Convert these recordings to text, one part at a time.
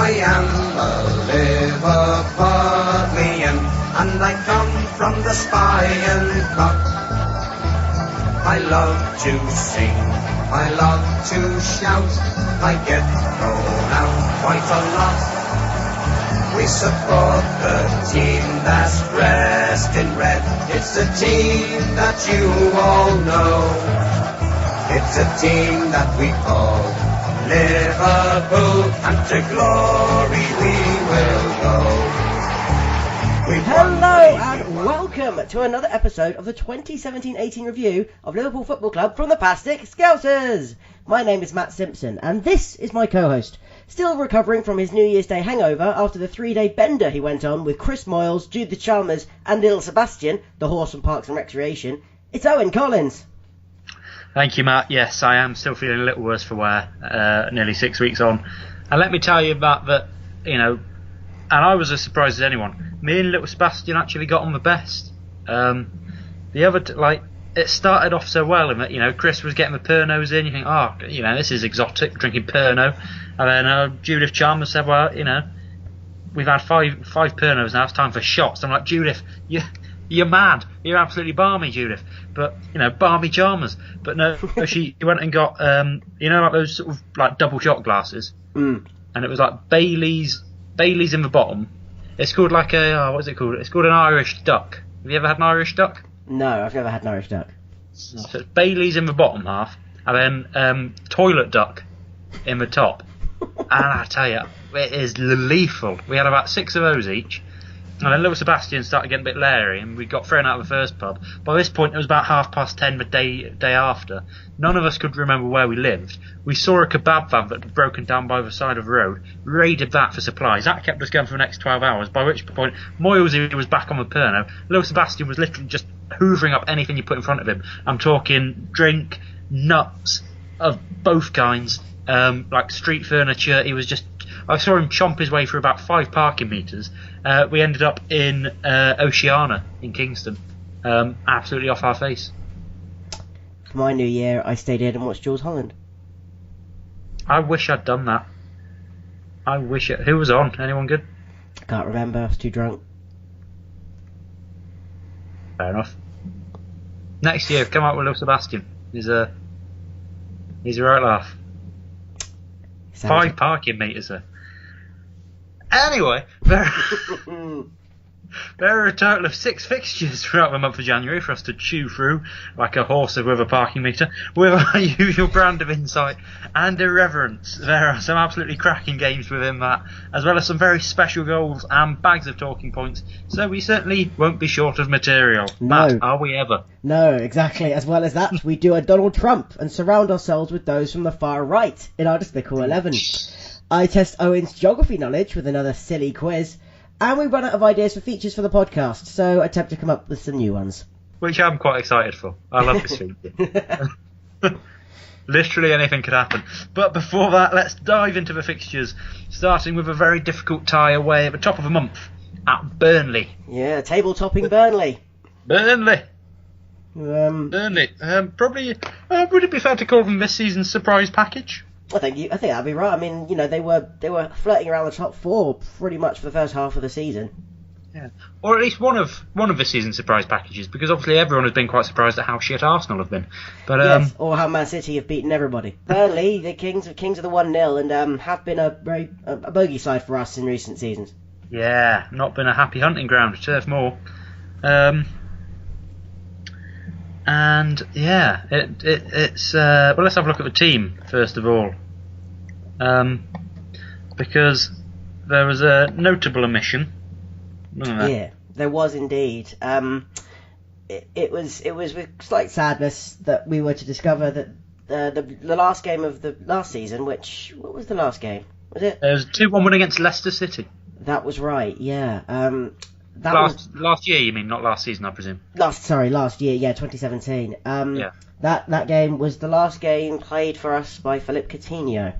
I am a Liverpudlian, and I come from the Spy Cup. I love to sing, I love to shout, I get thrown out quite a lot. We support the team that's dressed in red. It's a team that you all know. It's a team that we call Liverpool, and to glory we will go. Hello and welcome to another episode of the 2017-18 review of Liverpool Football Club from the Plastic Scousers. My name is Matt Simpson and this is my co-host, still recovering from his New Year's Day hangover after the 3-day bender he went on with Chris Moyles, Jude the Chalmers and Little Sebastian, the horse from Parks and Recreation. It's Owen Collins. Thank you, Matt. Yes, I am still feeling a little worse for wear, nearly 6 weeks on. And let me tell you, Matt, that, you know, and I was as surprised as anyone, me and Little Sebastian actually got on the best. The other, it started off so well in that, you know, Chris was getting the Pernod's in, you think, oh, you know, this is exotic, drinking Pernod. And then Judith Chalmers said, well, you know, we've had five Pernod's now, it's time for shots. I'm like, Judith, you're mad. You're absolutely balmy, Judith. But, you know, balmy Chalmers. But no, she went and got, you know, like those sort of, like, double shot glasses. And it was like Bailey's in the bottom. It's called like what is it called? It's called an Irish duck. Have you ever had an Irish duck? No, I've never had an Irish duck. So it's Bailey's in the bottom half, and then toilet duck in the top. And I tell you, it is lethal. We had about 6 of those each. And then Little Sebastian started getting a bit leery, and we got thrown out of the first pub. By this point, it was about 10:30 the day after. None of us could remember where we lived. We saw a kebab van that had broken down by the side of the road, raided that for supplies. That kept us going for the next 12 hours, by which point Moyles was back on the Pernod. Little Sebastian was literally just hoovering up anything you put in front of him. I'm talking drink, nuts of both kinds, like street furniture. He was just... I saw him chomp his way through about 5 parking metres. We ended up in Oceana in Kingston. Absolutely off our face. For my New Year, I stayed in and watched Jules Holland. I wish I'd done that. Who was on? Anyone good? I can't remember, I was too drunk. Fair enough. Next year, come out with Little Sebastian. He's a right laugh. 5 parking meters there. Anyway, there are a total of 6 fixtures throughout the month of January for us to chew through like a horse with a parking meter, with our usual brand of insight and irreverence. There are some absolutely cracking games within that, as well as some very special goals and bags of talking points, so we certainly won't be short of material. No. Matt, are we ever? No, exactly. As well as that, we do a Donald Trump and surround ourselves with those from the far right in our Despicable 11. I test Owen's geography knowledge with another silly quiz, and we run out of ideas for features for the podcast, so attempt to come up with some new ones. Which I'm quite excited for. I love this feature. Literally anything could happen. But before that, let's dive into the fixtures, starting with a very difficult tie away at the top of the month at Burnley. Yeah, table-topping Burnley. Burnley. Burnley. Probably, would it be fair to call them this season's surprise package? I think that'd be right. I mean, you know, they were flirting around the top 4 pretty much for the first half of the season. Yeah, or at least one of the season's surprise packages, because obviously everyone has been quite surprised at how shit Arsenal have been. But yes, or how Man City have beaten everybody. Burnley, the kings of the 1-0, and have been a bogey side for us in recent seasons. Yeah, not been a happy hunting ground, Turf Moor. And yeah, it's well, let's have a look at the team first of all, because there was a notable omission, wasn't there? Yeah, there was indeed. It was with slight sadness that we were to discover that the last game of the last season, what was the last game? Was it? It was 2-1 win against Leicester City. That was right. Yeah. Last year, you mean, not last season, I presume. Last year, yeah, 2017. Yeah. That game was the last game played for us by Philippe Coutinho.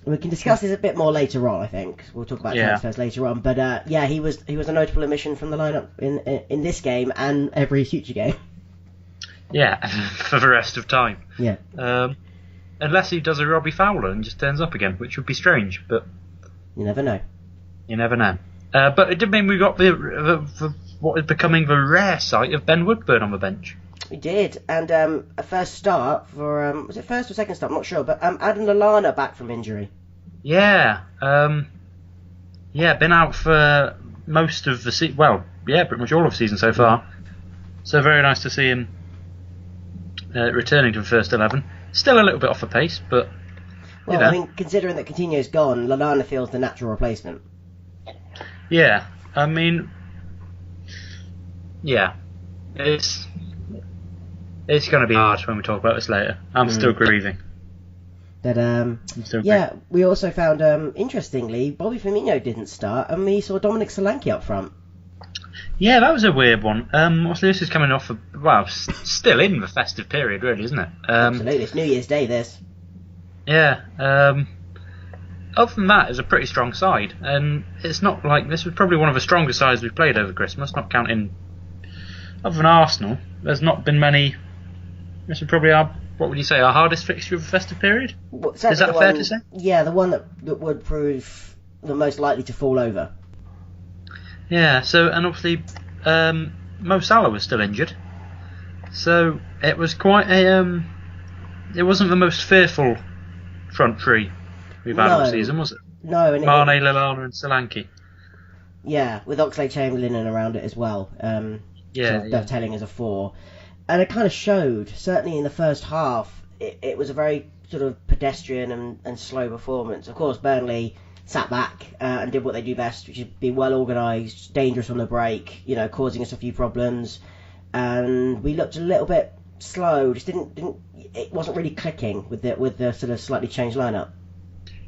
We can discuss this a bit more later on, I think. We'll talk about transfers later on. But yeah, he was a notable omission from the lineup in this game and every future game. Yeah, for the rest of time. Yeah. unless he does a Robbie Fowler and just turns up again, which would be strange, but You never know. you never know. But it did mean we got the what is becoming the rare sight of Ben Woodburn on the bench. We did, and a first start for was it first or second start? I'm not sure, but Adam Lallana back from injury. Yeah, been out for most of the season. Well, yeah, pretty much all of the season so far. So very nice to see him returning to the first 11. Still a little bit off the pace, but Well, you know. I mean, considering that Coutinho's gone, Lallana feels the natural replacement. Yeah, I mean, yeah, it's going to be hard when we talk about this later. I'm still grieving. But yeah, we also found interestingly, Bobby Firmino didn't start, and we saw Dominic Solanke up front. Yeah, that was a weird one. Obviously, this is coming off still in the festive period, really, isn't it? Absolutely, it's New Year's Day. This. Yeah. Other than that, it's a pretty strong side, and it's not like this was probably one of the strongest sides we've played over Christmas. Not counting other than Arsenal, there's not been many. This is probably our hardest fixture of the festive period. Well, is that fair to say? Yeah, the one that would prove the most likely to fall over. Yeah. So, and obviously, Mo Salah was still injured, so it was quite a. It wasn't the most fearful front three we've had all season, was it? No, and Mane, Lallana, and Solanke. Yeah, with Oxlade-Chamberlain and around it as well. Dovetailing as a 4. And it kind of showed, certainly in the first half, it was a very sort of pedestrian and slow performance. Of course, Burnley sat back and did what they do best, which is be well organised, dangerous on the break, causing us a few problems. And we looked a little bit slow, just it wasn't really clicking with the sort of slightly changed lineup.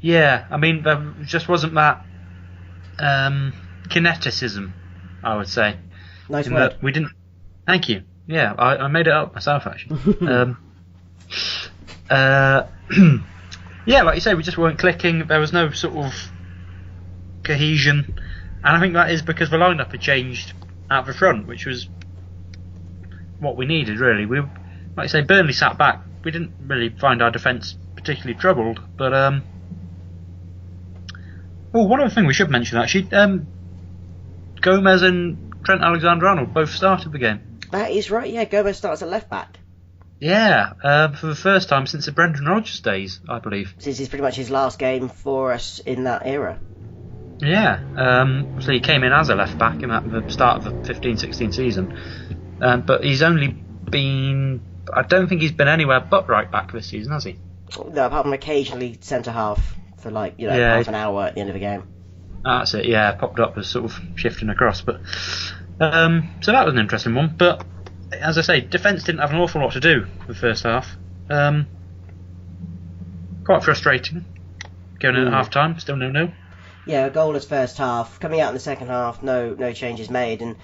Yeah, I mean, there just wasn't that kineticism, I would say. Nice word. We didn't. Thank you. Yeah, I made it up myself actually. Yeah, like you say, we just weren't clicking. There was no sort of cohesion, and I think that is because the lineup had changed out the front, which was what we needed really. We, like I say, Burnley sat back. We didn't really find our defence particularly troubled, but one other thing we should mention actually, Gomez and Trent Alexander-Arnold both started the game. That is right, yeah, Gomez starts at left back. Yeah, for the first time since the Brendan Rodgers days, I believe. This is pretty much his last game for us in that era. Yeah, so he came in as a left back in the start of the 15-16 season, but he's only been. I don't think he's been anywhere but right back this season, has he? No, apart from occasionally centre half for half an hour at the end of the game. That's it. Yeah, popped up as sort of shifting across, but so that was an interesting one. But as I say, defence didn't have an awful lot to do the first half. Quite frustrating. Going in at half time, still 0-0. Yeah, a goalless first half. Coming out in the second half, no changes made, and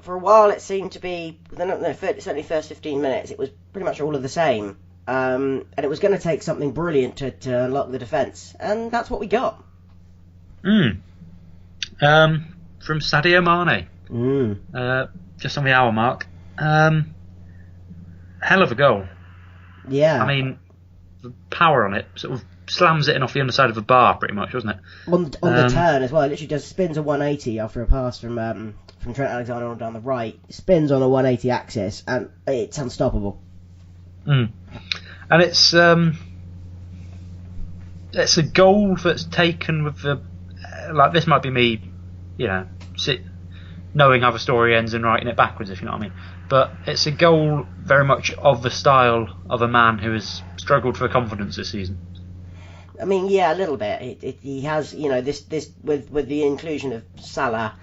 for a while it seemed to be, certainly first 15 minutes, it was pretty much all of the same. And it was going to take something brilliant to unlock the defence, and that's what we got. From Sadio Mane. Just on the hour mark. Hell of a goal. Yeah. I mean, the power on it sort of slams it in off the underside of the bar, pretty much, wasn't it? On the turn as well. It literally just spins a 180 after a pass from Trent Alexander-Arnold down the right. Spins on a 180 axis, and it's unstoppable. And it's a goal that's taken with the this might be me, knowing how the story ends and writing it backwards, if you know what I mean. But it's a goal very much of the style of a man who has struggled for confidence this season. I mean, yeah, a little bit. He has, this with the inclusion of Salah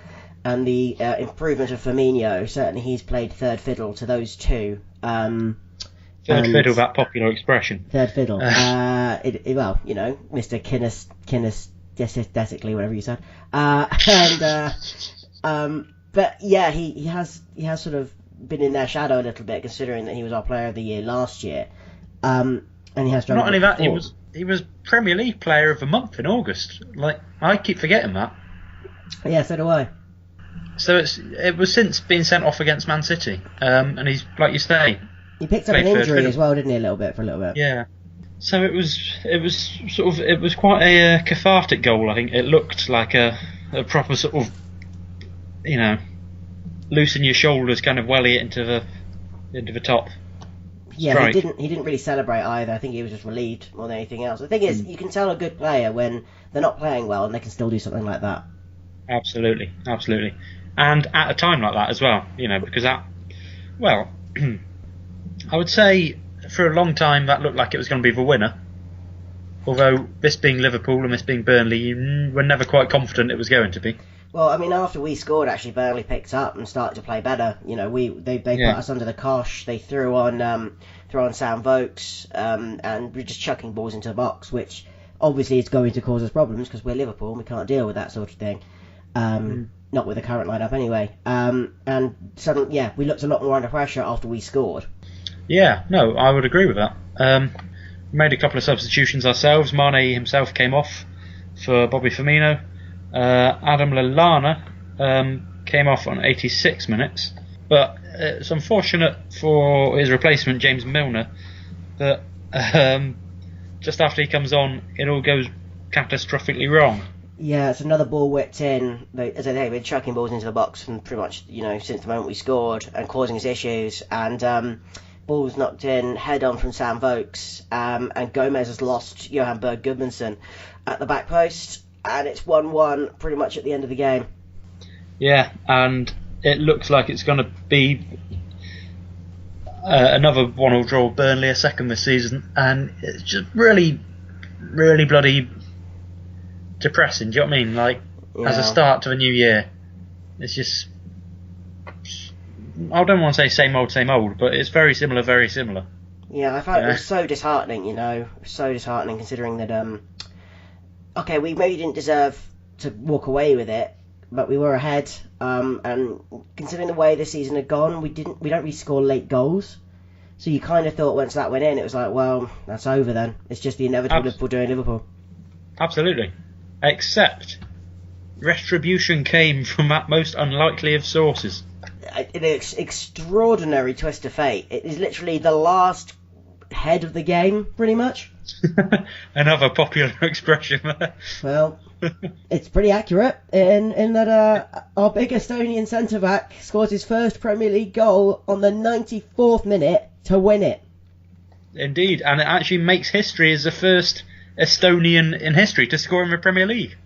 and the improvement of Firmino. Certainly, he's played third fiddle to those two. Third fiddle, that popular expression. Third fiddle. Mr. Kinesthetically, whatever you said. But yeah, he has sort of been in their shadow a little bit, considering that he was our Player of the Year last year. And he has struggled. Not only that, he was Premier League Player of the Month in August. I keep forgetting that. Yeah, so do I. So it was since being sent off against Man City, and he's, like you say, he picked up an injury as well, didn't he? For a little bit. Yeah. So it was quite a cathartic goal. I think it looked like a proper sort of, loosen your shoulders, kind of welly it into the top. Yeah, strike. he didn't really celebrate either. I think he was just relieved more than anything else. The thing is, you can tell a good player when they're not playing well and they can still do something like that. Absolutely. And at a time like that as well, because I would say for a long time that looked like it was going to be the winner. Although this being Liverpool and this being Burnley, you were never quite confident it was going to be. Well, I mean, after we scored, actually, Burnley picked up and started to play better. They put us under the cosh. They threw on Sam Vokes, and we're just chucking balls into the box, which obviously is going to cause us problems because we're Liverpool and we can't deal with that sort of thing. Not with the current lineup anyway. And suddenly, we looked a lot more under pressure after we scored. Yeah, no, I would agree with that. We made a couple of substitutions ourselves. Mane himself came off for Bobby Firmino. Adam Lallana came off on 86 minutes, but it's unfortunate for his replacement, James Milner, that just after he comes on, it all goes catastrophically wrong. Yeah, it's another ball whipped in. As I say, they've been chucking balls into the box from pretty much, since the moment we scored and causing us issues. And balls knocked in, head on from Sam Vokes, and Gomez has lost Johan Berg Gudmundsson at the back post. And it's 1-1 pretty much at the end of the game. Yeah, and it looks like it's going to be another 1-1 draw with Burnley, a second this season, and it's just really, really bloody depressing. Do you know what I mean? Like, as a start to a new year, it's just, I don't want to say same old, but it's very similar. Yeah, I found it was so disheartening, so disheartening considering that, okay, we maybe didn't deserve to walk away with it, but we were ahead. And considering the way this season had gone, we don't really score late goals. So you kind of thought once that went in, it was like, well, that's over then. It's just the inevitable Liverpool doing Liverpool. Absolutely. Except retribution came from that most unlikely of sources. An extraordinary twist of fate. It is literally the last head of the game, pretty much. Another popular expression there. Well, it's pretty accurate in that our big Estonian centre-back scores his first Premier League goal on the 94th minute to win it. Indeed, and it actually makes history as the first Estonian in history to score in the Premier League.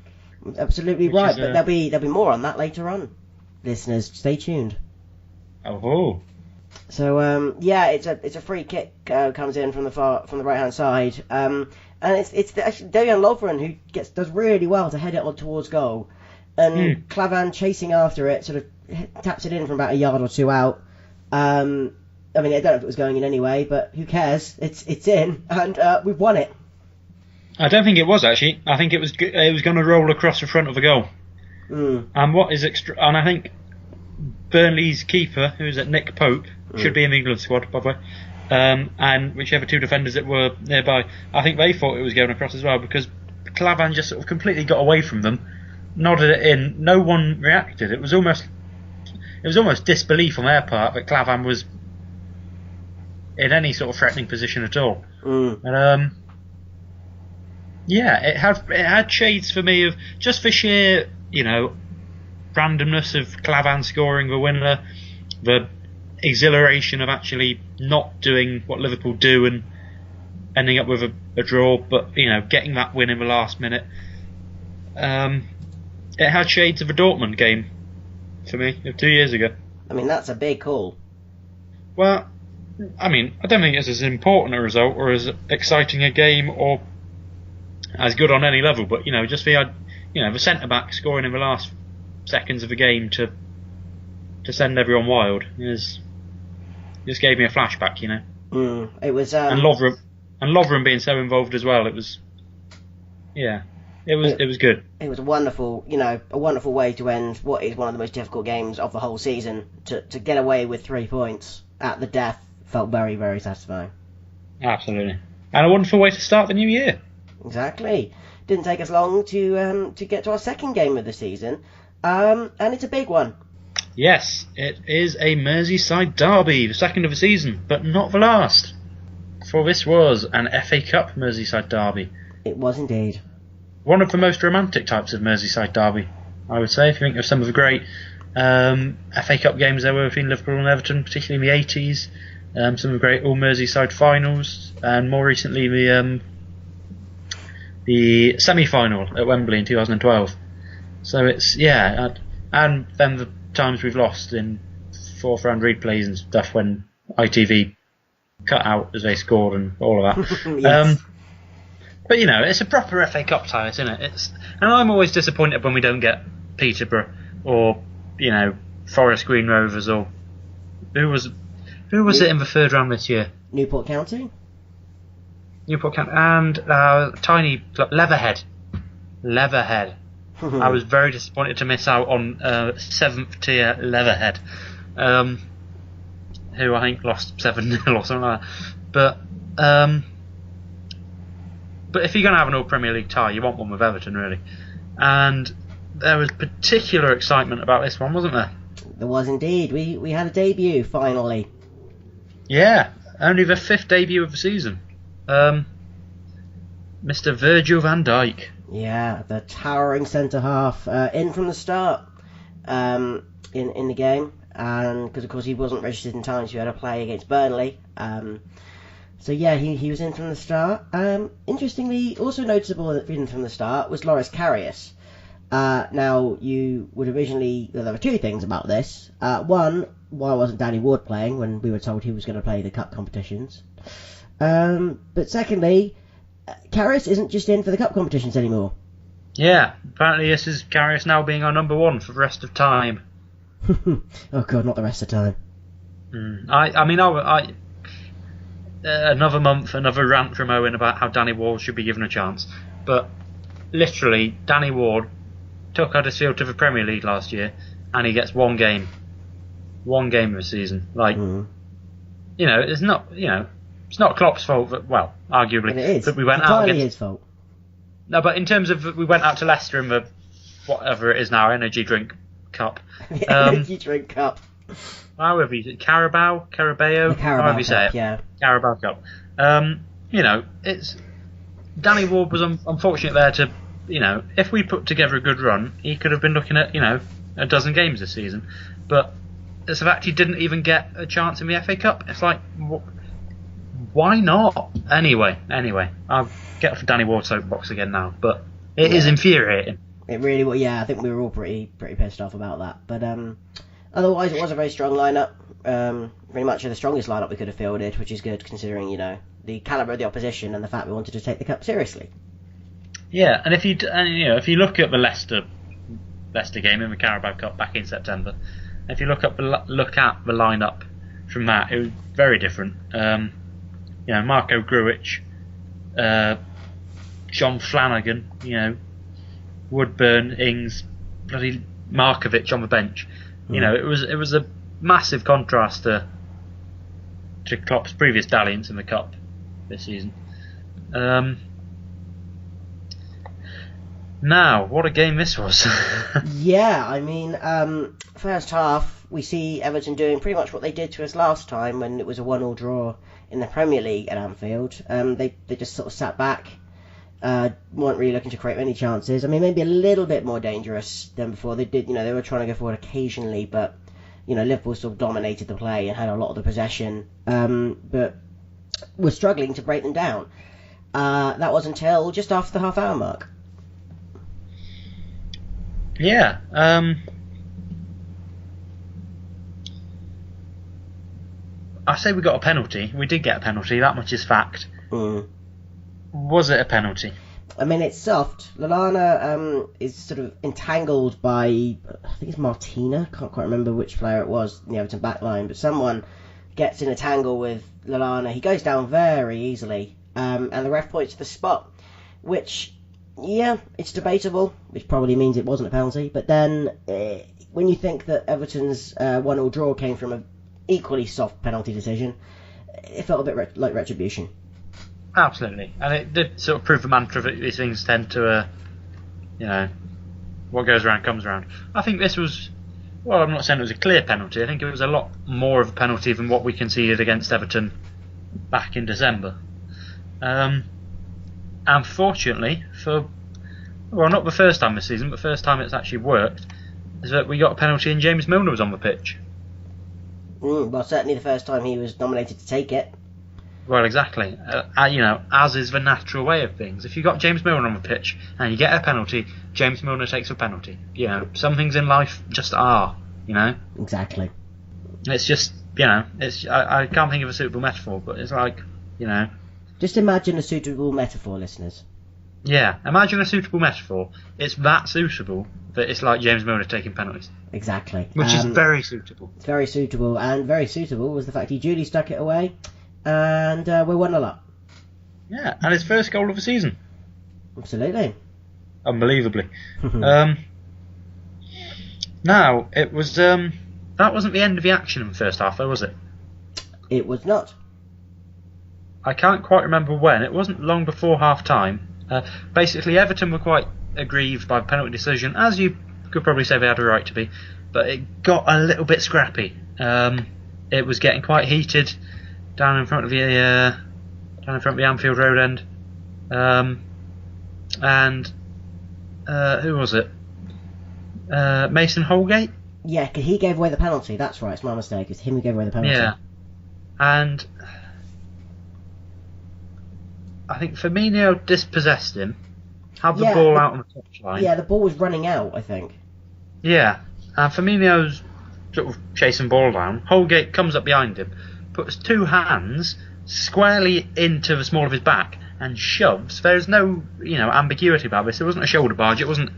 Absolutely right, but there'll be more on that later on. Listeners, stay tuned. Oh. So it's a free kick comes in from the right hand side, and it's actually Dejan Lovren who does really well to head it on towards goal, and Klavan chasing after it sort of taps it in from about a yard or two out. I mean, I don't know if it was going in anyway, but who cares? It's in, and we've won it. I don't think it was actually. I think it was going to roll across the front of the goal. And what is extra? And I think Burnley's keeper, who's at Nick Pope, should be in the England squad, by the way, and whichever two defenders that were nearby, I think they thought it was going across as well, because Klavan just sort of completely got away from them, nodded it in, no one reacted. It was almost disbelief on their part that Klavan was in any sort of threatening position at all. And it had shades for me of just for sheer, randomness of Klavan scoring the winner, the exhilaration of actually not doing what Liverpool do and ending up with a draw, but getting that win in the last minute. It had shades of a Dortmund game for me of 2 years ago. I mean, that's a big call. Well, I mean, I don't think it's as important a result or as exciting a game or as good on any level, but just the centre back scoring in the last seconds of the game to send everyone wild just gave me a flashback, It was and Lovren being so involved as well. It was good. It was a wonderful way to end what is one of the most difficult games of the whole season. To get away with 3 points at the death felt very, very satisfying. Absolutely, and a wonderful way to start the new year. Exactly. Didn't take us long to get to our second game of the season, and it's a big one. Yes, it is a Merseyside derby, the second of the season, but not the last. for this was an FA Cup Merseyside derby. It was indeed. One of the most romantic types of Merseyside derby, I would say, if you think of some of the great FA Cup games there were between Liverpool and Everton, particularly in the 80s, some of the great all Merseyside finals, and more recently the semi-final at Wembley in 2012. So it's, yeah, and then the times we've lost in fourth round replays and stuff when ITV cut out as they scored and all of that. Yes. But you know, it's a proper FA Cup tie, isn't it? And I'm always disappointed when we don't get Peterborough or, you know, Forest Green Rovers or who was it in the third round this year? Newport County and tiny club Leatherhead. I was very disappointed to miss out on 7th tier Leatherhead, who I think lost 7-0 or something like that. But if you're going to have an all Premier League tie, you want one with Everton, really. And there was particular excitement about this one, wasn't there? There was indeed. We had a debut finally. Yeah, only the 5th debut of the season. Mr. Virgil van Dijk. Yeah, the towering centre half, in from the start in the game, and because of course he wasn't registered in time, so he had to play against Burnley. So yeah, he was in from the start. Interestingly, also noticeable that in from the start was Loris Karius. Now, you would originally... Well, there were two things about this. One, why wasn't Danny Ward playing when we were told he was going to play the cup competitions? But secondly, Karius isn't just in for the cup competitions anymore. Yeah, apparently this is Karius now being our number one for the rest of time. Oh god, not the rest of the time. I mean, another month, another rant from Owen about how Danny Ward should be given a chance. But literally, Danny Ward took Huddersfield to the Premier League last year, and he gets one game of the season. Like, you know, it's not Klopp's fault that, well, arguably, But it is. that we went It's out entirely against. his fault. No, but in terms of we went out to Leicester in the whatever it is now, energy drink cup. The energy drink cup. However you say, Carabao, The Carabao however you say Cup, it, yeah. Carabao Cup. You know, it's Danny Ward was unfortunate there to, you know, if we put together a good run, he could have been looking at, you know, a dozen games this season. But it's the fact he didn't even get a chance in the FA Cup. It's like, why not? Anyway, I'll get off the Danny Ward soapbox again now, but it is infuriating. It really was, yeah, I think we were all pretty pissed off about that. But otherwise, it was a very strong lineup. Pretty much the strongest lineup we could have fielded, which is good considering, you know, the calibre of the opposition and the fact we wanted to take the cup seriously. Yeah, and if you look at the Leicester game in the Carabao Cup back in September, if you look at the lineup from that, it was very different. You know, Marco Grujic, John Flanagan, you know, Woodburn, Ings, bloody Markovic on the bench. You know, it was a massive contrast to Klopp's previous dalliance in the cup this season. Now, what a game this was. Yeah, I mean, first half, we see Everton doing pretty much what they did to us last time when it was a 1-1 draw in the Premier League at Anfield. They just sort of sat back, weren't really looking to create many chances. I mean, maybe a little bit more dangerous than before. They did, you know, they were trying to go forward occasionally, but, you know, Liverpool sort of dominated the play and had a lot of the possession, but were struggling to break them down. That was until just after the half-hour mark. Yeah. I say we got a penalty. We did get a penalty. That much is fact. Was it a penalty? I mean, it's soft. Lallana is sort of entangled by, I think it's Martina. Can't quite remember which player it was in the Everton backline, but someone gets in a tangle with Lallana. He goes down very easily, and the ref points to the spot, which, yeah, it's debatable, which probably means it wasn't a penalty. But then, when you think that Everton's 1-1 draw came from an equally soft penalty decision, it felt a bit like retribution. Absolutely, and it did sort of prove the mantra that these things tend to, you know, what goes around comes around. I think this was, well, I'm not saying it was a clear penalty. I think it was a lot more of a penalty than what we conceded against Everton back in December. Unfortunately, not the first time this season, but first time it's actually worked, is that we got a penalty and James Milner was on the pitch. Well, certainly the first time he was nominated to take it. Well, exactly. As is the natural way of things. If you've got James Milner on the pitch and you get a penalty, James Milner takes a penalty. Some things in life just are, Exactly. It's just, I can't think of a suitable metaphor, but it's like, Just imagine a suitable metaphor, listeners. Yeah, imagine a suitable metaphor. It's that suitable that it's like James Milner taking penalties. Exactly. Which is very suitable. It's very suitable, and very suitable was the fact he duly stuck it away, and we're 1-0 up. Yeah, and his first goal of the season. Absolutely. Unbelievably. Now, it was... that wasn't the end of the action in the first half, though, was it? It was not. I can't quite remember when. It wasn't long before half-time. Basically, Everton were quite aggrieved by the penalty decision, as you could probably say they had a right to be, but it got a little bit scrappy. It was getting quite heated down in front of the Anfield Road end, and who was it? Mason Holgate. Yeah, because he gave away the penalty. That's right. It's my mistake. It's him who gave away the penalty. Yeah, and I think Firmino dispossessed him, had the ball out on the touchline. Yeah, the ball was running out, I think. Yeah, and Firmino's sort of chasing ball down. Holgate comes up behind him, puts two hands squarely into the small of his back and shoves. There's no, ambiguity about this. It wasn't a shoulder barge. It wasn't,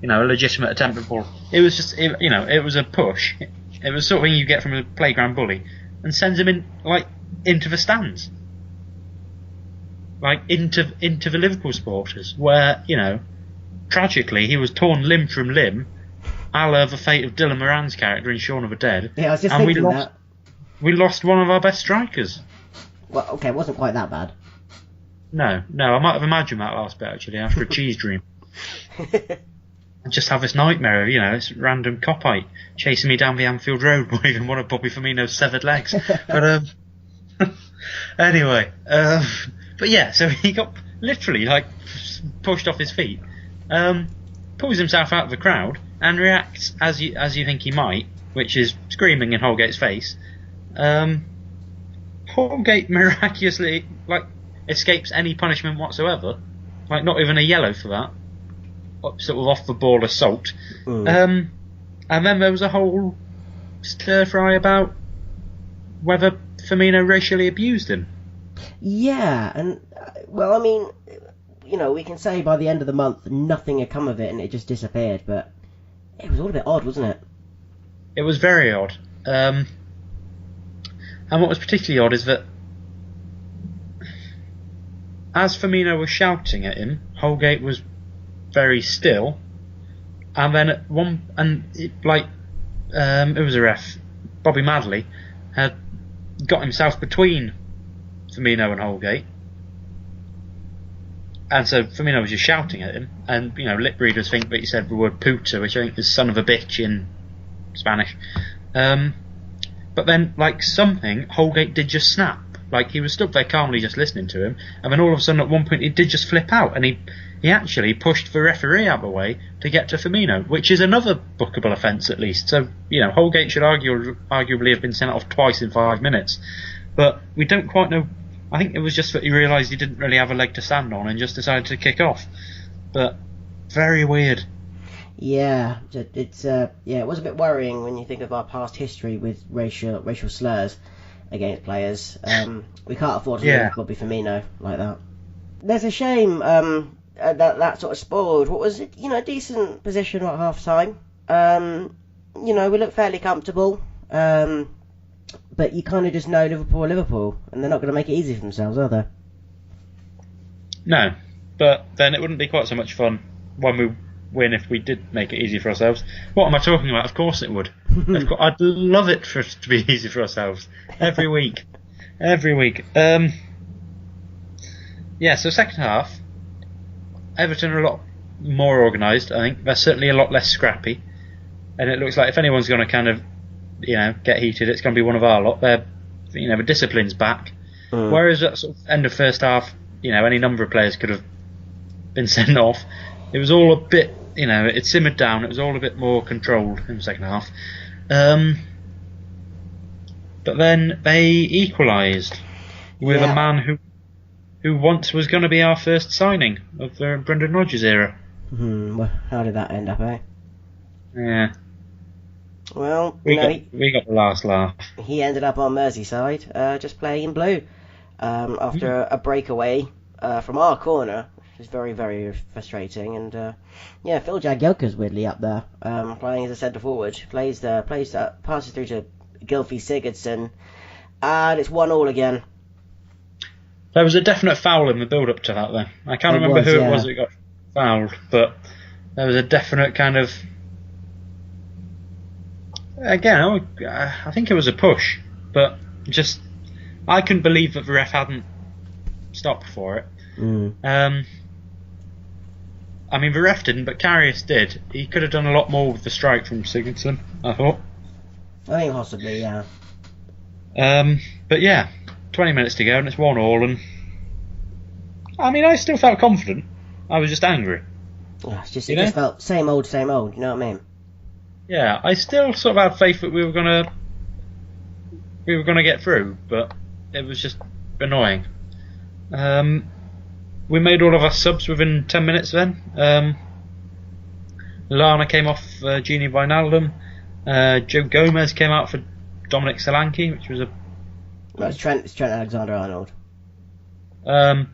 a legitimate attempt at ball. It was just, it was a push. It was sort of thing you get from a playground bully, and sends him into the stands. Into the Liverpool supporters, where, tragically he was torn limb from limb, a la the fate of Dylan Moran's character in Shaun of the Dead. Yeah, I was just thinking that. We lost one of our best strikers. Well, okay, it wasn't quite that bad. No, I might have imagined that last bit, actually, after a cheese dream. I just have this nightmare of, this random copite chasing me down the Anfield Road, waving one of Bobby Firmino's severed legs. But, anyway, but yeah, so he got literally pushed off his feet, pulls himself out of the crowd, and reacts as you think he might, which is screaming in Holgate's face. Holgate miraculously escapes any punishment whatsoever, not even a yellow for that, sort of off the ball assault. And then there was a whole stir fry about whether Firmino racially abused him. Yeah, and we can say by the end of the month nothing had come of it and it just disappeared, but it was all a bit odd, wasn't it? It was very odd. And what was particularly odd is that as Firmino was shouting at him, Holgate was very still, and then at one, it was a ref, Bobby Madley, had got himself between Firmino and Holgate, and so Firmino was just shouting at him, and lip readers think that he said the word puta, which I think is son of a bitch in Spanish, but then something, Holgate did just snap. He was stood there calmly just listening to him, and then all of a sudden at one point he did just flip out, and he actually pushed the referee out of the way to get to Firmino, which is another bookable offence at least. So, Holgate should arguably have been sent off twice in 5 minutes. But we don't quite know. I think it was just that he realised he didn't really have a leg to stand on and just decided to kick off. But very weird. Yeah, it was a bit worrying when you think of our past history with racial slurs against players. We can't afford to lose Bobby Firmino like that. There's a shame that sort of spoiled what was a decent position at half time. We look fairly comfortable, but you kind of just know Liverpool, and they're not going to make it easy for themselves, are they? No, but then it wouldn't be quite so much fun when we win if we did make it easy for ourselves. What am I talking about? Of course it would. I'd love it for it to be easy for ourselves every week. So second half, Everton are a lot more organised. I think they're certainly a lot less scrappy, and it looks like if anyone's going to kind of get heated, it's going to be one of our lot. The discipline's back. Whereas at sort of end of first half, any number of players could have been sent off. It was all a bit, it simmered down. It was all a bit more controlled in the second half. But then they equalised with a man who once was going to be our first signing of the Brendan Rodgers era. Well, how did that end up, eh? Yeah. Well, we got the last laugh. He ended up on Merseyside, just playing in blue, after a breakaway from our corner, which was very, very frustrating. And Phil Jagielka's weirdly up there, playing as a centre forward. Passes through to Gylfi Sigurdsson, and it's 1-1 again. There was a definite foul in the build-up to that, though. I can't remember who it was that got fouled, but there was a definite kind of... Again, I think it was a push, but just... I couldn't believe that the ref hadn't stopped for it. I mean, the ref didn't, but Karius did. He could have done a lot more with the strike from Sigurdsson, I thought. I think possibly, yeah. But yeah, 20 minutes to go and it's 1-1, and I mean, I still felt confident. I was just angry. Yeah, it just felt same old, you know what I mean? Yeah, I still sort of had faith that we were gonna get through, but it was just annoying. We made all of our subs within 10 minutes then. Lana came off Gini Wijnaldum. Joe Gomez came out for Dominic Solanke, which was it's Trent Alexander-Arnold. The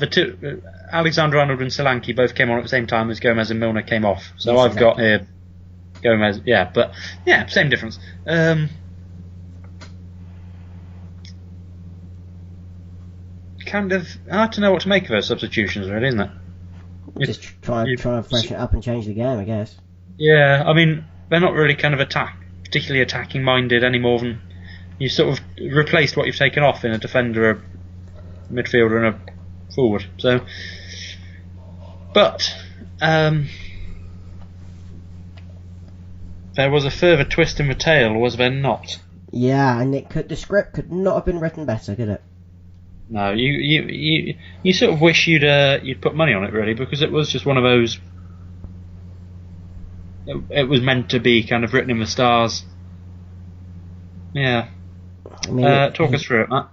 two, Alexander-Arnold and Solanke both came on at the same time as Gomez and Milner came off. So yes, I've got here Gomez, same difference. Kind of hard to know what to make of those substitutions, really, isn't it? Just try and freshen it up and change the game, I guess. Yeah, I mean, they're not really kind of particularly attacking minded any more than you sort of replaced what you've taken off in a defender, a midfielder, and a forward. So, but there was a further twist in the tale, was there not? Yeah, and the script could not have been written better, could it? No, you sort of wish you'd put money on it, really, because it was just one of those. It was meant to be kind of written in the stars. Yeah. I mean, talk us through it, Matt.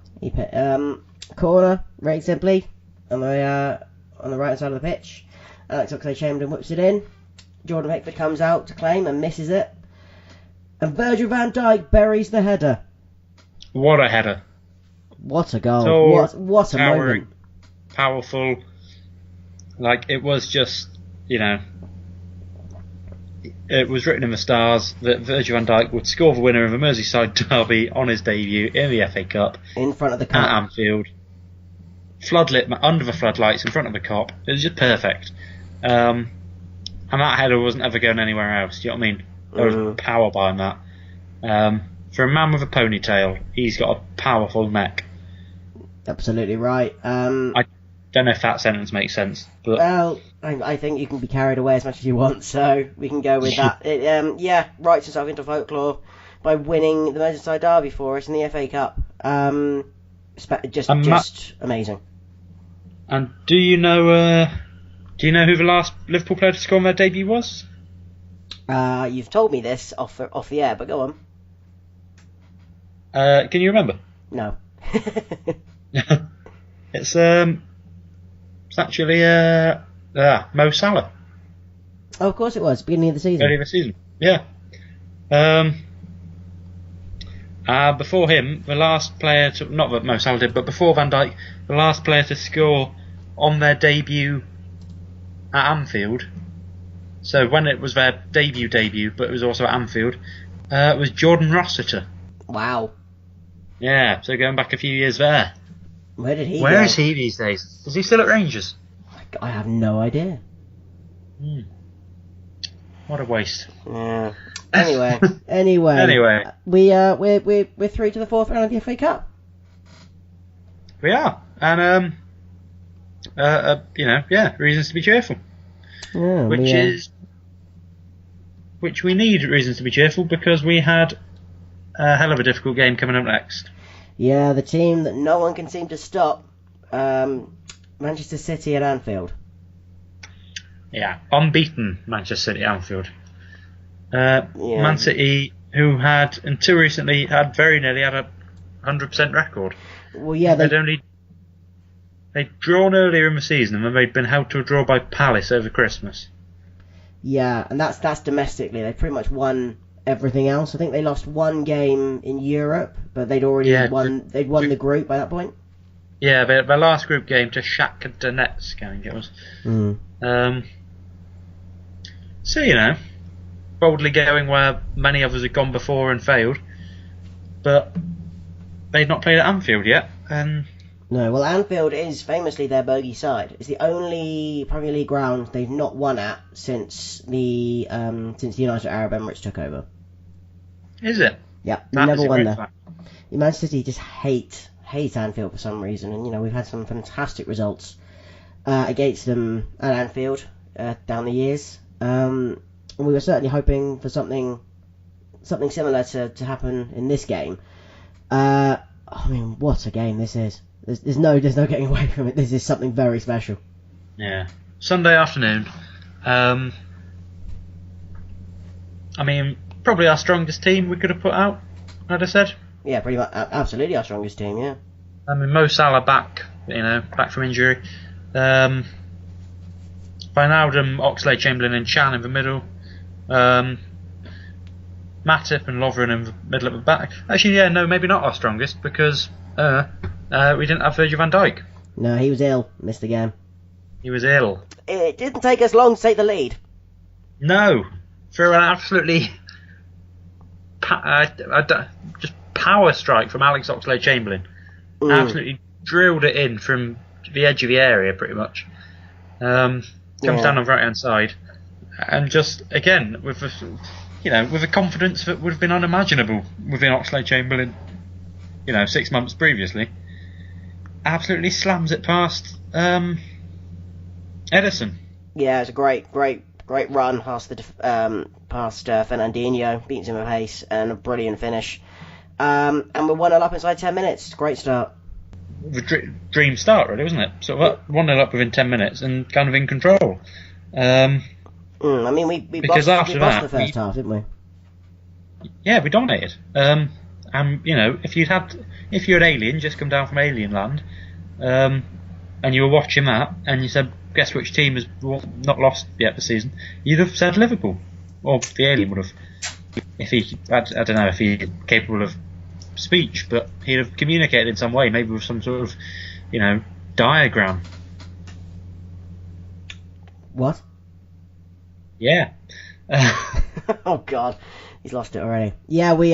Corner, very simply, on the right side of the pitch. Alex Oxlade-Chamberlain whips it in. Jordan Pickford comes out to claim and misses it. And Virgil van Dijk buries the header. What a header. What a goal. What a moment. Powerful. Like, it was just, it was written in the stars that Virgil van Dijk would score the winner of a Merseyside derby on his debut in the FA Cup. In front of the Kop. At Anfield. Floodlit, under the floodlights, in front of the Kop. It was just perfect. And that header wasn't ever going anywhere else, do you know what I mean? There was power behind that. For a man with a ponytail, he's got a powerful neck. Absolutely right. I don't know if that sentence makes sense, but well, I think you can be carried away as much as you want, so we can go with that. Writes himself into folklore by winning the Merseyside derby for us in the FA Cup. Just amazing. And do you know who the last Liverpool player to score on their debut was? You've told me this off the air, but go on. Can you remember? No. It's actually Mo Salah. Oh, of course it was. Beginning of the season. Early of the season. Yeah. Before him, the last player to, not that Mo Salah did, but before Van Dijk, the last player to score on their debut at Anfield. So when it was their debut, but it was also at Anfield, was Jordan Rossiter. Wow. Yeah, so going back a few years there. Where did he Where go? is he these days? Is he still at Rangers? I have no idea. What a waste. Yeah. Anyway. We're through to the fourth round of the FA Cup. We are, and reasons to be cheerful. Yeah, which we need reasons to be cheerful because we had a hell of a difficult game coming up next. Yeah, the team that no one can seem to stop. Manchester City at Anfield. Yeah, unbeaten Manchester City at Anfield. Yeah. Man City, who had until recently very nearly had a 100% record. Well, yeah, they'd drawn earlier in the season, and then they'd been held to a draw by Palace over Christmas. Yeah, and that's domestically. They pretty much won everything else. I think they lost one game in Europe, but they'd already won. They'd won the group by that point. Yeah, their last group game to Shakhtar Donetsk, I think it was. So, you know, boldly going where many others had gone before and failed, but they'd not played at Anfield yet. No, well, Anfield is famously their bogey side. It's the only Premier League ground they've not won at since the United Arab Emirates took over. Is it? Yeah, they never won there. Man City just hate Anfield for some reason, and you know we've had some fantastic results against them at Anfield down the years. And we were certainly hoping for something similar to happen in this game. I mean, what a game this is! There's no getting away from it. This is something very special. Yeah, Sunday afternoon. I mean, probably our strongest team we could have put out, I'd have said. Yeah, pretty much, absolutely our strongest team. Yeah. I mean, Mo Salah back from injury. Wijnaldum, Oxlade-Chamberlain and Chan in the middle. Matip and Lovren in the middle at the back. Actually, yeah, no, maybe not our strongest because we didn't have Virgil van Dijk. No, he was ill. Missed the game. He was ill. It didn't take us long to take the lead. No, through an absolutely just power strike from Alex Oxlade-Chamberlain. Absolutely drilled it in from the edge of the area, pretty much. Comes down on the right hand side, and just again with a confidence that would have been unimaginable within Oxlade-Chamberlain, 6 months previously. Absolutely slams it past Ederson. Yeah, it's a great run past Fernandinho, beats him with pace, and a brilliant finish. And we're 1-0 up inside 10 minutes. Great start. Dream start, really, wasn't it? Sort of 1-0 up within 10 minutes and kind of in control. I mean, we bossed the first half, didn't we? Yeah, we dominated. And if you had Alien just come down from Alien Land, and you were watching that, and you said, "Guess which team has not lost yet this season?" You'd have said Liverpool, or the Alien would have. If he, I don't know if he's capable of speech, but he'd have communicated in some way, maybe with some sort of, diagram. What? Yeah. Oh God, he's lost it already. Yeah, we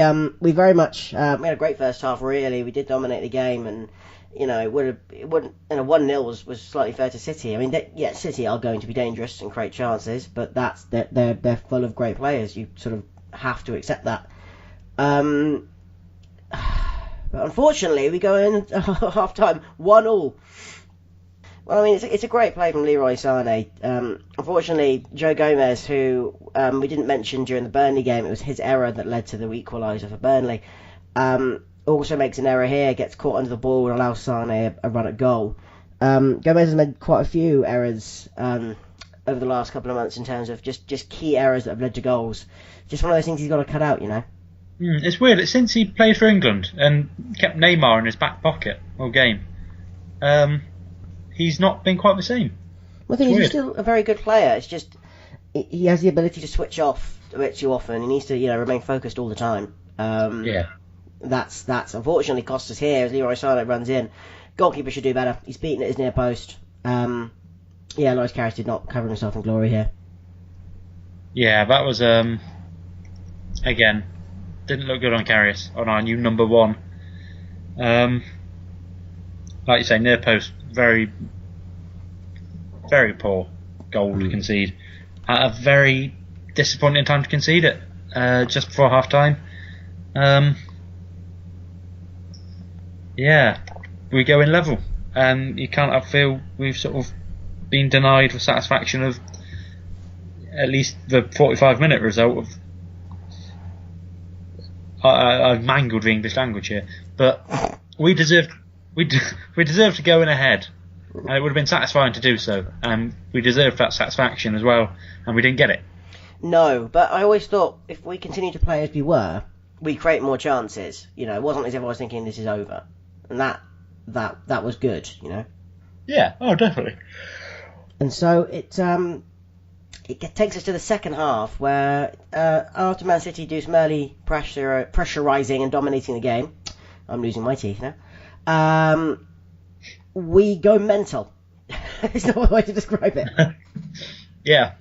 very much we had a great first half. Really, we did dominate the game, and it wouldn't. A 1-0 was slightly fair to City. I mean, City are going to be dangerous and create chances, but they're full of great players. You sort of have to accept that. But unfortunately, we go in half time 1-1. Well, I mean, it's a great play from Leroy Sané. Unfortunately, Joe Gomez, who we didn't mention during the Burnley game, it was his error that led to the equaliser for Burnley. Also makes an error here, gets caught under the ball and allows Sané a run at goal. Gomez has made quite a few errors over the last couple of months in terms of just key errors that have led to goals. Just one of those things he's got to cut out, It's weird. Since he played for England and kept Neymar in his back pocket all game, he's not been quite the same. Well, the thing is, he's still a very good player. It's just he has the ability to switch off a bit too often. He needs to, remain focused all the time. That's unfortunately cost us here as Leroy Sané runs in. Goalkeeper should do better. He's beaten at his near post. Loris Karius did not cover himself in glory here. Yeah, that was again, didn't look good on Karius, on our new number one. Like you say, near post, very, very poor goal to concede. At a very disappointing time to concede it, just before half time. We go in level, and you can't feel we've sort of been denied the satisfaction of at least the 45-minute result of. I've mangled the English language here, but we deserved to go in ahead, and it would have been satisfying to do so, and we deserved that satisfaction as well, and we didn't get it. No, but I always thought if we continue to play as we were, we create more chances. You know, it wasn't as if I was thinking this is over, and that was good. You know. Yeah. Oh, definitely. And so it takes us to the second half, where after Man City do some early pressurising and dominating the game, I'm losing my teeth now. We go mental. It's not the way to describe it. Yeah.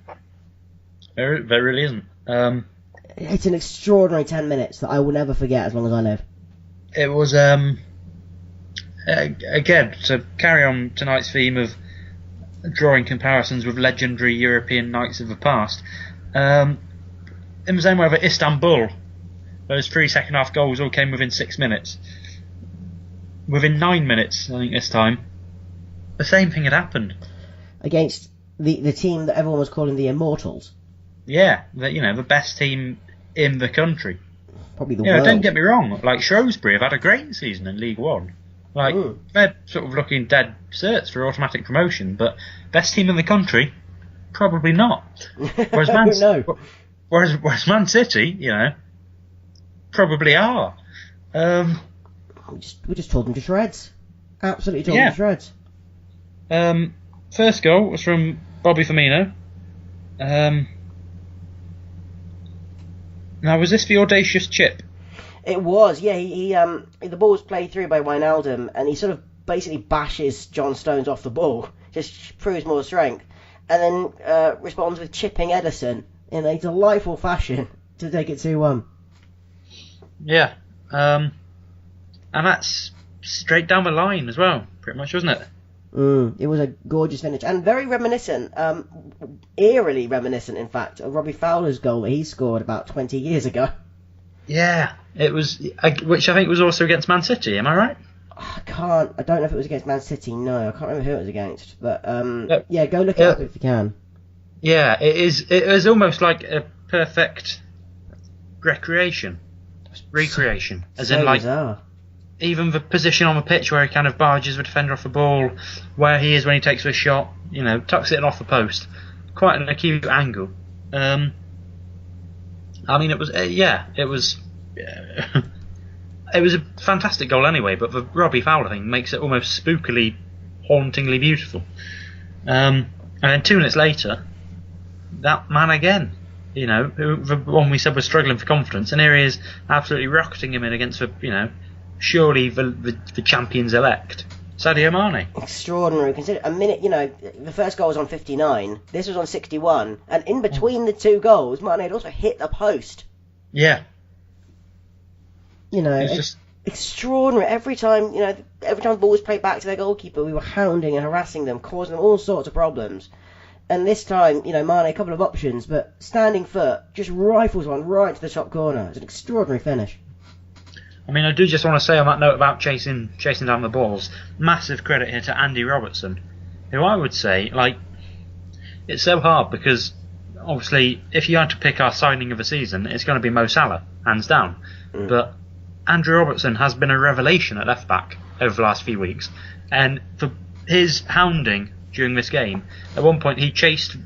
There really isn't. It's an extraordinary 10 minutes that I will never forget as long as I live. It was, again, to carry on tonight's theme of drawing comparisons with legendary European nights of the past, in the same way with Istanbul, those 3 second-half goals all came within 6 minutes. Within 9 minutes, I think this time, the same thing had happened. Against the team that everyone was calling the Immortals. Yeah, the best team in the country. Probably the world. Don't get me wrong, like Shrewsbury have had a great season in League One. Like, they're sort of looking dead certs for automatic promotion, but best team in the country? Probably not. Whereas Man City, probably are. We just told them to shreds. Absolutely told them to shreds. First goal was from Bobby Firmino. Now, was this the audacious chip? It was, yeah. He the ball was played through by Wijnaldum, and he sort of basically bashes John Stones off the ball, just proves more strength, and then responds with chipping Ederson in a delightful fashion to take it 2-1. Yeah, and that's straight down the line as well, pretty much, wasn't it? It was a gorgeous finish, and very reminiscent, eerily reminiscent, in fact, of Robbie Fowler's goal that he scored about 20 years ago. Yeah, it was, which I think was also against Man City, am I right? I don't know if it was against Man City, no, I can't remember who it was against, but yeah, go look it up if you can. Yeah, it is almost like a perfect recreation, as so in like, bizarre. Even the position on the pitch where he kind of barges the defender off the ball, where he is when he takes the shot, tucks it in off the post, quite an acute angle. I mean, it was it was a fantastic goal anyway, but the Robbie Fowler thing makes it almost spookily, hauntingly beautiful. And then 2 minutes later, that man again, the one we said was struggling for confidence, and here he is absolutely rocketing him in against surely the champions elect, Sadio Mane. Extraordinary. Consider a minute, the first goal was on 59, this was on 61, and in between the 2 goals, Mane had also hit the post. Yeah. It's just extraordinary. Every time the ball was played back to their goalkeeper, we were hounding and harassing them, causing them all sorts of problems. And this time, Mane, a couple of options, but standing foot, just rifles one right to the top corner. It's an extraordinary finish. I mean, I do just want to say on that note about chasing down the balls, massive credit here to Andy Robertson, who I would say, it's so hard because, obviously, if you had to pick our signing of the season, it's going to be Mo Salah, hands down. But Andrew Robertson has been a revelation at left-back over the last few weeks, and for his hounding during this game, at one point he chased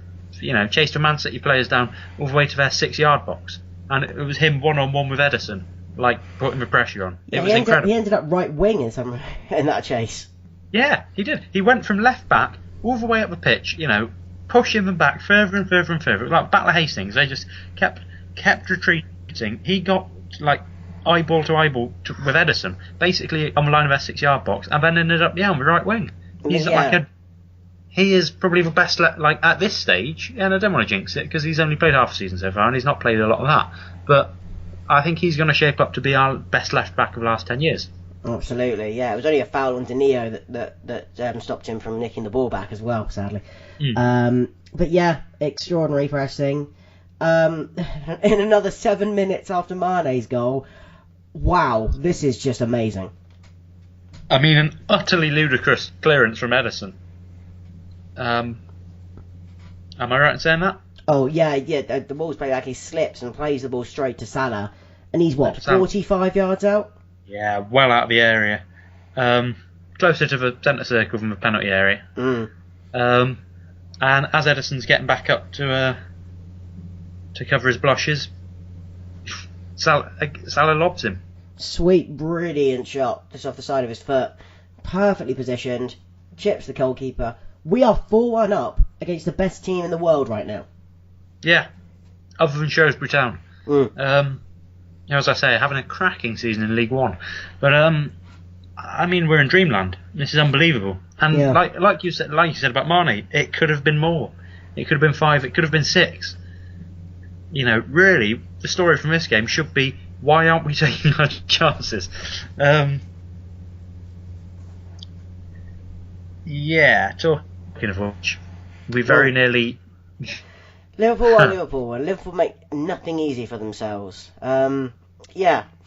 the Man City players down all the way to their 6-yard box, and it was him one-on-one with Ederson, putting the pressure on. Yeah, it was incredible. He ended up right wing in that chase. Yeah, he did. He went from left back all the way up the pitch, pushing them back further and further and further. Like Battle of Hastings, they just kept retreating. He got eyeball to eyeball with Ederson, basically on the line of their 6-yard box, and then ended up on the right wing. He's he is probably the best at this stage, and I don't want to jinx it because he's only played half a season so far and he's not played a lot of that, but I think he's going to shape up to be our best left back of the last 10 years. Absolutely, yeah. It was only a foul on Danilo that stopped him from nicking the ball back as well, sadly. But yeah, extraordinary pressing. In another 7 minutes after Mane's goal, wow, this is just amazing. I mean, an utterly ludicrous clearance from Ederson. Am I right in saying that? Oh, yeah, the ball's played back, he slips and plays the ball straight to Salah, and he's 45 yards out? Yeah, well out of the area. Closer to the centre circle from the penalty area. And as Ederson's getting back up to cover his blushes, Salah lobs him. Sweet, brilliant shot just off the side of his foot. Perfectly positioned. Chips the goalkeeper. We are 4-1 up against the best team in the world right now. Yeah, other than Shrewsbury Town. As I say, having a cracking season in League One. But I mean, we're in dreamland. This is unbelievable. And like you said about Mane, it could have been more. It could have been 5. It could have been 6. You know, really, the story from this game should be, why aren't we taking our chances? Talking of which, we very nearly... Liverpool won, Liverpool won. Liverpool make nothing easy for themselves. From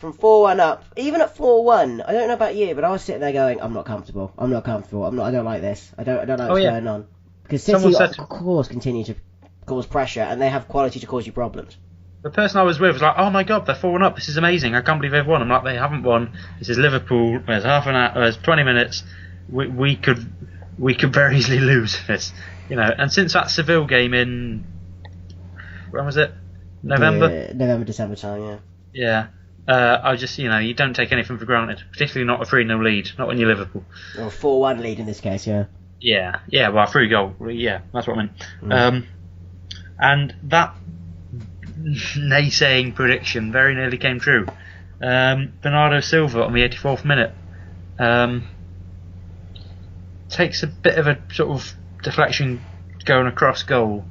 4-1 up, even at 4-1, I don't know about you, but I was sitting there going, I'm not comfortable. I don't like this. I don't like what's going on. Because City, of course, continue to cause pressure, and they have quality to cause you problems. The person I was with was like, oh my god, they're 4-1 up, this is amazing, I can't believe they've won. I'm like, they haven't won, this is Liverpool, there's half an hour, there's 20 minutes, we could very easily lose this. You know, and since that Seville game in, when was it? November? November, December time, yeah. I just, you don't take anything for granted, particularly not a 3-0 lead, not when you're Liverpool. Or 4-1 lead in this case, yeah. Yeah, well, 3 goal, yeah, that's what I meant. And that naysaying prediction very nearly came true. Bernardo Silva on the 84th minute takes a bit of a sort of deflection going across goal.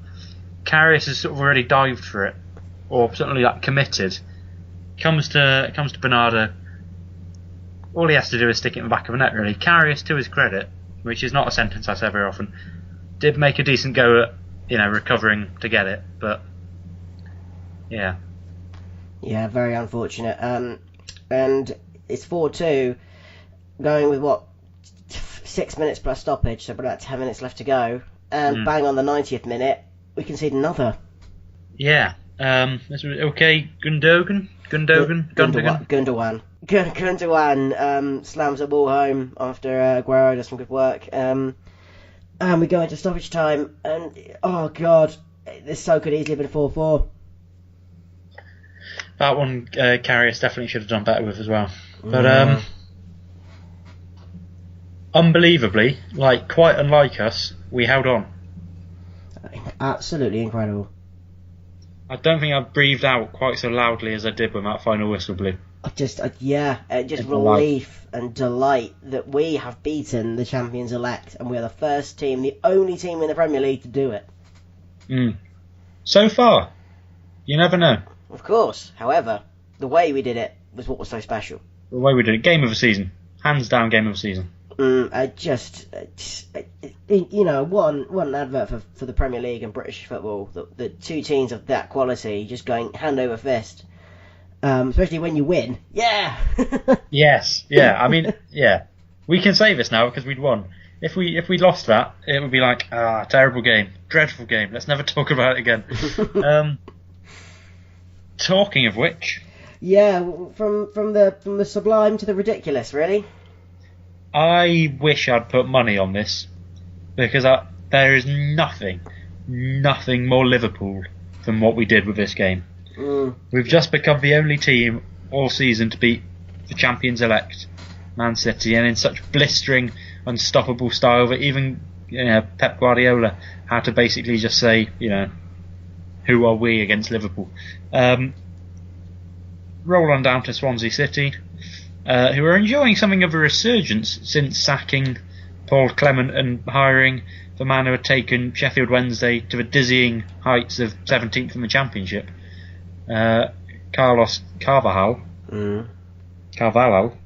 Karius has sort of already dived for it, or certainly like committed. Comes to Bernardo. All he has to do is stick it in the back of the net, really. Karius, to his credit, which is not a sentence I say very often, did make a decent go at recovering to get it, but yeah, very unfortunate. And it's 4-2, going with 6 minutes plus stoppage, so about 10 minutes left to go, and bang on the 90th minute, we concede another. Yeah, this was okay. Gundogan slams the ball home after Aguero does some good work. And we go into stoppage time, and oh god, this so could easily have been 4-4. That one, Karius definitely should have done better with as well. But unbelievably, quite unlike us, we held on. Absolutely incredible. I don't think I breathed out quite so loudly as I did when that final whistle blew. Just relief and delight that we have beaten the champions-elect, and we're the first team, the only team in the Premier League to do it. So far. You never know. Of course. However, the way we did it was what was so special. The way we did it. Game of the season. Hands down game of the season. One advert for the Premier League and British football, the two teams of that quality just going hand over fist, especially when you win. Yeah. Yes. Yeah. I mean, yeah. We can say this now because we'd won. If we lost that, it would be like, terrible game, dreadful game. Let's never talk about it again. Talking of which, yeah, from the sublime to the ridiculous, really. I wish I'd put money on this, because there is nothing more Liverpool than what we did with this game. We've just become the only team all season to beat the champions-elect, Man City, and in such blistering, unstoppable style that even Pep Guardiola had to basically just say, who are we against Liverpool? Roll on down to Swansea City, who are enjoying something of a resurgence since sacking Paul Clement and hiring the man who had taken Sheffield Wednesday to the dizzying heights of 17th in the Championship, Carlos Carvalhal. Carvalhal.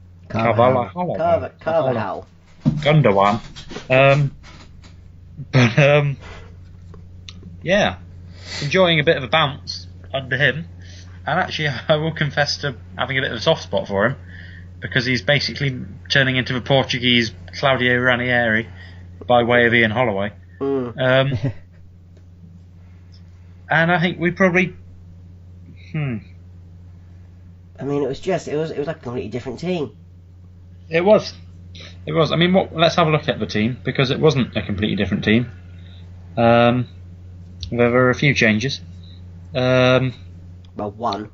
Gundogan. Yeah, enjoying a bit of a bounce under him, and actually I will confess to having a bit of a soft spot for him, because he's basically turning into the Portuguese Claudio Ranieri by way of Ian Holloway. And I think we probably I mean, it was like a completely different team. It was. I mean, let's have a look at the team, because it wasn't a completely different team. There were a few changes. Well, one.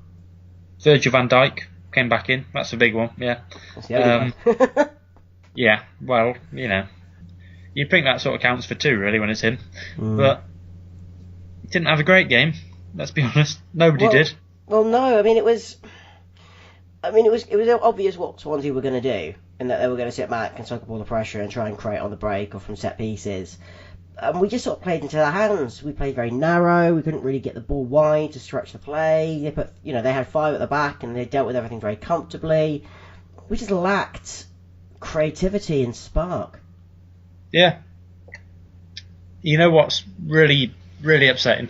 Virgil van Dijk came back in. That's a big one, yeah. That's the only one. Yeah, well, you'd think that sort of counts for two, really, when it's him. But he didn't have a great game, let's be honest. Nobody did. Well, no, I mean, it was obvious what Swansea were going to do, and that they were going to sit back and soak up all the pressure and try and create on the break or from set pieces. We just sort of played into their hands. We played very narrow. We couldn't really get the ball wide to stretch the play. They had 5 at the back and they dealt with everything very comfortably. We just lacked creativity and spark. Yeah. You know what's really, really upsetting?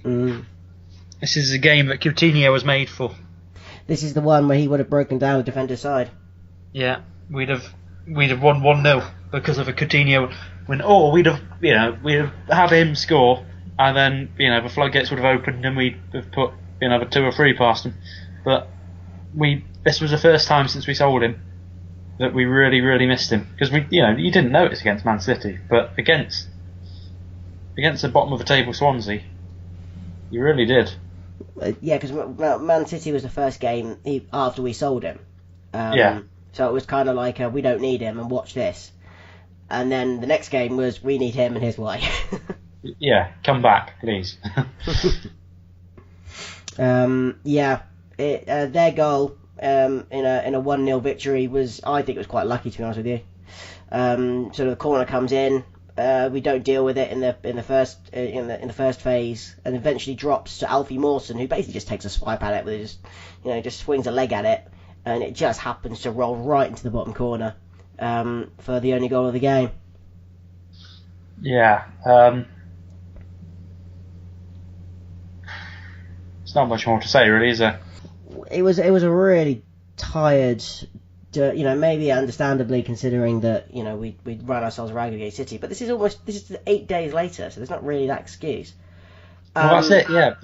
This is a game that Coutinho was made for. This is the one where he would have broken down the defender's side. Yeah, we'd have won 1-0 because of a Coutinho win, or we'd have had him score, and then the floodgates would have opened and we'd have put the 2 or 3 past him. But this was the first time since we sold him that we really, really missed him, because you didn't notice against Man City, but against the bottom of the table Swansea, you really did. Yeah, because Man City was the first game after we sold him. So it was kind of like, we don't need him, and watch this. And then the next game was, we need him and his wife. Yeah, come back, please. Their goal in a 1-0 victory was, I think it was quite lucky, to be honest with you. So the corner comes in. We don't deal with it in the first phase, and eventually drops to Alfie Mawson, who basically just takes a swipe at it with just swings a leg at it, and it just happens to roll right into the bottom corner for the only goal of the game. Yeah, it's not much more to say, really, is there? It was a really tired. Maybe understandably, considering that we run ourselves ragged against City, but this is 8 days later, so there's not really that excuse. Well, that's it. Yeah,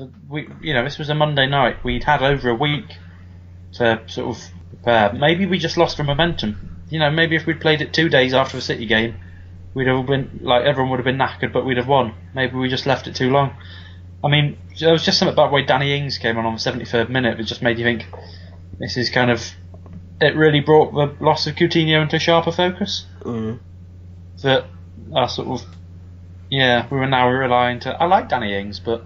this was a Monday night. We'd had over a week to sort of prepare. Maybe we just lost the momentum. Maybe if we'd played it 2 days after the City game, we'd have been everyone would have been knackered, but we'd have won. Maybe we just left it too long. I mean, there was just something about the way Danny Ings came on the 73rd minute that just made you think this is kind of. It really brought the loss of Coutinho into sharper focus. That our sort of, we were now relying to. I like Danny Ings, but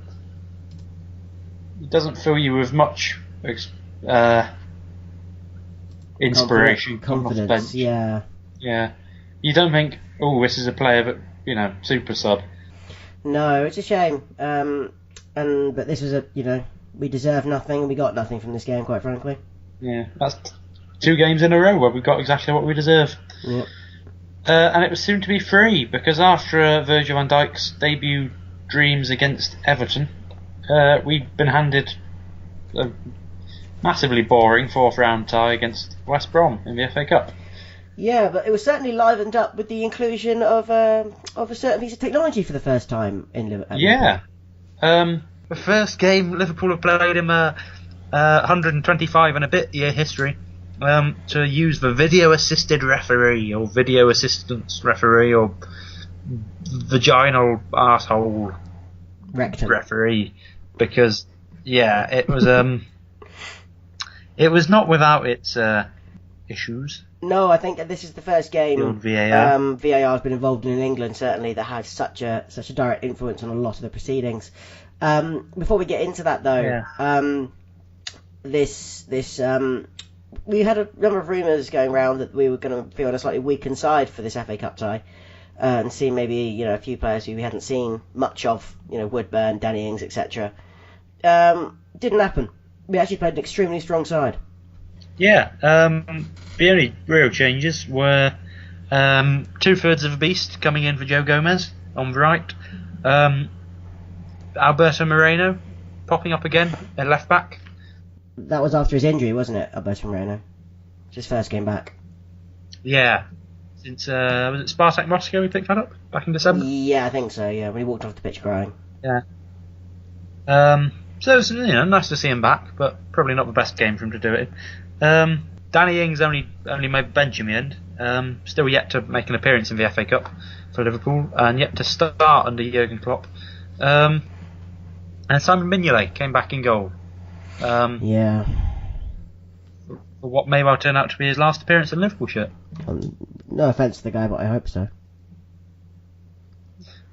it doesn't fill you with much inspiration, confidence. Yeah. You don't think, oh, this is a player that super sub. No, it's a shame. But this was we deserve nothing and we got nothing from this game, quite frankly. Yeah, that's 2 games in a row where we got exactly what we deserve. Yeah. And it was soon to be 3, because after Virgil van Dijk's debut dreams against Everton, we'd been handed a massively boring 4th round tie against West Brom in the FA Cup. Yeah, but it was certainly livened up with the inclusion of a certain piece of technology for the first time in Liverpool. Yeah. The first game Liverpool have played in 125 and a bit year history. To use the video assisted referee or video assistance referee or vaginal arsehole rectum referee, because it was not without its issues. No, I think this is the first game VAR. VAR has been involved in England, certainly, that had such a direct influence on a lot of the proceedings. Before we get into that though, we had a number of rumours going around that we were going to field a slightly weakened side for this FA Cup tie, and see maybe a few players who we hadn't seen much of, Woodburn, Danny Ings, etc. Didn't happen. We actually played an extremely strong side. Yeah, the only real changes were 2/3 of a beast coming in for Joe Gomez on the right, Alberto Moreno popping up again at left back. That was after his injury, wasn't it, Alberto Moreno? It's his first game back. Yeah. Since, was it Spartak Moscow we picked that up back in December? Yeah, I think so, yeah, when he walked off the pitch crying. Yeah. So it's nice to see him back, but probably not the best game for him to do it in. Danny Ings only made bench in the end. Still yet to make an appearance in the FA Cup for Liverpool, and yet to start under Jurgen Klopp. And Simon Mignolet came back in goal. Yeah. For what may well turn out to be his last appearance in a Liverpool shirt. No offence to the guy, but I hope so.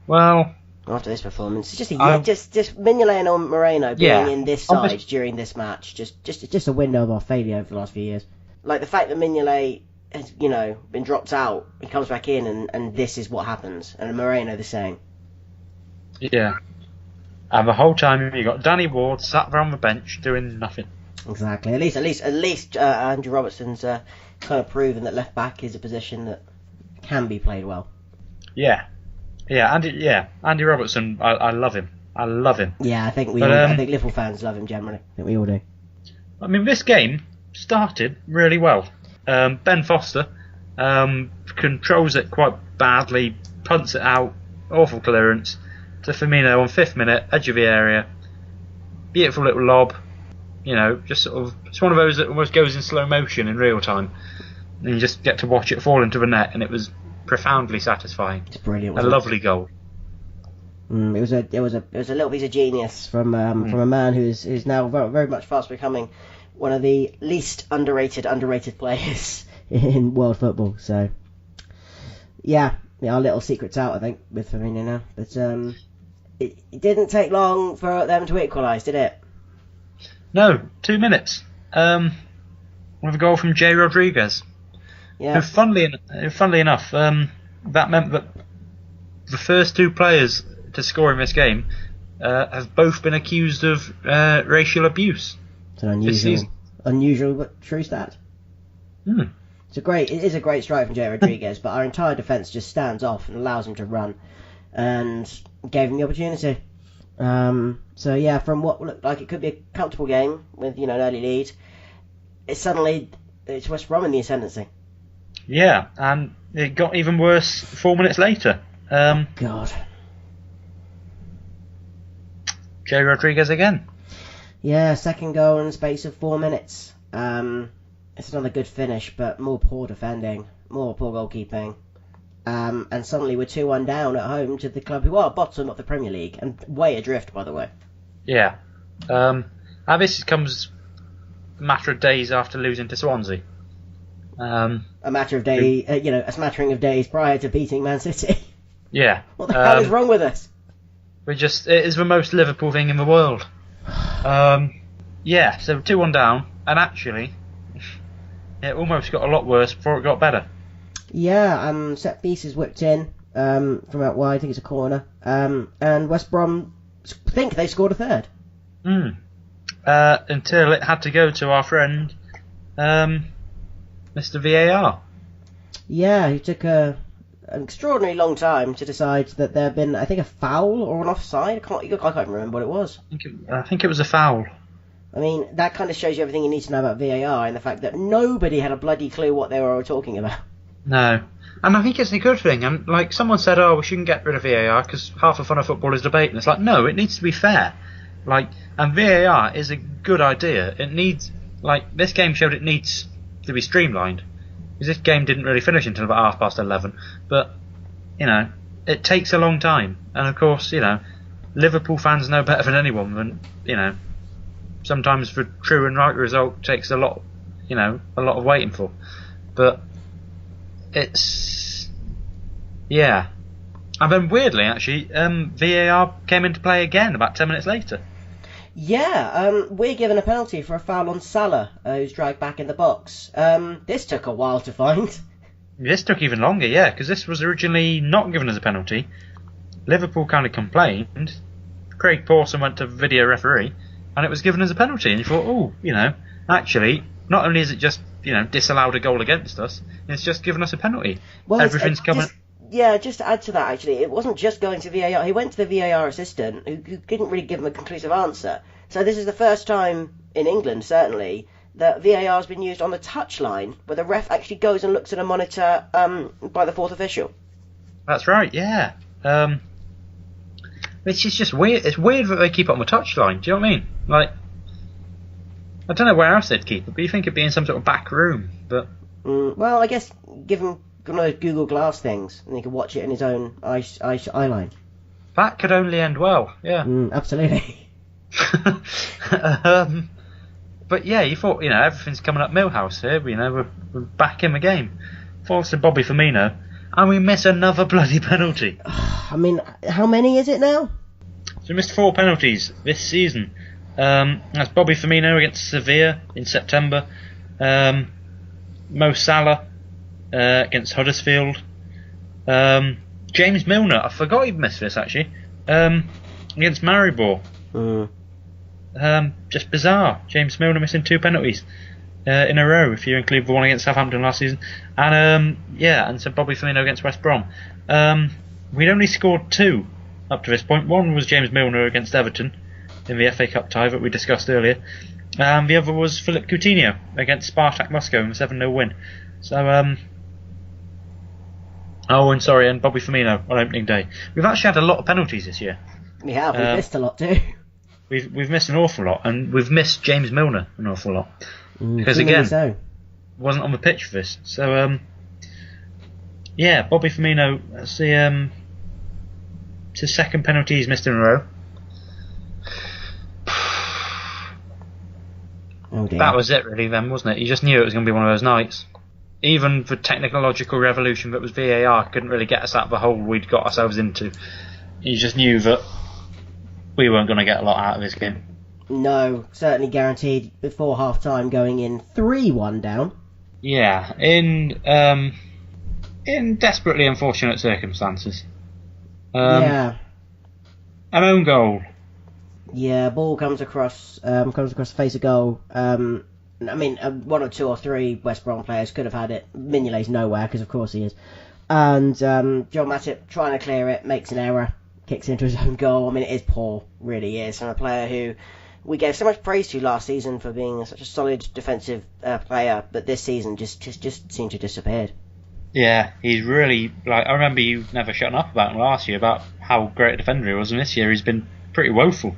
Well, after this performance, it's just Mignolet and Moreno being in this side during this match, just a window of our failure over the last few years. Like the fact that Mignolet has, been dropped out, he comes back in, and this is what happens, and Moreno the same. Yeah. And the whole time you got Danny Ward sat there on the bench doing nothing. Exactly. At least Andrew Robertson's kind of proven that left back is a position that can be played well. Yeah. Andy Robertson, I love him. I love him. Yeah, I think I think Liverpool fans love him generally. I think we all do. I mean, this game started really well. Ben Foster controls it quite badly, punts it out, awful clearance to Firmino on 5th minute, edge of the area. Beautiful little lob. Just sort of, it's one of those that almost goes in slow motion in real time. And you just get to watch it fall into the net, and it was profoundly satisfying. It's brilliant. A lovely goal. It was a little piece of genius from a man who's now very, very much fast becoming one of the least underrated players in world football. So yeah, our little secret's out, I think, with Firmino now. But it didn't take long for them to equalise, did it? No, 2 minutes. With a goal from Jay Rodriguez. Yeah. Who, funnily enough, that meant that the first 2 players to score in this game have both been accused of racial abuse. It's an unusual but true stat. Mm. It is a great strike from Jay Rodriguez, but our entire defence just stands off and allows him to run, and gave him the opportunity. So yeah, from what looked like it could be a comfortable game with an early lead, it's West Brom in the ascendancy. Yeah, and it got even worse 4 minutes later. God. Jay Rodriguez again. Yeah, second goal in the space of 4 minutes. It's another good finish, but more poor defending, more poor goalkeeping. And suddenly we're 2-1 down at home to the club who are bottom of the Premier League, and way adrift, by the way. Yeah. And this comes a matter of days after losing to Swansea. A matter of a smattering of days prior to beating Man City. Yeah. What the hell is wrong with us? It is the most Liverpool thing in the world. Yeah, so 2-1 down, and actually, it almost got a lot worse before it got better. Yeah, set pieces whipped in from out wide, I think it's a corner, and West Brom think they scored a third. Until it had to go to our friend, Mr. VAR. Yeah, he took an extraordinarily long time to decide that there had been, I think, a foul or an offside. I can't remember what it was. I think it was a foul. I mean, that kind of shows you everything you need to know about VAR, and the fact that nobody had a bloody clue what they were talking about. No. And I think it's a good thing. And like someone said, we shouldn't get rid of VAR because half the fun of football is debate. And it's like, no, it needs to be fair. And VAR is a good idea. It needs, this game showed it needs to be streamlined. Because this game didn't really finish until about 11:30. But, it takes a long time. And of course, Liverpool fans know better than anyone than, sometimes the true and right result takes a lot of waiting for. But it's, yeah. And then weirdly, actually, VAR came into play again about 10 minutes later. Yeah, we're given a penalty for a foul on Salah, who's dragged back in the box. This took a while to find. This took even longer, yeah, because this was originally not given as a penalty. Liverpool kind of complained. Craig Pawson went to video referee, and it was given as a penalty. And you thought, actually, not only is it just, disallowed a goal against us, it's just given us a penalty. Well, everything's coming. Just to add to that, actually, it wasn't just going to VAR. He went to the VAR assistant, who didn't really give him a conclusive answer. So this is the first time in England, certainly, that VAR has been used on the touchline, where the ref actually goes and looks at a monitor by the fourth official. That's right, yeah. It's just weird. It's weird that they keep it on the touchline. Do you know what I mean? Like, I don't know where else they'd keep it, but you think it'd be in some sort of back room. But well, I guess give him one of those Google Glass things, and he can watch it in his own eye line. that could only end well. Yeah. Absolutely. But yeah, you thought, everything's coming up Millhouse here. We're back in the game. Falls to Bobby Firmino, and we miss another bloody penalty. I mean, how many is it now? So we missed 4 penalties this season. That's Bobby Firmino against Sevilla in September. Mo Salah against Huddersfield. James Milner, I forgot he'd missed this actually. Against Maribor. Just bizarre. James Milner missing 2 penalties in a row, if you include the one against Southampton last season. And and so Bobby Firmino against West Brom. We'd only scored 2 up to this point. One was James Milner against Everton in the FA Cup tie that we discussed earlier. The other was Philip Coutinho against Spartak Moscow in a 7-0 win. So, and Bobby Firmino on opening day. We've actually had a lot of penalties this year. We have. We've missed a lot too. We've missed an awful lot, and we've missed James Milner an awful lot. Because again, wasn't on the pitch for this. So, Bobby Firmino, that's it's his second penalty he's missed in a row. Oh dear. That was it really then, wasn't it? You just knew it was going to be one of those nights. Even the technological revolution that was VAR couldn't really get us out of the hole we'd got ourselves into. You just knew that we weren't going to get a lot out of this game. No, certainly guaranteed before half time going in 3-1 down. Yeah, in desperately unfortunate circumstances. An own goal. Yeah, ball comes across the face of goal. One or two or three West Brom players could have had it. Mignolet's nowhere, because of course he is. And John Matip trying to clear it, makes an error, kicks into his own goal. I mean, it is poor, really is, from a player who we gave so much praise to last season for being such a solid defensive player, but this season just seemed to have disappeared. Yeah, he's really, I remember you never shutting up about him last year, about how great a defender he was, and this year he's been pretty woeful.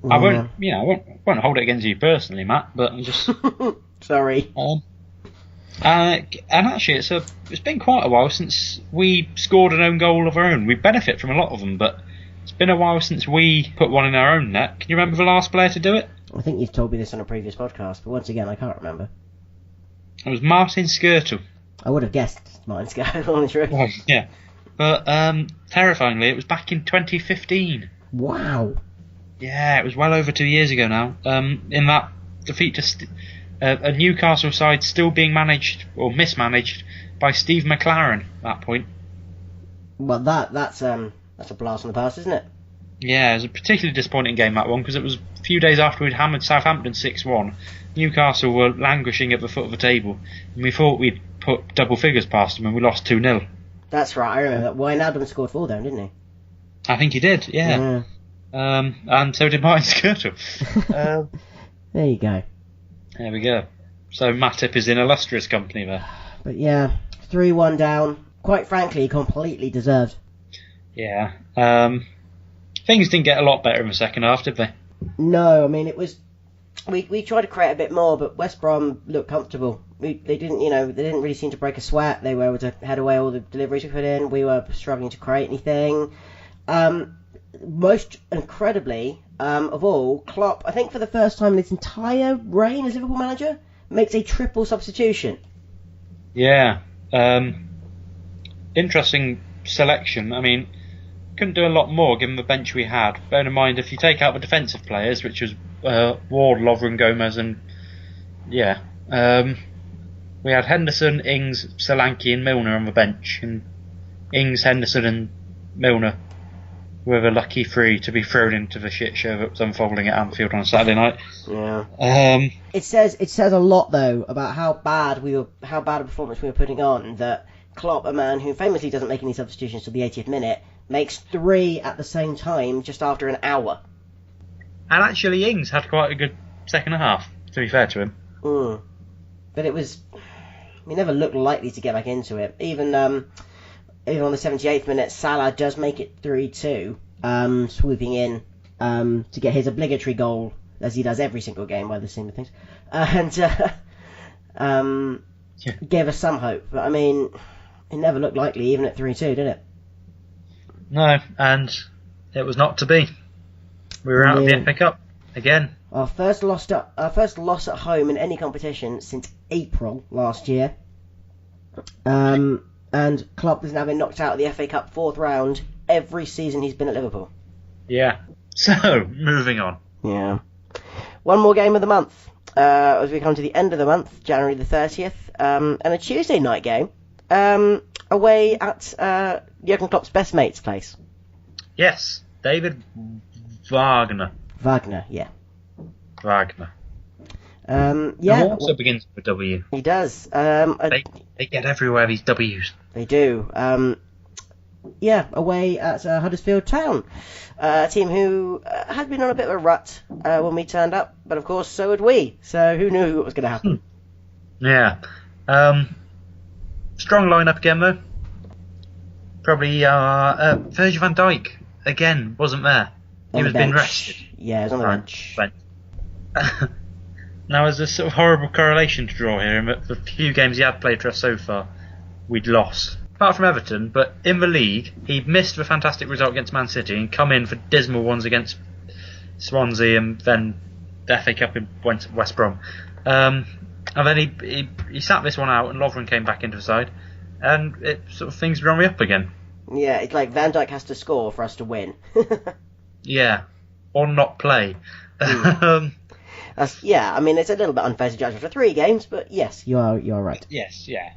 Yeah. I won't hold it against you personally, Matt, but I'm just... Sorry. And actually, it's been quite a while since we scored an own goal of our own. We benefit from a lot of them, but it's been a while since we put one in our own net. Can you remember the last player to do it? I think you've told me this on a previous podcast, but once again, I can't remember. It was Martin Skirtle. I would have guessed Martin Skirtle, on the truth. Oh, yeah. But, terrifyingly, it was back in 2015. Wow. Yeah, it was well over 2 years ago now. In that defeat to a Newcastle side still being managed or mismanaged by Steve McLaren at that point. Well, that's a blast from the past, isn't it? Yeah, it was a particularly disappointing game, that one, because it was a few days after we'd hammered Southampton 6-1. Newcastle were languishing at the foot of the table, and we thought we'd put double figures past them, and we lost 2-0. That's right, I remember that. Wijnaldum scored 4 them, didn't he? I think he did, yeah. And so did Martin Skirtle. There you go. There we go. So Matip is in illustrious company there. But yeah, 3-1 down. Quite frankly, completely deserved. Yeah. Things didn't get a lot better in the second half, did they? No, I mean, it was... We tried to create a bit more, but West Brom looked comfortable. They didn't really seem to break a sweat. They were able to head away all the deliveries we put in. We were struggling to create anything. Most incredibly of all, Klopp, I think for the first time in his entire reign as Liverpool manager, makes a triple substitution. Yeah. Interesting selection. I mean, couldn't do a lot more given the bench we had. Bear in mind, if you take out the defensive players, which was Ward, Lovren, Gomez, and we had Henderson, Ings, Solanke and Milner on the bench, and Ings, Henderson and Milner were the lucky 3 to be thrown into the shit show that was unfolding at Anfield on Saturday night. Yeah. It says a lot though about how bad a performance we were putting on, that Klopp, a man who famously doesn't make any substitutions till the 80th minute, makes 3 at the same time just after an hour. And actually Ings had quite a good second half, to be fair to him. But it was... We never looked likely to get back into it. Even on the 78th minute, Salah does make it 3-2. swooping in to get his obligatory goal, as he does every single game by the scene of things, and gave us some hope. But I mean, it never looked likely, even at 3-2, did it? No, and it was not to be. We were out of the FA Cup again. Our first loss at home in any competition since April last year. And Klopp has now been knocked out of the FA Cup 4th round every season he's been at Liverpool. Yeah. So, moving on. Yeah. One more game of the month. As we come to the end of the month, January the 30th, and a Tuesday night game away at Jurgen Klopp's best mate's place. Yes, David Wagner. Wagner, yeah. Wagner. Yeah. Who also begins with a W. He does. They get everywhere, these W's. They do. Yeah, away at Huddersfield Town. A team who had been on a bit of a rut when we turned up, but of course so had we. So who knew what was going to happen? Yeah. Strong lineup again, though. Probably Virgil van Dijk, again, wasn't there. He was being rested. Yeah, he was on the bench. Now, there's a sort of horrible correlation to draw here. In the few games he had played for us so far, we'd lost. Apart from Everton, but in the league, he missed the fantastic result against Man City and come in for dismal ones against Swansea and then the FA Cup in West Brom. And then he sat this one out and Lovren came back into the side and it sort of things were on the up again. Yeah, it's like Van Dijk has to score for us to win. Yeah, or not play. Yeah, I mean, it's a little bit unfair to judge after 3 games, but yes, you're right. Yes, yeah.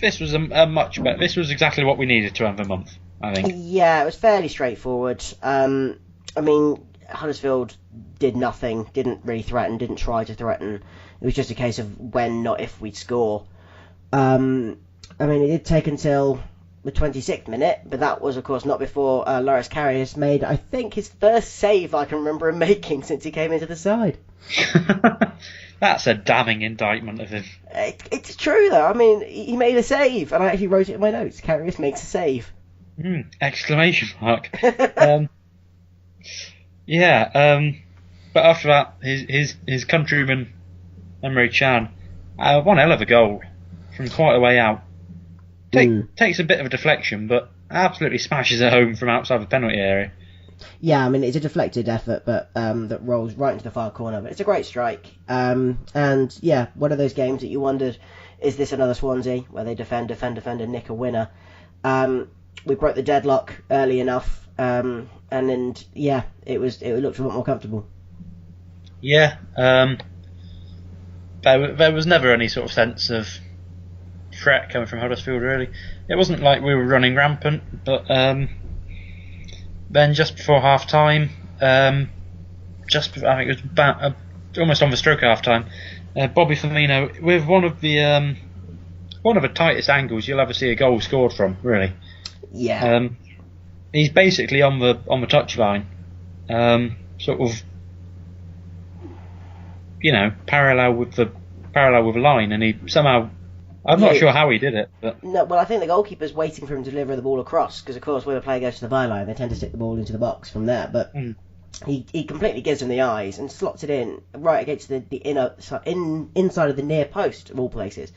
This was a much better. This was exactly what we needed to end the month, I think. Yeah, it was fairly straightforward. I mean, Huddersfield did nothing, didn't really threaten, didn't try to threaten. It was just a case of when, not if, we'd score. I mean, it did take until the 26th minute, but that was, of course, not before Loris Karius made, I think, his first save I can remember him making since he came into the side. That's a damning indictment of him. It's true, though. I mean, he made a save, and I actually wrote it in my notes. Karius makes a save. Exclamation mark. Yeah, but after that, his countryman, Emre Can, one hell of a goal from quite a way out. Takes a bit of a deflection, but absolutely smashes it home from outside the penalty area. Yeah, I mean, it's a deflected effort, but that rolls right into the far corner. But it's a great strike. And yeah, one of those games that you wondered, is this another Swansea, where they defend, and nick a winner? We broke the deadlock early enough, and then, yeah, it looked a lot more comfortable. Yeah, there was never any sort of sense of threat coming from Huddersfield, really. It wasn't like we were running rampant, but then just before half time, I think it was about almost on the stroke of half time, Bobby Firmino with one of the tightest angles you'll ever see a goal scored from, really. Yeah. He's basically on the touchline, sort of, parallel with the line, and he somehow. I'm not sure how he did it. But. No, well, I think the goalkeeper's waiting for him to deliver the ball across, because of course when a player goes to the byline, they tend to stick the ball into the box from there. But he completely gives him the eyes and slots it in right against the inside of the near post of all places.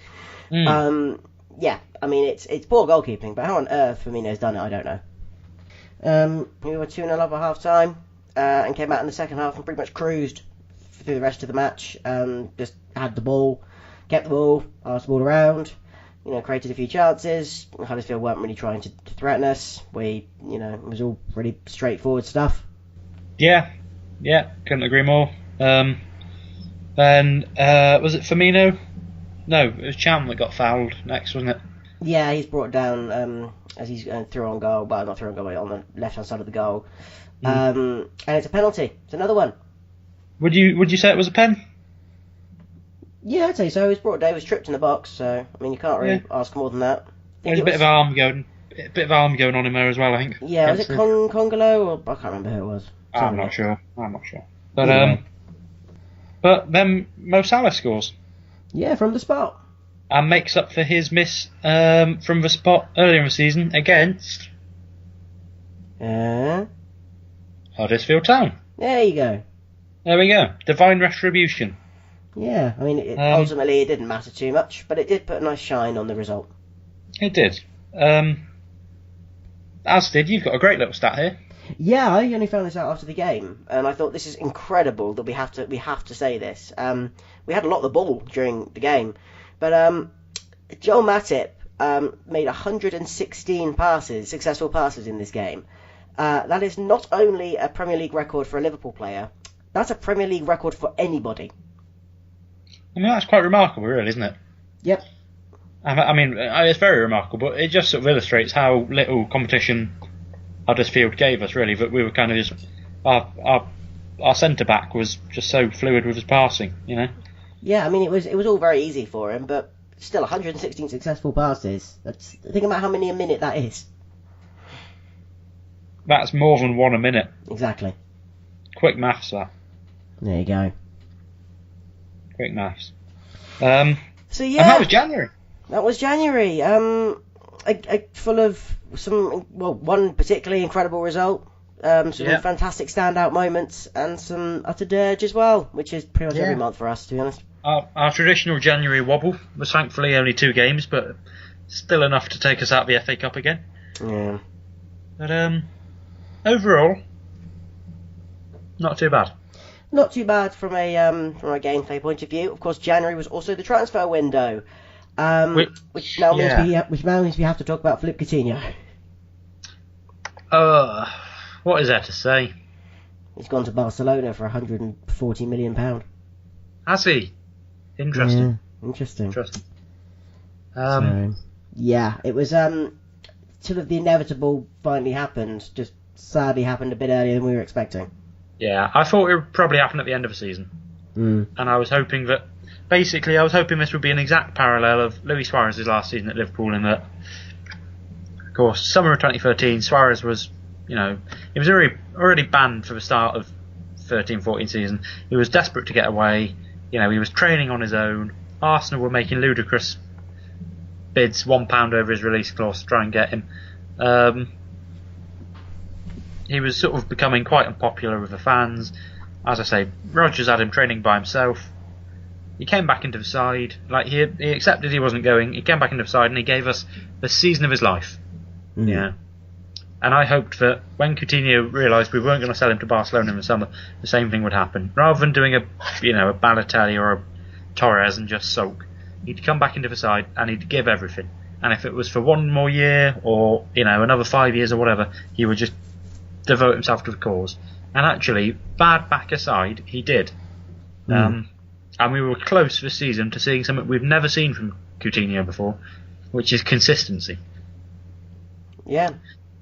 Yeah, I mean it's poor goalkeeping, but how on earth Firmino's done it, I don't know. We were 2-0 up at half time and came out in the second half and pretty much cruised through the rest of the match. Just had the ball. Kept the ball, passed the ball around, created a few chances. Huddersfield weren't really trying to threaten us. It was all pretty straightforward stuff. Yeah, couldn't agree more. Then, was it Firmino? No, it was Cham that got fouled next, wasn't it? Yeah, he's brought down as he's through on goal, but not through on goal, but on the left-hand side of the goal. And it's a penalty. It's another one. Would you say it was a pen? Yeah, I'd say so. He was brought down, he was tripped in the box, so I mean you can't really ask more than that. There's a bit of arm going on in there as well, I think. Yeah, was it Congolo or I can't remember who it was. I'm not sure. But then Mo Salah scores. Yeah, from the spot. and makes up for his miss from the spot earlier in the season against Huddersfield Town. There you go. There we go. Divine retribution. Yeah, I mean, ultimately it didn't matter too much, but it did put a nice shine on the result. It did. As did, you've got a great little stat here. Yeah, I only found this out after the game, and I thought this is incredible that we have to say this. We had a lot of the ball during the game, but Joel Matip made 116 successful passes in this game. That is not only a Premier League record for a Liverpool player, that's a Premier League record for anybody. I mean, that's quite remarkable, really, isn't it? Yep. I mean, it's very remarkable, but it just sort of illustrates how little competition Huddersfield gave us, really. That we were kind of just our centre back was just so fluid with his passing, you know. Yeah, I mean, it was all very easy for him, but still, 116 successful passes. Think about how many a minute that is. That's more than one a minute. Exactly. Quick maths, that. There you go. Quick maths. So yeah, and that was January. That was January. Full of one particularly incredible result, some fantastic standout moments, and some utter dirge as well, which is pretty much every month for us, to be honest. Our traditional January wobble was thankfully only 2 games, but still enough to take us out of the FA Cup again. Yeah. But overall, not too bad. Not too bad from a gameplay point of view. Of course, January was also the transfer window, which now means we have to talk about Philippe Coutinho. What is there to say? He's gone to Barcelona for £140 million. Has he? Interesting. Yeah, interesting. Yeah, it was sort of the inevitable finally happened. Just sadly happened a bit earlier than we were expecting. Yeah, I thought it would probably happen at the end of the season. And I was hoping this would be an exact parallel of Luis Suarez's last season at Liverpool, in that, of course, summer of 2013, Suarez was, he was already banned for the start of 13-14 season. He was desperate to get away. He was training on his own. Arsenal were making ludicrous bids, £1 over his release clause to try and get him. He was sort of becoming quite unpopular with the fans. As I say, Rodgers had him training by himself. He came back into the side. He accepted he wasn't going. He came back into the side and he gave us the season of his life. Yeah. And I hoped that when Coutinho realised we weren't going to sell him to Barcelona in the summer, the same thing would happen. Rather than doing a Balotelli or a Torres and just sulk, he'd come back into the side and he'd give everything. And if it was for 1 more year or another 5 years or whatever, he would just devote himself to the cause. And actually, bad back aside, he did. And we were close this season to seeing something we've never seen from Coutinho before, which is consistency. Yeah.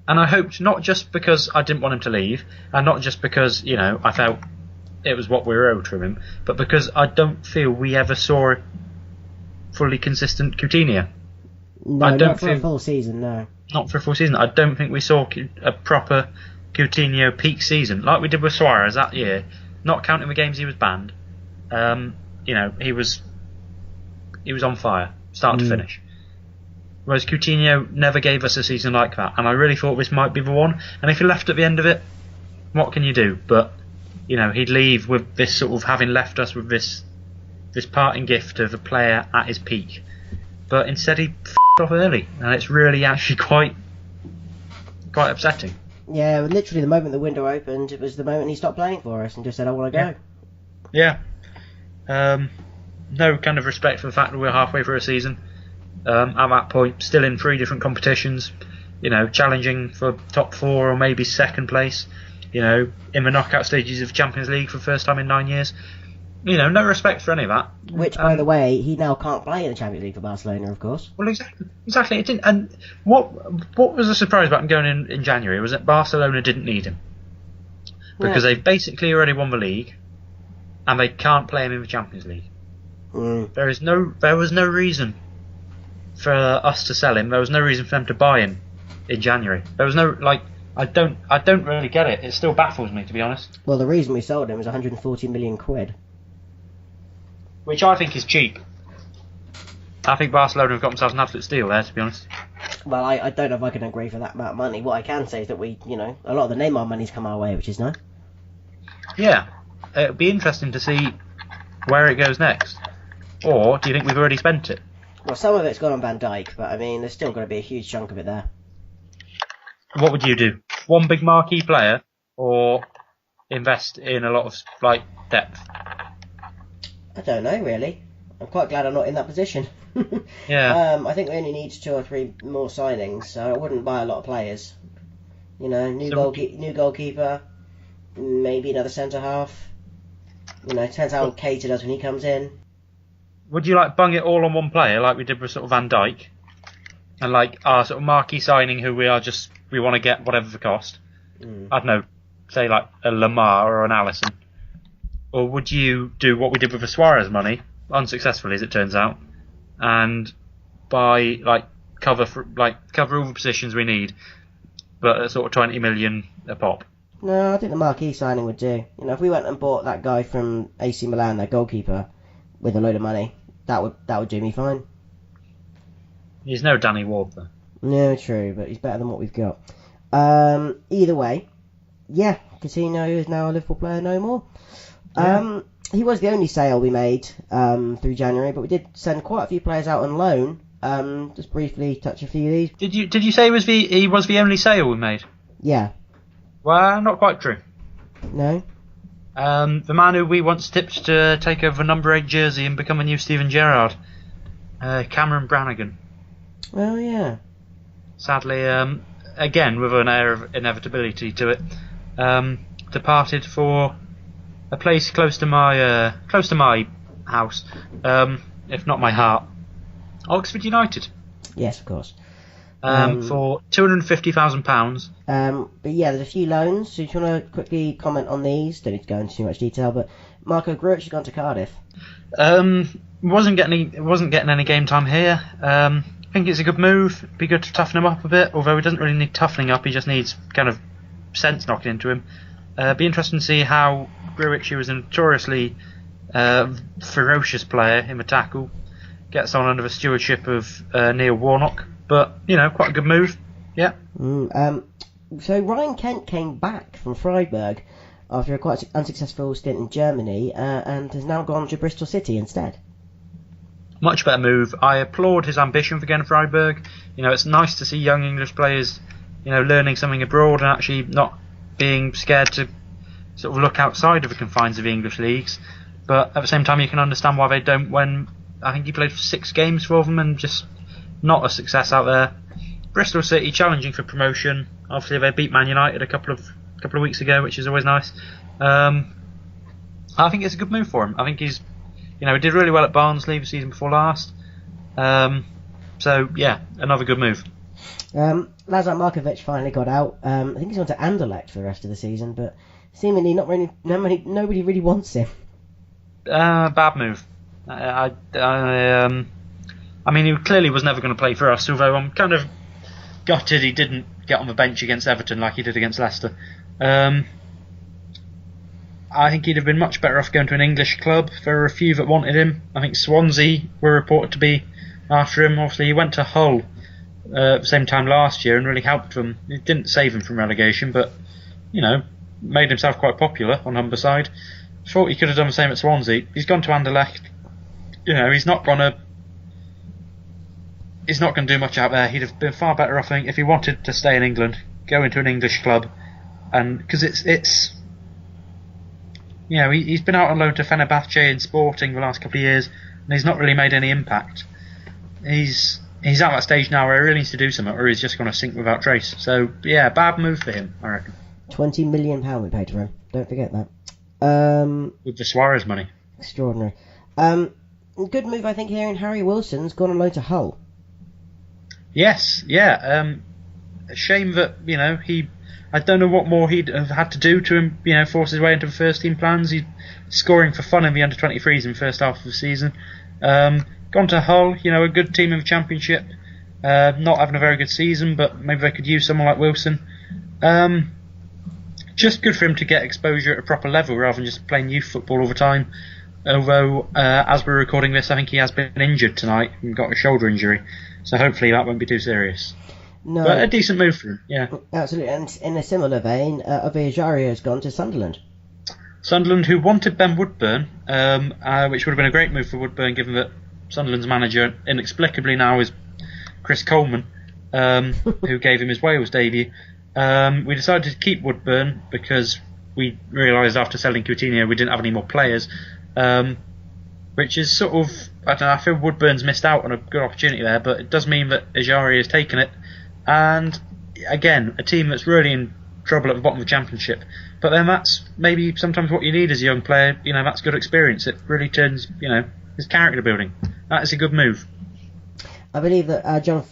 And I hoped, not just because I didn't want him to leave, and not just because, I felt it was what we were owed from him, but because I don't feel we ever saw a fully consistent Coutinho. No, not for a full season, no. Not for a full season. I don't think we saw a proper Coutinho peak season like we did with Suarez that year, not counting the games he was banned. He was on fire start to finish, whereas Coutinho never gave us a season like that, and I really thought this might be the one. And if he left at the end of it, what can you do? But he'd leave with this sort of having left us with this parting gift of a player at his peak, but instead he f***ed off early, and it's really actually quite upsetting. Yeah, literally the moment the window opened, it was the moment he stopped playing for us and just said, I want to go. Yeah. No kind of respect for the fact that we're halfway through a season. At that point, still in 3 different competitions, challenging for top 4 or maybe second place, in the knockout stages of Champions League for the first time in 9 years. No respect for any of that. Which, by the way, he now can't play in the Champions League for Barcelona, of course. Well, exactly. It didn't. And what was the surprise about him going in January was that Barcelona didn't need him, because they've basically already won the league, and they can't play him in the Champions League. There was no reason for us to sell him. There was no reason for them to buy him in January. There was no I don't really get it. It still baffles me, to be honest. Well, the reason we sold him was 140 million quid. Which I think is cheap. I think Barcelona have got themselves an absolute steal there, to be honest. Well, I don't know if I can agree for that amount of money. What I can say is that a lot of the Neymar money's come our way, which is nice. Yeah, it'll be interesting to see where it goes next. Or do you think we've already spent it? Well, some of it's gone on Van Dijk, but I mean, there's still going to be a huge chunk of it there. What would you do? One big marquee player, or invest in a lot of depth? I don't know, really. I'm quite glad I'm not in that position. Yeah. I think we only need 2 or 3 more signings, so I wouldn't buy a lot of players. New goalkeeper, maybe another centre half. Depends how Keita does when he comes in. Would you bung it all on one player, like we did with sort of Van Dijk, and our sort of marquee signing, who we want to get whatever the cost? I don't know, say a Lamar or an Alisson. Or would you do what we did with the Suarez money, unsuccessfully as it turns out, and buy cover all the positions we need, but at sort of 20 million a pop? No, I think the marquee signing would do. If we went and bought that guy from AC Milan, their goalkeeper, with a load of money, that would do me fine. He's no Danny Ward though. No, true, but he's better than what we've got. Either way, yeah, Coutinho is now a Liverpool player no more. Yeah. He was the only sale we made through January, but we did send quite a few players out on loan. Just briefly touch a few of these. Did you say he was the only sale we made? Yeah. Well, not quite true. No. The man who we once tipped to take over number 8 jersey and become a new Steven Gerrard, Cameron Brannigan. Oh yeah. Sadly, again with an air of inevitability to it, departed for a place close to my house, if not my heart. Oxford United. Yes, of course. For £250,000. But yeah, there's a few loans. So do you want to quickly comment on these? Don't need to go into too much detail, but Marco Gruitch has gone to Cardiff. Wasn't getting any game time here. I think it's a good move. Be good to toughen him up a bit. Although he doesn't really need toughening up. He just needs kind of sense knocking into him. Be interesting to see how Gruitch, who was a notoriously ferocious player in the tackle, gets on under the stewardship of Neil Warnock. But, quite a good move. Yeah. So Ryan Kent came back from Freiburg after a quite unsuccessful stint in Germany and has now gone to Bristol City instead. Much better move. I applaud his ambition for getting Freiburg. It's nice to see young English players, learning something abroad and actually not being scared to sort of look outside of the confines of the English leagues. But at the same time, you can understand why they don't when I think he played 6 games for them and just not a success out there. Bristol City challenging for promotion. Obviously, they beat Man United a couple of weeks ago, which is always nice. I think it's a good move for him. I think he's, he did really well at Barnsley the season before last. So yeah, another good move. Lazar Markovic finally got out. I think he's gone to Anderlecht for the rest of the season, but seemingly nobody really wants him. Bad move. I mean, he clearly was never going to play for us, although I'm kind of gutted he didn't get on the bench against Everton like he did against Leicester. I think he'd have been much better off going to an English club. There were a few that wanted him. I think Swansea were reported to be after him. Obviously, he went to Hull at the same time last year and really helped them. It didn't save him from relegation, but, made himself quite popular on Humberside. Thought he could have done the same at Swansea. He's gone to Anderlecht. He's not going to do much out there. He'd have been far better off, I think, if he wanted to stay in England, go into an English club, and because it's he's been out on loan to Fenerbahce and Sporting the last couple of years, and he's not really made any impact. He's at that stage now where he really needs to do something, or he's just going to sink without trace. So yeah, bad move for him, I reckon. £20 million we paid for him. Don't forget that. With the Suarez money. Extraordinary. Good move, I think, here in Harry Wilson's gone on loan to Hull. Yes, yeah. A shame that, I don't know what more he'd have had to do to force his way into the first team plans. He's scoring for fun in the under-23s in the first half of the season. Gone to Hull, a good team in the Championship. Not having a very good season, but maybe they could use someone like Wilson. Just good for him to get exposure at a proper level rather than just playing youth football all the time. Although, as we're recording this, I think he has been injured tonight and got a shoulder injury. So hopefully that won't be too serious. No, but a decent move for him, yeah. Absolutely, and in a similar vein, Abiyajaria has gone to Sunderland. Sunderland, who wanted Ben Woodburn, which would have been a great move for Woodburn, given that Sunderland's manager inexplicably now is Chris Coleman, who gave him his Wales debut. We decided to keep Woodburn because we realised after selling Coutinho we didn't have any more players, which is sort of, I don't know, I feel Woodburn's missed out on a good opportunity there, but it does mean that Ajari has taken it, and again, a team that's really in trouble at the bottom of the Championship. But then that's maybe sometimes what you need as a young player. That's good experience. It really turns, his character building. That is a good move. I believe that John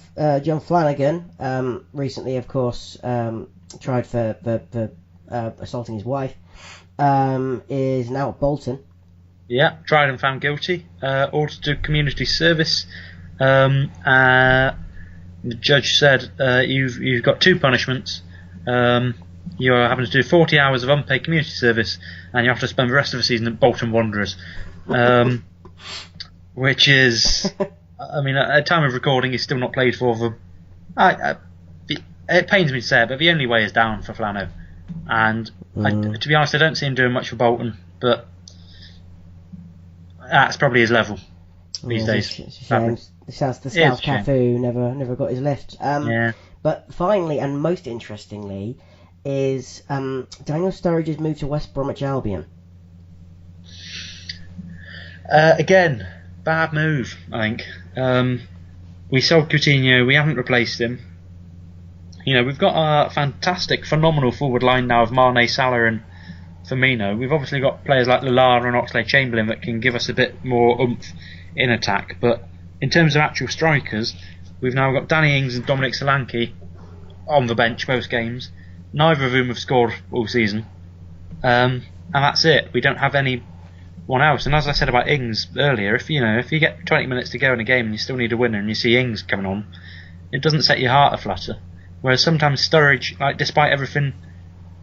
Flanagan recently, of course, tried for assaulting his wife. Is now at Bolton. Yeah, tried and found guilty. Ordered to community service. The judge said you've got two punishments. You are having to do 40 hours of unpaid community service, and you have to spend the rest of the season at Bolton Wanderers, which is, I mean, at the time of recording, he's still not played for them. It pains me to say it, but the only way is down for Flano, and to be honest, I don't see him doing much for Bolton, but that's probably his level these days. It's a shame. The South Cafu never got his lift. Yeah. But finally, and most interestingly, is Daniel Sturridge's move to West Bromwich Albion. Again, bad move, I think. We sold Coutinho, we haven't replaced him. We've got a fantastic, phenomenal forward line now of Mane, Salah and Firmino. We've obviously got players like lerarn and Oxlade-Chamberlain that can give us a bit more oomph in attack, but in terms of actual strikers, we've now got Danny Ings and Dominic Solanke on the bench most games, neither of whom have scored all season, and that's it. We don't have anyone else. And as I said about Ings earlier, if you get 20 minutes to go in a game and you still need a winner and you see Ings coming on, it doesn't set your heart aflutter. Whereas sometimes Sturridge, despite everything,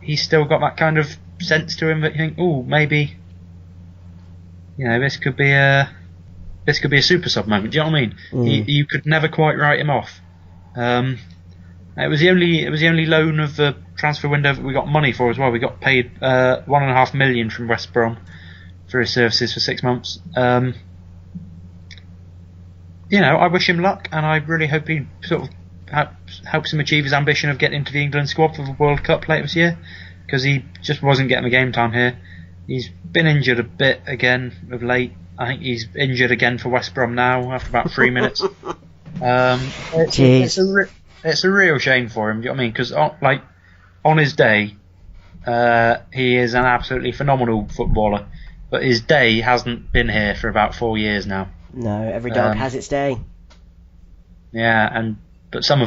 he's still got that kind of sense to him that you think, maybe this could be a super sub moment. Do you know what I mean? You could never quite write him off. It was the only loan of the transfer window that we got money for as well. We got paid $1.5 million from West Brom for his services for 6 months. I wish him luck, and I really hope he sort of helps him achieve his ambition of getting into the England squad for the World Cup later this year, because he just wasn't getting the game time here. He's been injured a bit again of late. I think he's injured again for West Brom now after about 3 minutes. It's a real shame for him. Do you know what I mean? Because on his day, he is an absolutely phenomenal footballer, but his day hasn't been here for about 4 years now. No, every dog has its day. Yeah, but some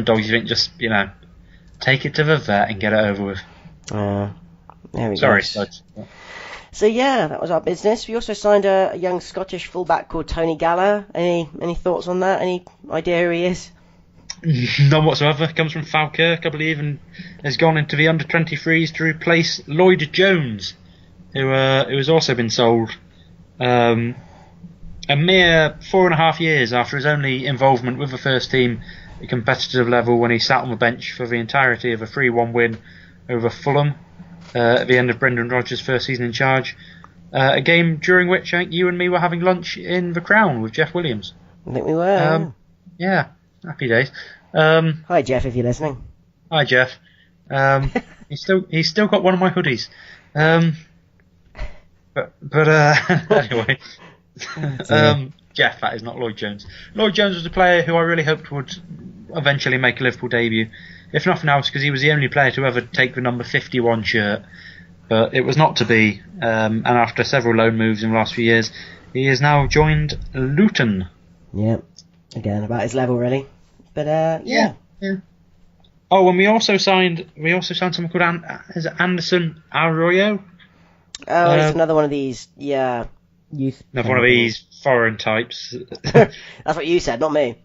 dogs you think just take it to the vet and get it over with. There we Sorry, go. Studs. So yeah, that was our business. We also signed a young Scottish fullback called Tony Gallagher. Any thoughts on that? Any idea who he is? None whatsoever. Comes from Falkirk, I believe, and has gone into the under-23s to replace Lloyd Jones, who has also been sold a mere 4.5 years after his only involvement with the first team at competitive level, when he sat on the bench for the entirety of a 3-1 win over Fulham at the end of Brendan Rodgers' first season in charge. A game during which I think you and me were having lunch in the Crown with Jeff Williams. I think we were. Yeah, happy days. Hi Jeff, if you're listening. Hi Jeff. He's still got one of my hoodies. But anyway. Jeff, that is not Lloyd Jones. Lloyd Jones was a player who I really hoped would eventually make a Liverpool debut, if nothing else because he was the only player to ever take the number 51 shirt, but it was not to be, and after several loan moves in the last few years, he has now joined Luton. Yeah, again about his level really, but yeah. Oh, and we also signed someone called is it Anderson Arroyo? Oh, it's another one of these, youth. Another one of these foreign types. That's what you said, not me.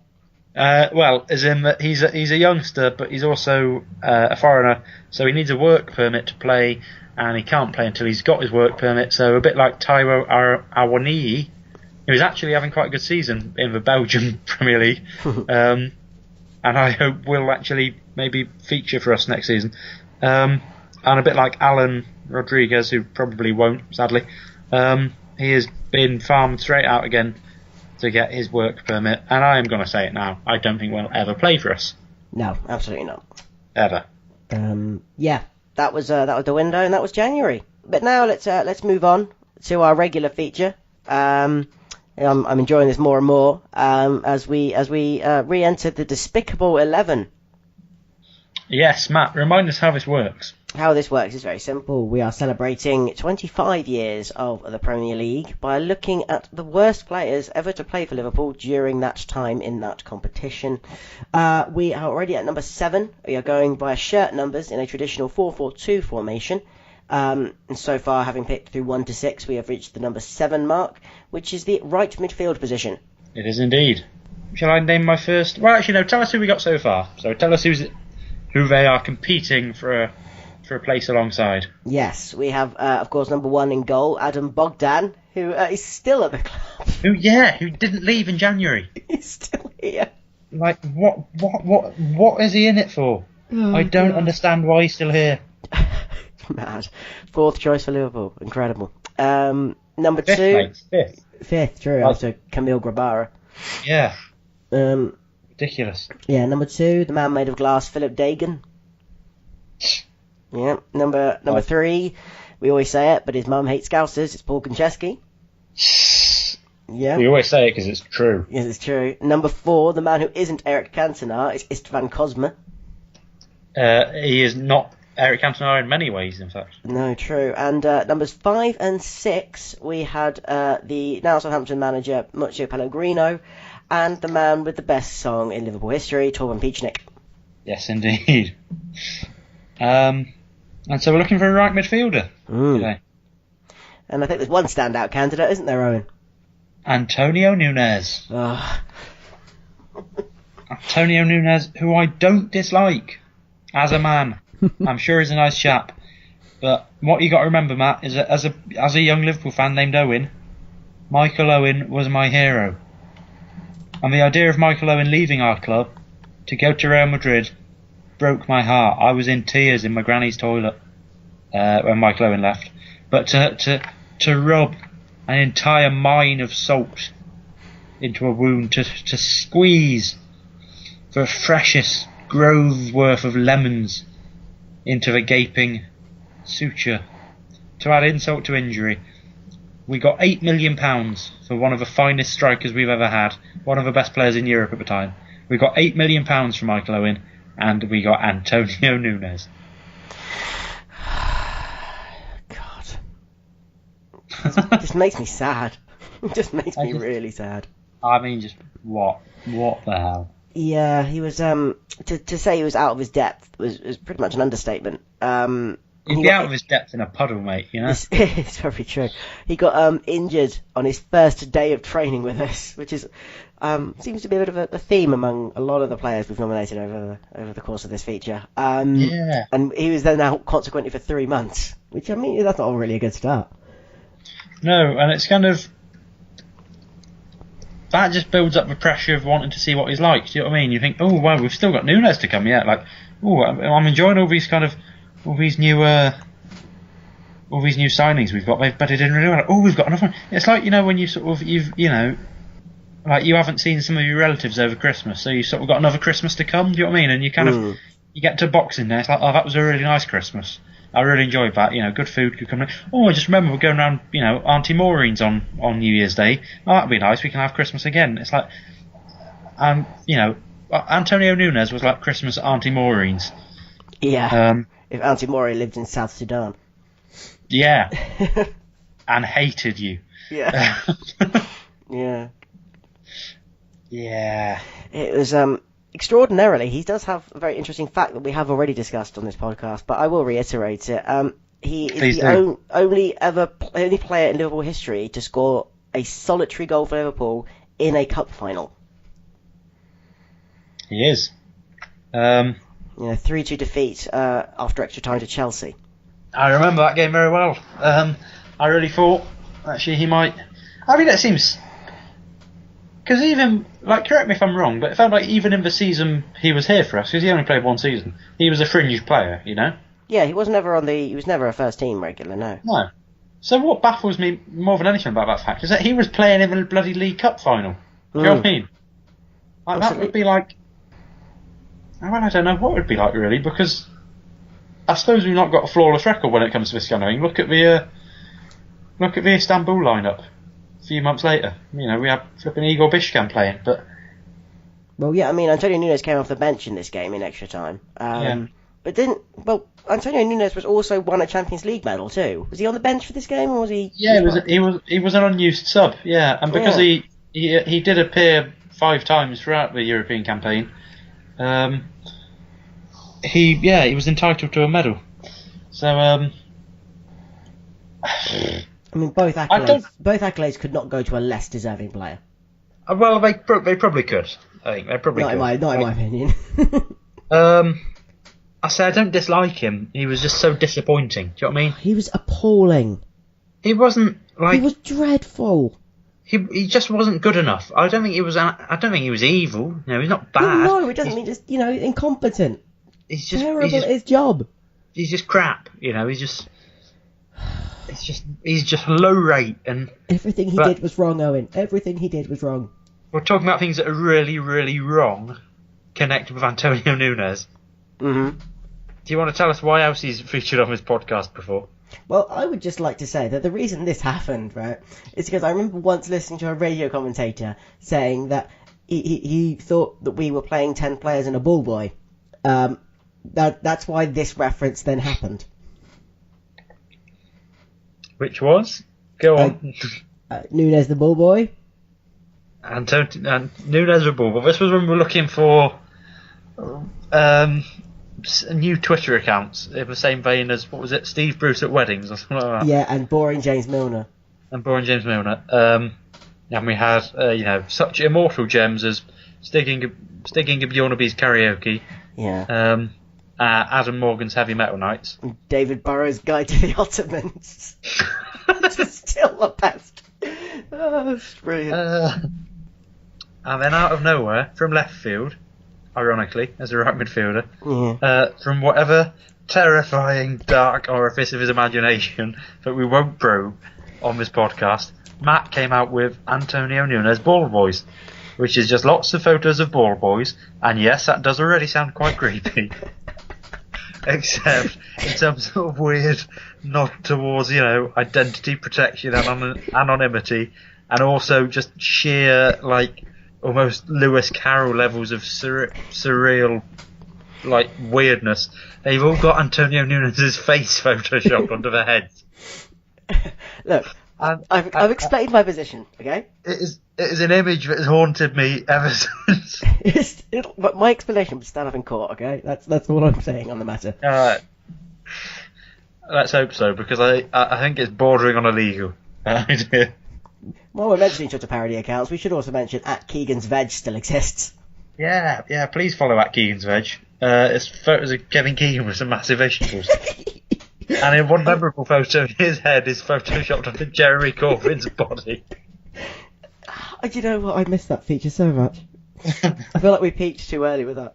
Well, as in that he's a youngster, but he's also a foreigner, so he needs a work permit to play, and he can't play until he's got his work permit. So a bit like Taiwo Awoniyi, who is actually having quite a good season in the Belgian Premier League, and I hope will actually maybe feature for us next season. And a bit like Alan Rodriguez, who probably won't, sadly, he has been farmed straight out again to get his work permit, and I am going to say it now, I don't think we'll ever play for us. No, absolutely not. Ever. Yeah, that was the window, and that was January. But now let's move on to our regular feature. I'm enjoying this more and more as we re-enter the Despicable 11. Yes, Matt, remind us how this works. How this works is very simple. We are celebrating 25 years of the Premier League by looking at the worst players ever to play for Liverpool during that time in that competition. We are already at number 7. We are going by shirt numbers in a traditional 4-4-2 formation. And so far, having picked through 1 to 6, we have reached the number 7 mark, which is the right midfield position. It is indeed. Shall I name my first? Well, actually, no. Tell us who we got so far. So tell us who they are competing for a place alongside. Yes, we have, of course, number 1 in goal, Adam Bogdan, who is still at the club. Who didn't leave in January. He's still here. Like, what is he in it for? I don't understand why he's still here. Mad. 4th choice for Liverpool. Incredible. Number 2. Mate. Fifth, true, after Camille Grabara. Yeah. Ridiculous. Yeah, number 2, the man made of glass, Philip Dagan. Yeah, number 3, we always say it, but his mum hates Scousers, it's Paul Konchesky. Yeah. We always say it because it's true. Yes, it's true. Number 4, the man who isn't Eric Cantona, is Istvan Kozma. He is not Eric Cantona in many ways, in fact. No, true. And numbers 5 and 6, we had the now Southampton manager, Muccio Pellegrino, and the man with the best song in Liverpool history, Torben Piechnik. Yes, indeed. And so we're looking for a right midfielder today. And I think there's one standout candidate, isn't there, Owen? Antonio Nunes. Antonio Nunes, who I don't dislike as a man. I'm sure he's a nice chap. But what you got to remember, Matt, is that as a young Liverpool fan named Owen, Michael Owen was my hero. And the idea of Michael Owen leaving our club to go to Real Madrid broke my heart. I was in tears in my granny's toilet when Michael Owen left. But to rub an entire mine of salt into a wound, to squeeze the freshest grove's worth of lemons into the gaping suture, to add insult to injury, we got £8 million for one of the finest strikers we've ever had, one of the best players in Europe at the time. We got £8 million for Michael Owen, and we got Antonio Nunes. God. It just makes me sad. It just makes me really sad. I mean, just what? What the hell? Yeah, he was, to say he was out of his depth was pretty much an understatement. He'd be out of his depth in a puddle, mate, you know? It's very true. He got injured on his first day of training with us, which is seems to be a bit of a theme among a lot of the players we've nominated over the course of this feature. Yeah. And he was then out consequently for 3 months, which, I mean, that's not really a good start. No, and it's kind of... That just builds up the pressure of wanting to see what he's like. Do you know what I mean? You think, oh, well, we've still got Nunes to come yet. Like, oh, I'm enjoying all these new signings we've got. They've bedded in really well. Oh, we've got another one. It's like, you know, when you like you haven't seen some of your relatives over Christmas, so you sort of got another Christmas to come. Do you know what I mean? And you kind of you get to Boxing Day. It's like, oh, that was a really nice Christmas. I really enjoyed that. You know, good food could come in. Oh, I just remember we're going around, you know, Auntie Maureen's on New Year's Day. Oh, that'd be nice. We can have Christmas again. It's like, you know, Antonio Nunes was like Christmas at Auntie Maureen's. Yeah. If Auntie Maureen lived in South Sudan. Yeah. And hated you. Yeah. Yeah. Yeah. It was extraordinarily. He does have a very interesting fact that we have already discussed on this podcast, but I will reiterate it. He is the only player in Liverpool history to score a solitary goal for Liverpool in a cup final. He is. 3-2 defeat after extra time to Chelsea. I remember that game very well. I really thought, actually, he might... I mean, it seems... Because even, correct me if I'm wrong, but it felt like even in the season he was here for us, because he only played one season, he was a fringe player, you know? Yeah, he was never a first team regular, no. No. So what baffles me more than anything about that fact is that he was playing in the bloody League Cup final. Do you know what I mean? That would be like... Well, I don't know what it would be like, really, because I suppose we've not got a flawless record when it comes to this kind of thing. Look at the Istanbul lineup a few months later. You know, we had flipping Igor Bishkan playing, but... Well, yeah, I mean, Antonio Nunes came off the bench in this game in extra time. But Antonio Nunes was also won a Champions League medal too. Was he on the bench for this game, or was he... Yeah, he was an unused sub, yeah. And because he did appear 5 times throughout the European campaign... he was entitled to a medal. So, I mean, both accolades could not go to a less deserving player. Well, they probably could. I think they probably could. Not in my opinion. I say I don't dislike him. He was just so disappointing. Do you know what I mean? He was appalling. He wasn't like... He was dreadful. He just wasn't good enough. I don't think he was evil. You know, he's not bad. No, it doesn't mean just incompetent. He's just terrible at his job. He's just crap. You know, he's just low rate and everything he did was wrong, Owen. Everything he did was wrong. We're talking about things that are really, really wrong, connected with Antonio Nunes. Mm-hmm. Do you want to tell us why else he's featured on this podcast before? Well, I would just like to say that the reason this happened, right, is because I remember once listening to a radio commentator saying that he thought that we were playing 10 players and a ball boy. That's why this reference then happened. Which was? Go on. Nunes the ball boy. And Nunes the ball boy. This was when we were looking for new Twitter accounts in the same vein as, what was it, Steve Bruce at weddings or something like that. Yeah, and Boring James Milner. And we had such immortal gems as Stigging Bjornaby's karaoke. Yeah. Adam Morgan's Heavy Metal Nights. David Burrow's Guide to the Ottomans. It's still the best. Oh, it's brilliant. And then out of nowhere, from left field, ironically, as a right midfielder, from whatever terrifying dark orifice of his imagination that we won't probe on this podcast, Matt came out with Antonio Nunes Ball Boys, which is just lots of photos of ball boys, and yes, that does already sound quite creepy. Except in some sort of weird nod towards, identity protection and anonymity, and also just sheer, almost Lewis Carroll levels of surreal, weirdness. They've all got Antonio Nunes' face photoshopped onto their heads. Look, I've explained my position, okay? It is an image that has haunted me ever since. But my explanation would stand up in court, okay? That's what I'm saying on the matter. Alright. Let's hope so, because I think it's bordering on illegal. While we're mentioning Twitter parody accounts, we should also mention @Keegan's Veg still exists. Yeah, please follow @Keegan's Veg. It's photos of Kevin Keegan with some massive vegetables. And in one memorable photo, his head is photoshopped onto Jeremy Corbyn's body. You know what? I missed that feature so much. I feel like we peaked too early with that.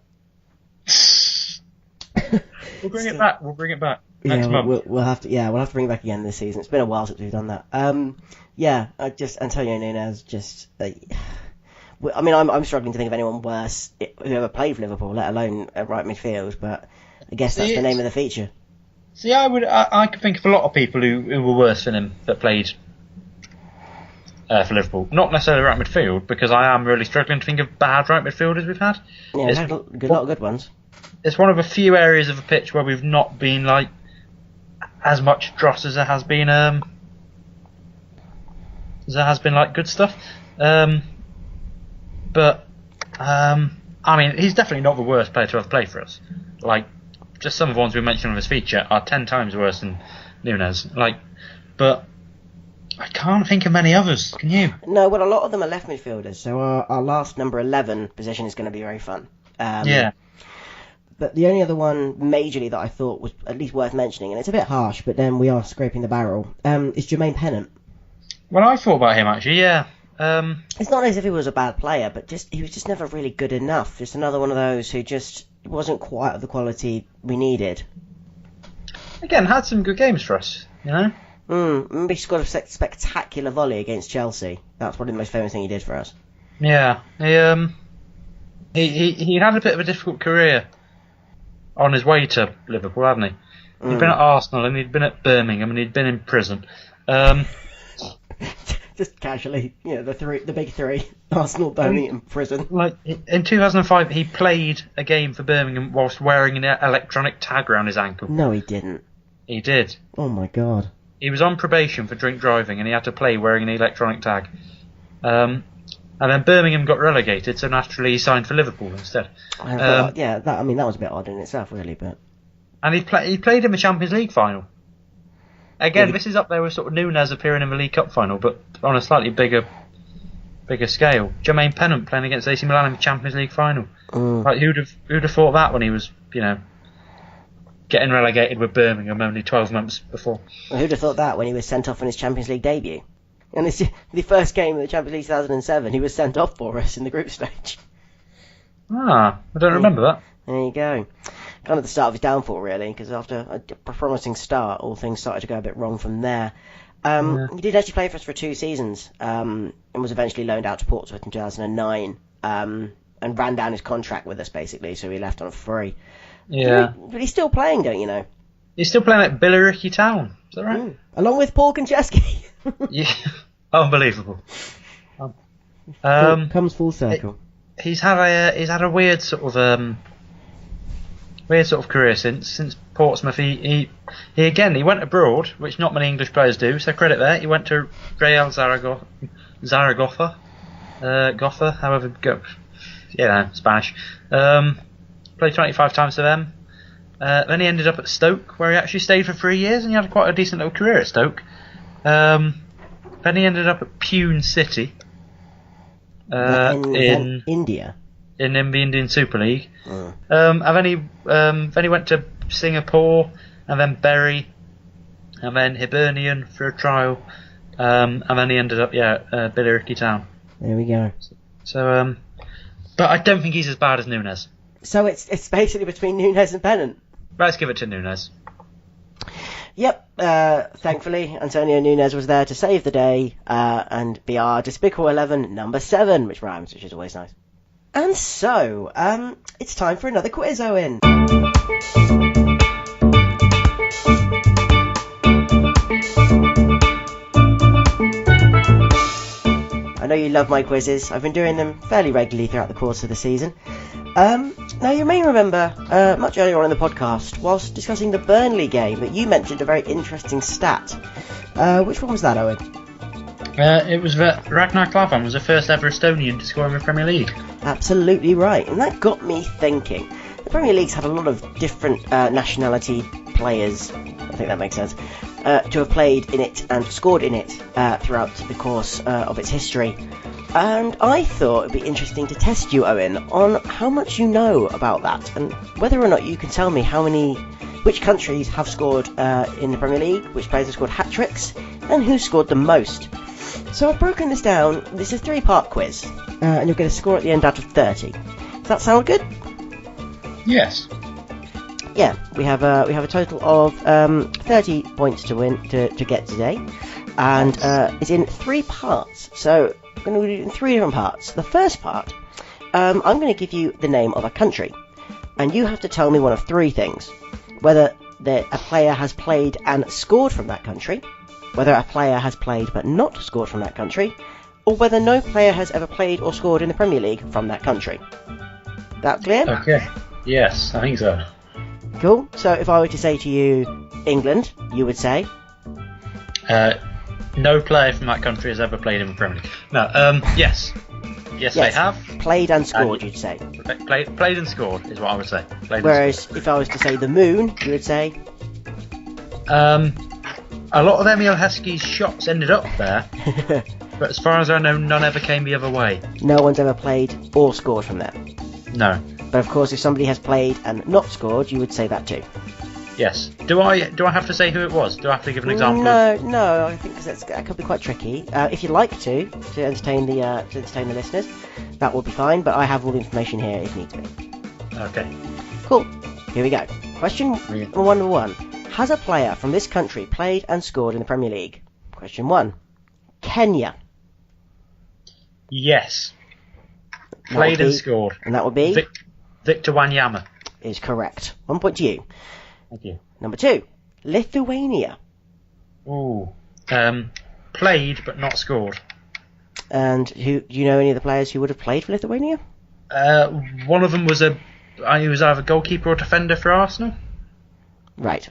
We'll bring it back. Next month. We'll have to bring it back again this season. It's been a while since we've done that. Antonio Nunes I'm struggling to think of anyone worse who ever played for Liverpool, let alone at right midfield. But I guess that's the name of the feature. See, I could think of a lot of people who were worse than him that played for Liverpool. Not necessarily right midfield, because I am really struggling to think of bad right midfielders we've had. Yeah, we've had a lot of good ones. It's one of a few areas of the pitch where we've not been as much dross as there has been good stuff. He's definitely not the worst player to have played for us. Just some of the ones we mentioned on this feature are 10 times worse than Nunes. But I can't think of many others. Can you? No, well, a lot of them are left midfielders, so our last number 11 position is going to be very fun. Yeah. But the only other one majorly that I thought was at least worth mentioning, and it's a bit harsh, but then we are scraping the barrel, is Jermaine Pennant. Well, I thought about him actually. Yeah. It's not as if he was a bad player, but he was just never really good enough. Just another one of those who just wasn't quite of the quality we needed. Again, had some good games for us, you know. Remember he scored a spectacular volley against Chelsea. That's probably the most famous thing he did for us. Yeah. He had a bit of a difficult career on his way to Liverpool, hadn't he? He'd been at Arsenal and he'd been at Birmingham and he'd been in prison. Just casually, the big three: Arsenal, Birmingham, prison. Like in 2005, he played a game for Birmingham whilst wearing an electronic tag around his ankle. No, he didn't. He did. Oh my god. He was on probation for drink driving and he had to play wearing an electronic tag. And then Birmingham got relegated, so naturally he signed for Liverpool instead. That was a bit odd in itself, really. But and he played in the Champions League final. Again, this is up there with sort of Núñez appearing in the League Cup final, but on a slightly bigger scale. Jermaine Pennant playing against AC Milan in the Champions League final. Like who'd have thought that when he was, getting relegated with Birmingham only 12 months before? Well, who'd have thought that when he was sent off in his Champions League debut? And it's the first game of the Champions League 2007, he was sent off for us in the group stage. I don't remember that. There you go. Kind of the start of his downfall, really, because after a promising start, all things started to go a bit wrong from there. He did actually play for us for 2 seasons, and was eventually loaned out to Portsmouth in 2009, and ran down his contract with us, basically, so he left on a free. Yeah. But he's still playing, don't you know? He's still playing at Billericay Town, is that right? Along with Paul Konchesky. Yeah, unbelievable. Comes full circle. He's had a weird sort of career since Portsmouth. He went abroad, which not many English players do. So credit there. He went to Real Zaragoza, however go, Spanish. Played 25 times for them. Then he ended up at Stoke, where he actually stayed for 3 years, and he had quite a decent little career at Stoke. Then he ended up at Pune City in India. In the Indian Super League. And then he went to Singapore, and then Bury, and then Hibernian for a trial, and then he ended up Billericay Town. There we go. So, but I don't think he's as bad as Núñez. So it's basically between Núñez and Pennant. Let's give it to Núñez. Yep, thankfully Antonio Núñez was there to save the day and be our Despicable 11 number 7, which rhymes, which is always nice. And so, it's time for another quiz, Owen. I know you love my quizzes. I've been doing them fairly regularly throughout the course of the season. Now, you may remember, much earlier on in the podcast, whilst discussing the Burnley game, that you mentioned a very interesting stat. Which one was that, Owen? It was that Ragnar Klavan was the first ever Estonian to score in the Premier League. Absolutely right, and that got me thinking. The Premier League's had a lot of different nationality players, I think that makes sense, to have played in it and scored in it throughout the course of its history. And I thought it'd be interesting to test you, Owen, on how much you know about that, and whether or not you can tell me which countries have scored in the Premier League, which players have scored hat-tricks, and who scored the most. So I've broken this down. This is a 3-part quiz, and you'll get a score at the end out of 30. Does that sound good? Yes. Yeah, we have a total of 30 points to win to get today, and it's in 3 parts. So I'm going to do it in 3 different parts. The first part, I'm going to give you the name of a country, and you have to tell me one of 3 things: whether a player has played and scored from that country, whether a player has played but not scored from that country, or whether no player has ever played or scored in the Premier League from that country. That clear? Okay. Yes, I think so. Cool. So if I were to say to you England, you would say? No player from that country has ever played in the Premier League. No, yes. Yes, they have. Played and scored, you'd say. Played and scored is what I would say. Whereas if I was to say the moon, you would say? A lot of Emil Heskey's shots ended up there, but as far as I know, none ever came the other way. No one's ever played or scored from there? No. But of course, if somebody has played and not scored, you would say that too. Yes. Do I have to say who it was? Do I have to give an example? No. I think that could be quite tricky. If you'd like to entertain the listeners, that would be fine. But I have all the information here if needs be. Okay. Cool. Here we go. Question number one. Has a player from this country played and scored in the Premier League? Question 1. Kenya. Yes. Played and scored. And that would be? Victor Wanyama. Is correct. 1 point to you. Thank you. Number 2. Lithuania. Ooh. Played but not scored. And do you know any of the players who would have played for Lithuania? One of them was he was either goalkeeper or defender for Arsenal. Right.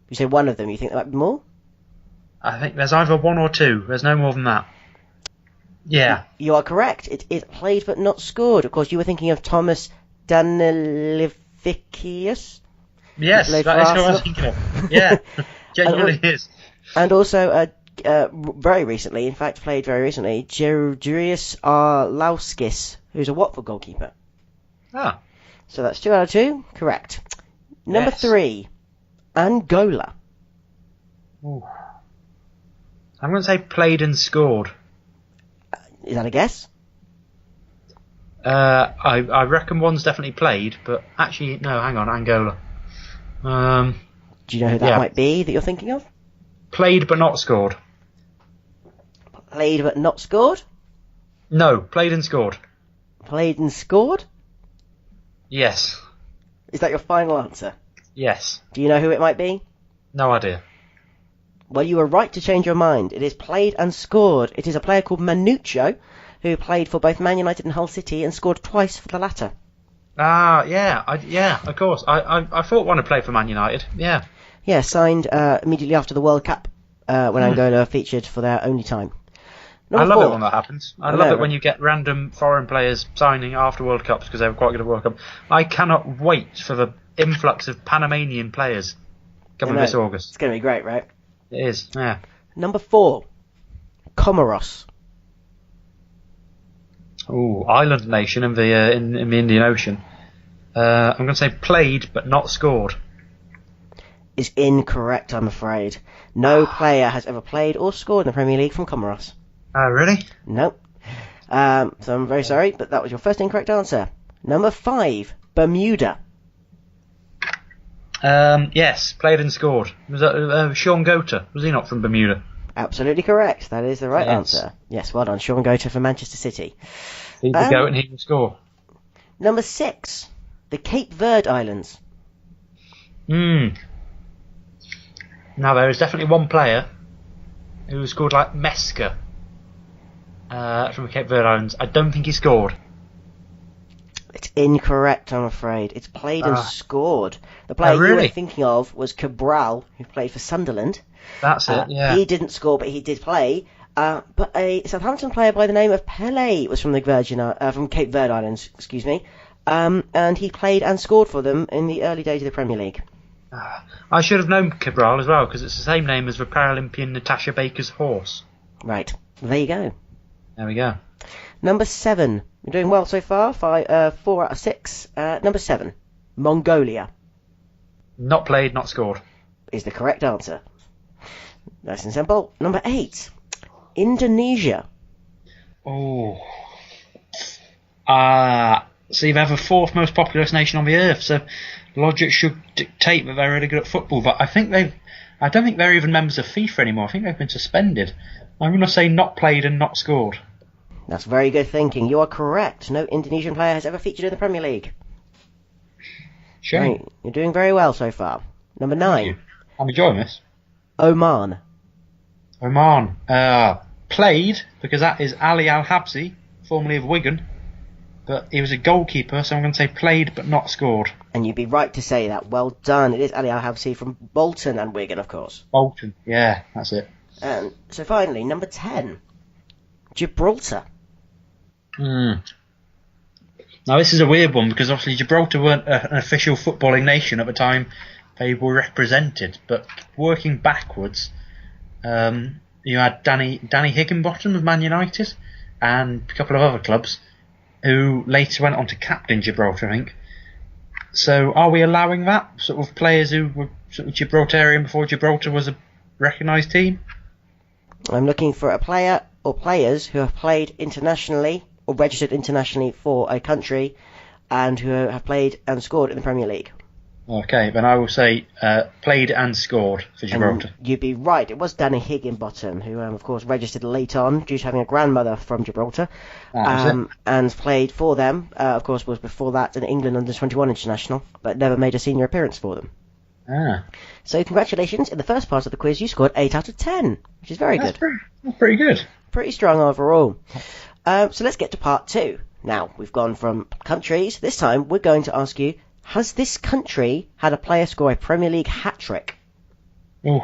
You say one of them. You think there might be more? I think there's either one or two. There's no more than that. Yeah. You are correct. It is played but not scored. Of course, you were thinking of Thomas Danilevicius. Yes, that is who I was thinking of. Yeah, genuinely is. And also, very recently, in fact, played very recently, Georgios Arlauskis, who's a Watford goalkeeper. Ah. So that's 2 out of 2. Correct. Number 3, Angola. Ooh. I'm going to say played and scored. Is that a guess? I reckon one's definitely played, but actually, no, hang on, Angola. Do you know who that might be that you're thinking of? Played but not scored. Played but not scored? No, played and scored. Played and scored? Yes. Is that your final answer? Yes. Do you know who it might be? No idea. Well, you were right to change your mind. It is played and scored. It is a player called Manuccio, who played for both Man United and Hull City and scored twice for the latter. Ah, yeah, of course. I thought one had played for Man United. Yeah. Yeah, signed immediately after the World Cup when Angola featured for their only time. I love it when that happens. I love it when you get random foreign players signing after World Cups because they were quite good at World Cup. I cannot wait for the influx of Panamanian players coming this August. It's going to be great, right? It is, yeah. Number 4, Comoros. Ooh, island nation in the Indian Ocean. I'm going to say played but not scored. Is incorrect, I'm afraid. No player has ever played or scored in the Premier League from Comoros. Oh, really? Nope. So I'm very sorry, but that was your first incorrect answer. Number 5, Bermuda. Yes, played and scored. Was that Sean Gota? Was he not from Bermuda? Absolutely correct. That is the right answer. Yes, well done. Sean Gota for Manchester City. He can go and he can score. Number 6, the Cape Verde Islands. Now, there is definitely one player who was called like Mesca from the Cape Verde Islands. I don't think he scored. It's incorrect, I'm afraid. It's played and scored. The player you were thinking of was Cabral, who played for Sunderland. That's it, yeah. He didn't score, but he did play. But a Southampton player by the name of Pele was from the from Cape Verde Islands, excuse me. And he played and scored for them in the early days of the Premier League. I should have known Cabral as well, because it's the same name as the Paralympian Natasha Baker's horse. Right. There you go. There we go. Number 7. You're doing well so far. 4 out of 6. Number 7. Mongolia. Not played, not scored. Is the correct answer. Nice and simple. Number 8. Indonesia. Oh. See, they're the 4th most populous nation on the earth, so logic should dictate that they're really good at football, but I don't think they're even members of FIFA anymore. I think they've been suspended. I'm going to say not played and not scored. That's very good thinking. You are correct. No Indonesian player has ever featured in the Premier League. Sure. Right. You're doing very well so far. Number 9. I'm enjoying this. Oman. Played, because that is Ali Al-Habsi, formerly of Wigan. But he was a goalkeeper, so I'm going to say played but not scored. And you'd be right to say that. Well done. It is Ali Al-Habsi from Bolton and Wigan, of course. Bolton, yeah, that's it. And so finally, number 10. Gibraltar. Now this is a weird one, because obviously Gibraltar weren't an official footballing nation at the time they were represented. But working backwards, you had Danny Higginbottom of Man United and a couple of other clubs. who later went on to captain Gibraltar, I think. So are we allowing that? Sort of players who were sort of Gibraltarian before Gibraltar was a recognised team? I'm looking for a player or players who have played internationally or registered internationally for a country and who have played and scored in the Premier League. Okay, then I will say played and scored for Gibraltar. And you'd be right. It was Danny Higginbottom, who, of course, registered late on due to having a grandmother from Gibraltar, and played for them. Of course, was before that an England under-21 international, but never made a senior appearance for them. So congratulations. In the first part of the quiz, you scored 8 out of 10, which is very good. That's pretty good. Pretty strong overall. So let's get to part 2. Now, we've gone from countries. This time, we're going to ask you, has this country had a player score a Premier League hat-trick? Oof.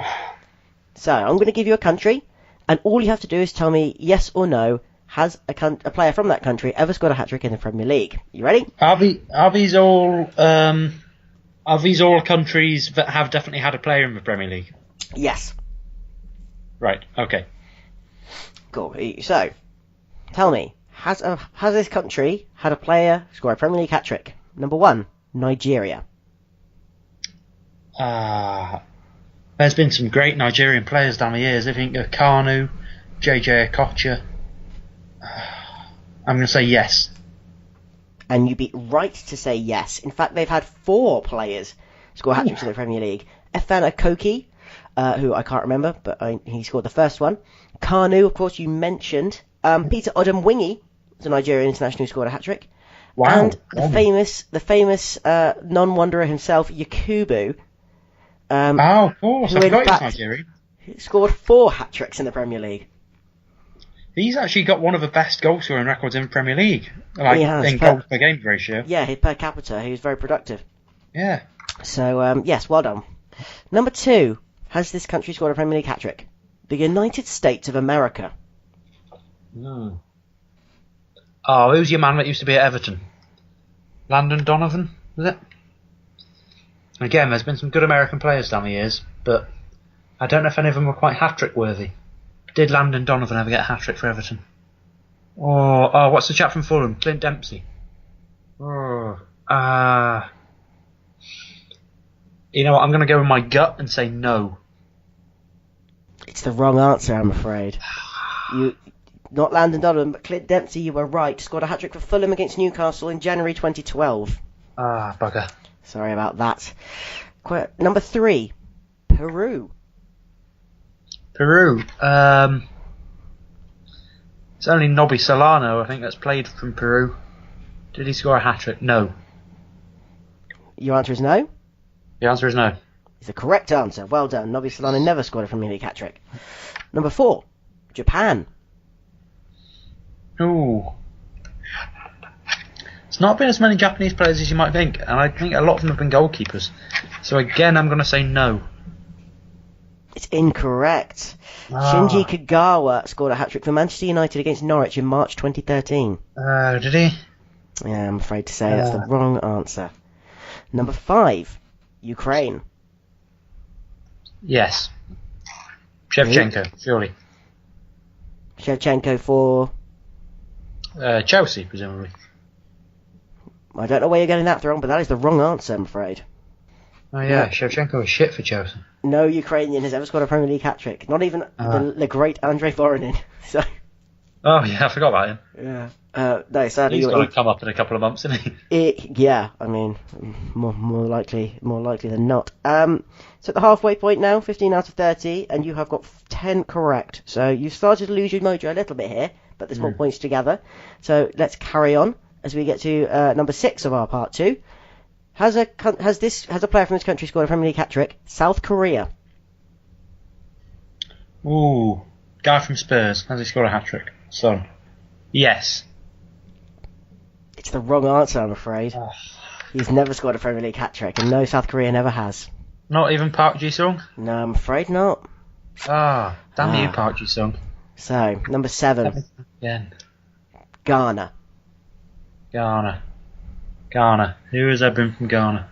So, I'm going to give you a country, and all you have to do is tell me yes or no, has a player from that country ever scored a hat-trick in the Premier League? You ready? Are these all countries that have definitely had a player in the Premier League? Yes. Right, okay. Cool. So, tell me, has this country had a player score a Premier League hat-trick? Number 1, Nigeria. There's been some great Nigerian players down the years. I think of Kanu, JJ Okocha. I'm going to say yes. And you'd be right to say yes. In fact, they've had 4 players score hat-tricks in the Premier League. Efan Akoki, who I can't remember, but he scored the first one. Kanu, of course, you mentioned. Peter Odemwingie was a Nigerian international who scored a hat-trick. Wow. And the famous non-wanderer himself, Yakubu. Of course, I forgot he's Nigerian. Scored 4 hat-tricks in the Premier League. He's actually got one of the best goal-scoring records in the Premier League. He has, in goal per game ratio. Yeah, per capita, he was very productive. Yeah. So, yes, well done. Number 2, has this country scored a Premier League hat-trick? The United States of America. Oh, who's your man that used to be at Everton? Landon Donovan, was it? Again, there's been some good American players down the years, but I don't know if any of them were quite hat-trick worthy. Did Landon Donovan ever get a hat-trick for Everton? Oh, what's the chap from Fulham? Clint Dempsey. You know what, I'm going to go with my gut and say no. It's the wrong answer, I'm afraid. Not Landon Donovan, but Clint Dempsey, you were right. Scored a hat-trick for Fulham against Newcastle in January 2012. Bugger. Sorry about that. Number 3, Peru. Peru. It's only Nobby Solano, I think, that's played from Peru. Did he score a hat-trick? No. Your answer is no? The answer is no. It's the correct answer. Well done. Nobby Solano never scored a Premier League hat-trick. Number 4, Japan. Ooh. It's not been as many Japanese players as you might think, and I think a lot of them have been goalkeepers. So again, I'm going to say no. It's incorrect. Shinji Kagawa scored a hat-trick for Manchester United against Norwich in March 2013. Did he? Yeah, I'm afraid to say that's the wrong answer. Number 5, Ukraine. Yes. Shevchenko, surely. Shevchenko for... Chelsea, presumably. I don't know where you're getting that wrong, but that is the wrong answer, I'm afraid. Oh yeah, Shevchenko was shit for Chelsea. No Ukrainian has ever scored a Premier League hat-trick. Not even the great Andrei Voronin. So. Oh yeah, I forgot about him. Yeah. No, sadly, he's going to come up in a couple of months, isn't he? Yeah, I mean, more likely than not. So at the halfway point now, 15 out of 30, and you have got 10 correct. So you've started to lose your mojo a little bit here, but there's more points together. So let's carry on as we get to number 6 of our part 2. Has a player from this country scored a Premier League hat-trick? South Korea. Ooh, guy from Spurs. Has he scored a hat-trick? Son. Yes. It's the wrong answer, I'm afraid. He's never scored a Premier League hat-trick, and no, South Korea never has. Not even Park Ji-sung? No, I'm afraid not. Damn you, Park Ji-sung. So, number 7. Again. Ghana. Ghana. Who has there been from Ghana?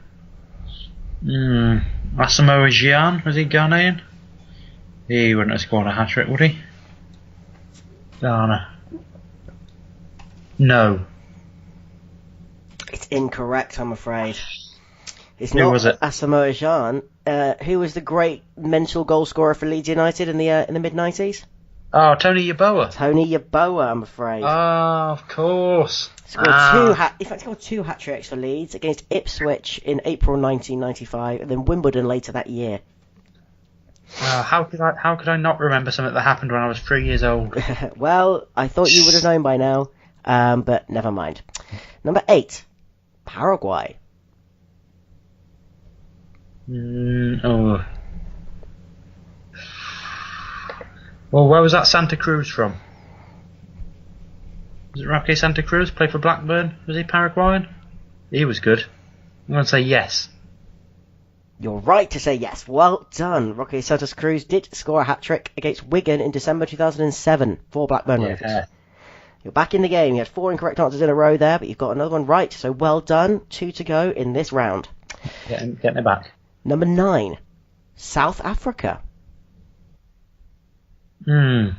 Asamoah Gyan, was he Ghanaian? He wouldn't have scored a hat-trick, would he? Ghana. No. That's incorrect, I'm afraid. It's Who not was it? Asamoah Gyan. Who was the great mental goal scorer for Leeds United in the mid-90s? Oh, Tony Yeboah. Tony Yeboah, I'm afraid. Oh, of course. He scored two hat-tricks for Leeds against Ipswich in April 1995 and then Wimbledon later that year. How could I not remember something that happened when I was 3 years old? Well, I thought you would have known by now, but never mind. Number 8, Paraguay. Oh. Well, where was that Santa Cruz from? Was it Roque Santa Cruz? Played for Blackburn? Was he Paraguayan? He was good. I'm going to say yes. You're right to say yes. Well done. Roque Santa Cruz did score a hat-trick against Wigan in December 2007 for Blackburn Rovers. You're back in the game. You had 4 incorrect answers in a row there, but you've got another one right, so well done. 2 to go in this round. Getting it back. Number 9, South Africa. Trying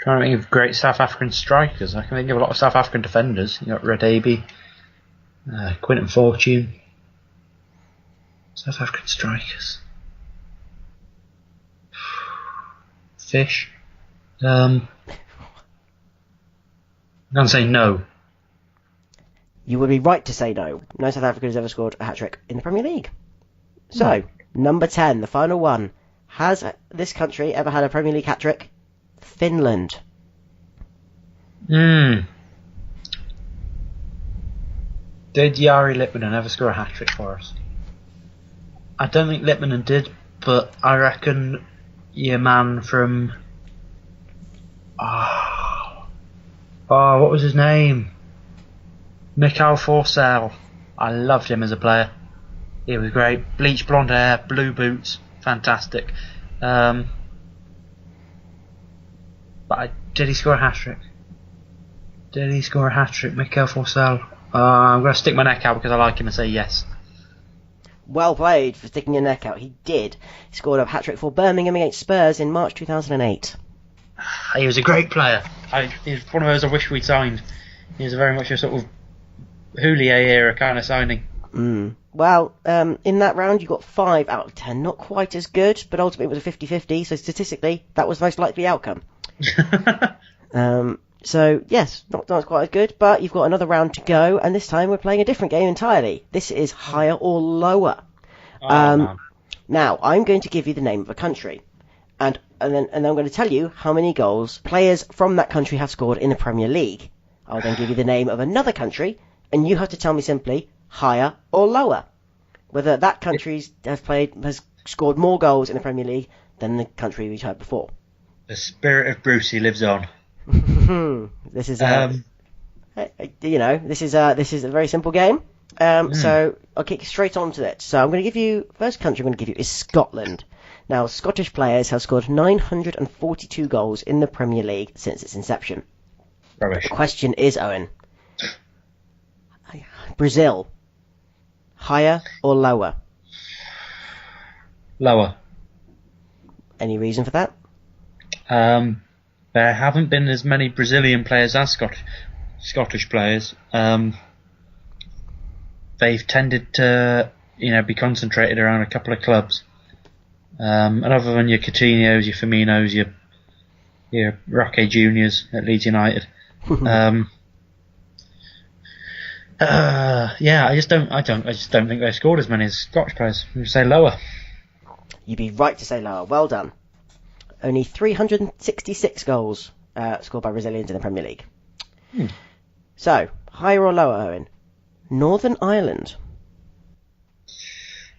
to think of great South African strikers. I can think of a lot of South African defenders. You got Radaby, Quinton Fortune. South African strikers. Fish. I'm going to say no. You would be right to say no. No South African has ever scored a hat-trick in the Premier League. So, number 10, the final one. Has this country ever had a Premier League hat-trick? Finland. Did Jari Litmanen ever score a hat-trick for us? I don't think Litmanen did, but I reckon your man from... what was his name? Mikael Forsell. I loved him as a player. He was great. Bleached blonde hair, blue boots, fantastic. But did he score a hat-trick? Did he score a hat-trick, Mikael Forsell? I'm going to stick my neck out because I like him and say yes. Well played for sticking your neck out. He did. He scored a hat-trick for Birmingham against Spurs in March 2008. He was a great player. He was one of those I wish we'd signed. He was very much a sort of Houllier era kind of signing. Well, in that round you got 5 out of 10. Not quite as good, but ultimately it was a 50-50, so statistically that was the most likely outcome. So, yes, not quite as good, but you've got another round to go, and this time we're playing a different game entirely. This is higher or lower. Now, I'm going to give you the name of a country, and then I'm going to tell you how many goals players from that country have scored in the Premier League. I'll then give you the name of another country, and you have to tell me simply higher or lower, whether that country has scored more goals in the Premier League than the country we had before. The spirit of Brucey lives on. This is this is a very simple game. So I'll kick straight on to it. So I'm going to give you first country I'm going to give you is Scotland. Now Scottish players have scored 942 goals in the Premier League since its inception. Rubbish. The question is, Owen, Brazil, higher or lower? Lower. Any reason for that? There haven't been as many Brazilian players as Scottish players. They've tended to, be concentrated around a couple of clubs. And other than your Coutinhos, your Firminos, your Roque Juniors at Leeds United. I just don't think they've scored as many as Scottish players. I'm going to say lower. You'd be right to say lower. Well done. Only 366 goals scored by Brazilians in the Premier League. So, higher or lower, Owen? Northern Ireland.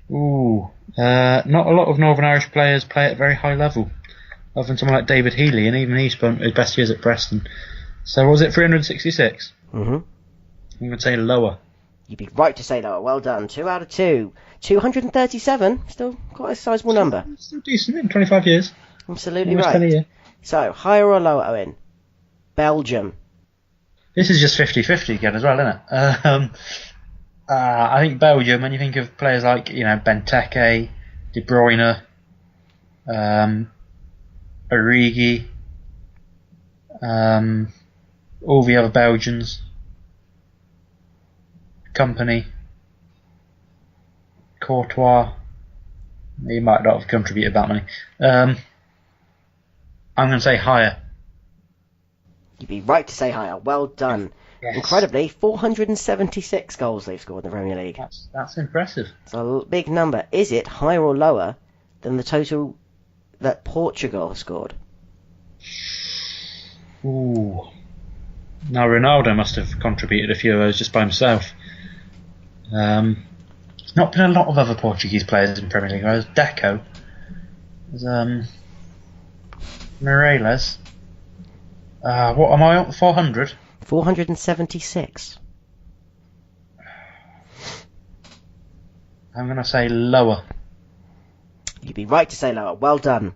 Not a lot of Northern Irish players play at a very high level, other than someone like David Healy, and even he spent his best years at Preston. So was it 366? I'm going to say lower. You'd be right to say lower. Well done. 2 out of 2. 237. Still quite a sizable number. Still decent in 25 years. Absolutely right. So, higher or lower, Owen? Belgium. This is just 50-50 again as well, isn't it? I think Belgium, when you think of players like, Benteke, De Bruyne, Origi, all the other Belgians. Company. Courtois. He might not have contributed that many. I'm going to say higher. You'd be right to say higher. Well done. Yes. Incredibly, 476 goals they've scored in the Premier League. That's impressive. It's a big number. Is it higher or lower than the total that Portugal have scored? Ooh. Now Ronaldo must have contributed a few of those just by himself. There's not been a lot of other Portuguese players in Premier League. There's Deco. There's Mireles. What am I on? 400? 476. I'm going to say lower. You'd be right to say lower. Well done.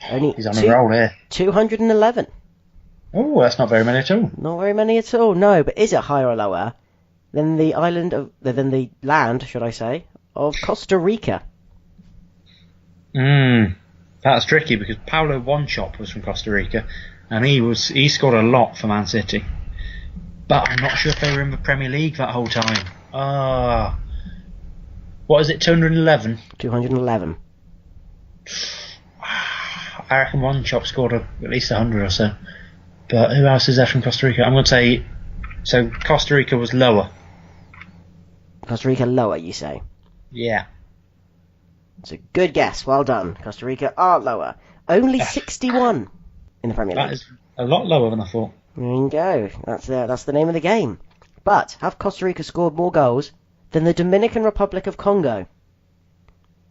He's on a roll here. 211. Oh, that's not very many at all. Not very many at all, no. But is it higher or lower than the land, should I say, of Costa Rica? That's tricky because Paulo Wanchop was from Costa Rica, and he scored a lot for Man City. But I'm not sure if they were in the Premier League that whole time. What is it, 211? 211. I reckon Wanchop scored at least 100 or so. But who else is there from Costa Rica? I'm going to say... So Costa Rica was lower. Costa Rica lower, you say? Yeah. It's a good guess. Well done. Costa Rica are lower. Only 61 in the Premier League. That is a lot lower than I thought. There you go. That's the name of the game. But have Costa Rica scored more goals than the Dominican Republic of Congo?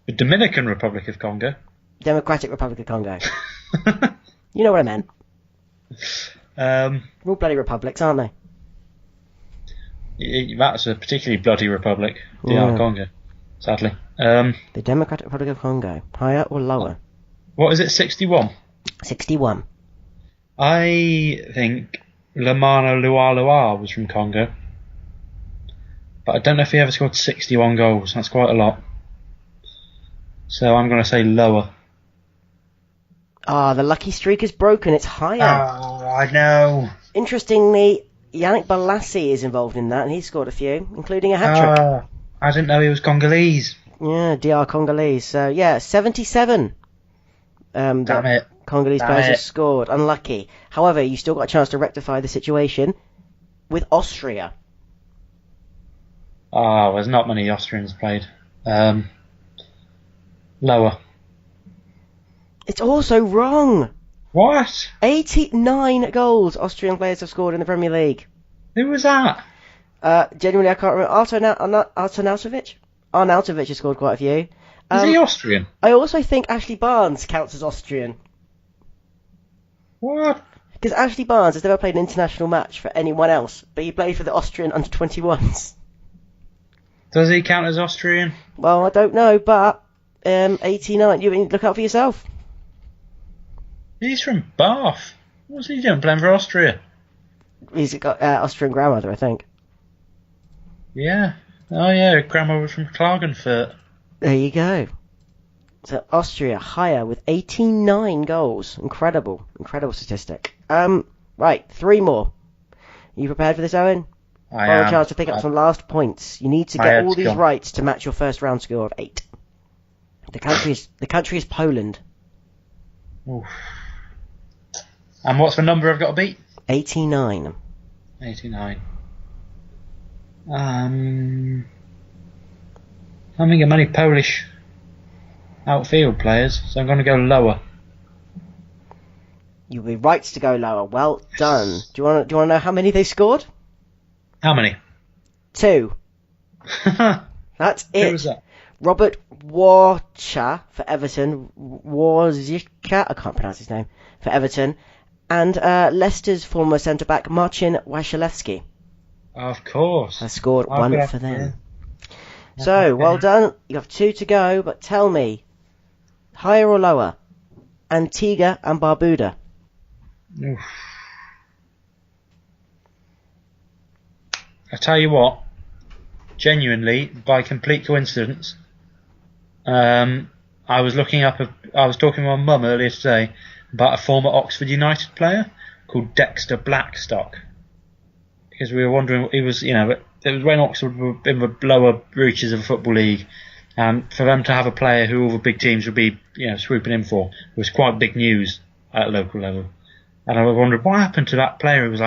The Dominican Republic of Congo? Democratic Republic of Congo. You know what I meant. They're all bloody republics, aren't they? That's a particularly bloody republic, DR Congo, sadly. The Democratic Republic of Congo. Higher or lower? What is it, 61? 61. I think Lamana Lualua was from Congo. But I don't know if he ever scored 61 goals. That's quite a lot. So I'm going to say lower. The lucky streak is broken. It's higher. Oh, I know. Interestingly, Yannick Bolasie is involved in that, and he's scored a few, including a hat-trick. I didn't know he was Congolese. Yeah, DR Congolese. So, 77. Damn it. Congolese players have scored. Unlucky. However, you still got a chance to rectify the situation with Austria. There's not many Austrians played. Lower. It's also wrong. What? 89 goals Austrian players have scored in the Premier League. Who was that? Genuinely, I can't remember. Arnautovic? Arnautovic has scored quite a few. Is he Austrian? I also think Ashley Barnes counts as Austrian. What? Because Ashley Barnes has never played an international match for anyone else, but he played for the Austrian under-21s. Does he count as Austrian? Well, I don't know, but 89. You look out for yourself. He's from Bath. What's he doing playing for Austria? He's got Austrian grandmother, I think. Yeah. Oh yeah, grandma was from Klagenfurt. There you go. So Austria higher with 89 goals. Incredible statistic. Right, 3 more. Are you prepared for this, Owen? I am. A chance to pick up some last points. You need to get all these right to match your first round score of 8. The country is Poland. Oof. And what's the number I've got to beat? 89. 89. I don't think there are many Polish outfield players, so I'm going to go lower. You'll be right to go lower. Well done. Do you want to know how many they scored? How many? 2. That's it. Who was that? Robert Warcha for Everton. Warzicka, I can't pronounce his name, for Everton. And Leicester's former centre-back, Marcin Wasilewski. Of course. Has scored 1 for them. So, well done. You have 2 to go, but tell me, higher or lower? Antigua and Barbuda. Oof. I tell you what, genuinely, by complete coincidence, I was talking to my mum earlier today about a former Oxford United player called Dexter Blackstock. because we were wondering, it was when Oxford were in the lower reaches of the Football League, for them to have a player who all the big teams would be swooping in for was quite big news at local level. And I wondered what happened to that player who was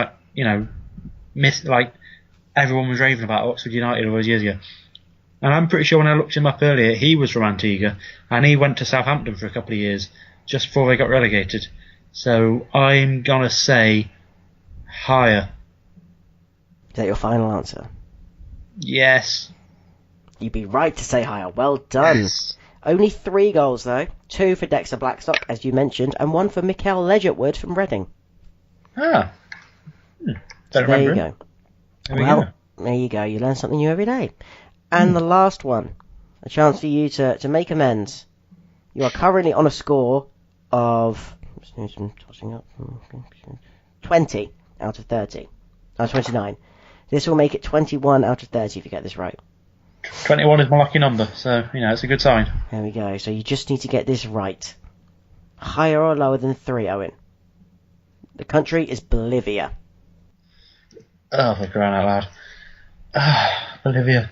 everyone was raving about Oxford United all those years ago. And I'm pretty sure when I looked him up earlier, he was from Antigua, and he went to Southampton for a couple of years just before they got relegated. So I'm gonna say higher. Is that your final answer? Yes. You'd be right to say higher. Well done. Yes. Only 3 goals, though. 2 for Dexter Blackstock, as you mentioned, and 1 for Mikael Ledgerwood from Reading. Ah. So there you go. There you go. You learn something new every day. And the last one, a chance for you to make amends. You are currently on a score of 20 out of 30. 29. This will make it 21 out of 30 if you get this right. 21 is my lucky number, so, it's a good sign. There we go. So you just need to get this right. Higher or lower than 3, Owen? The country is Bolivia. Oh, for crying out loud. Bolivia.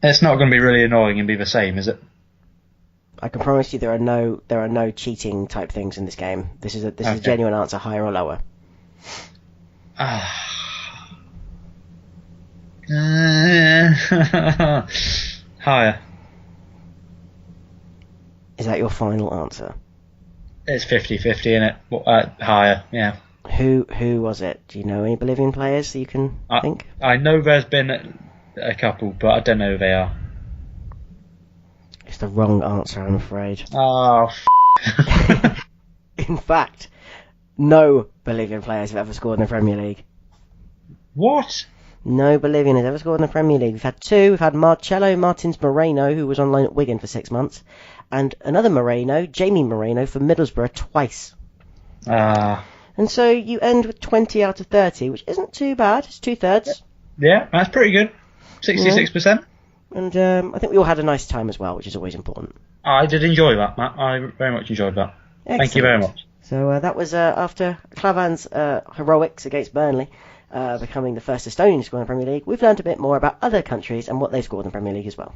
It's not going to be really annoying and be the same, is it? I can promise you there are no cheating type things in this game. This is a genuine answer, higher or lower. Higher. Is that your final answer? It's 50-50, isn't it? Higher, yeah. Who was it? Do you know any Bolivian players that you can think? I know there's been a couple, but I don't know who they are. It's the wrong answer, I'm afraid. Oh, In fact, no Bolivian players have ever scored in the Premier League. What? No Bolivian has ever scored in the Premier League. We've had 2. We've had Marcelo Martins Moreno, who was on loan at Wigan for 6 months, and another Moreno, Jamie Moreno, for Middlesbrough twice. And so you end with 20 out of 30, which isn't too bad. It's 2/3. Yeah, that's pretty good. 66%. And I think we all had a nice time as well, which is always important. I did enjoy that, Matt. I very much enjoyed that. Excellent. Thank you very much. So that was after Clavan's heroics against Burnley, becoming the first Estonian to score in the Premier League. We've learned a bit more about other countries and what they've scored in the Premier League as well.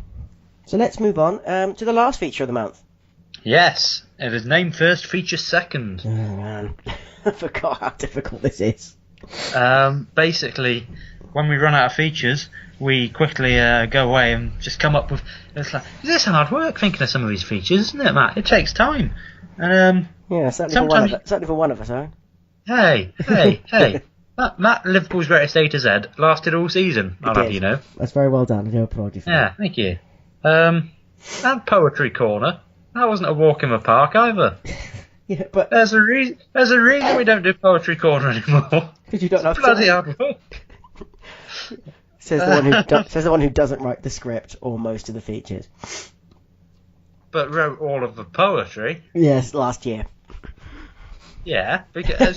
So let's move on to the last feature of the month. Yes, it is name first, feature second. Oh man, I forgot how difficult this is. Basically, when we run out of features, we quickly go away and just come up with... It's this hard work thinking of some of these features, isn't it, Matt? It takes time. And yeah, certainly for one of us, Owen. Hey. Matt, Liverpool's greatest A to Z, lasted all season, I'll have you know. That's very well done. I do applaud you for that. Yeah, thank you. And Poetry Corner. That wasn't a walk in the park either. Yeah, but there's a reason we don't do Poetry Corner anymore. Because you don't have bloody hard work. Says the one who doesn't write the script or most of the features. But wrote all of the poetry. Yes, last year. Yeah, because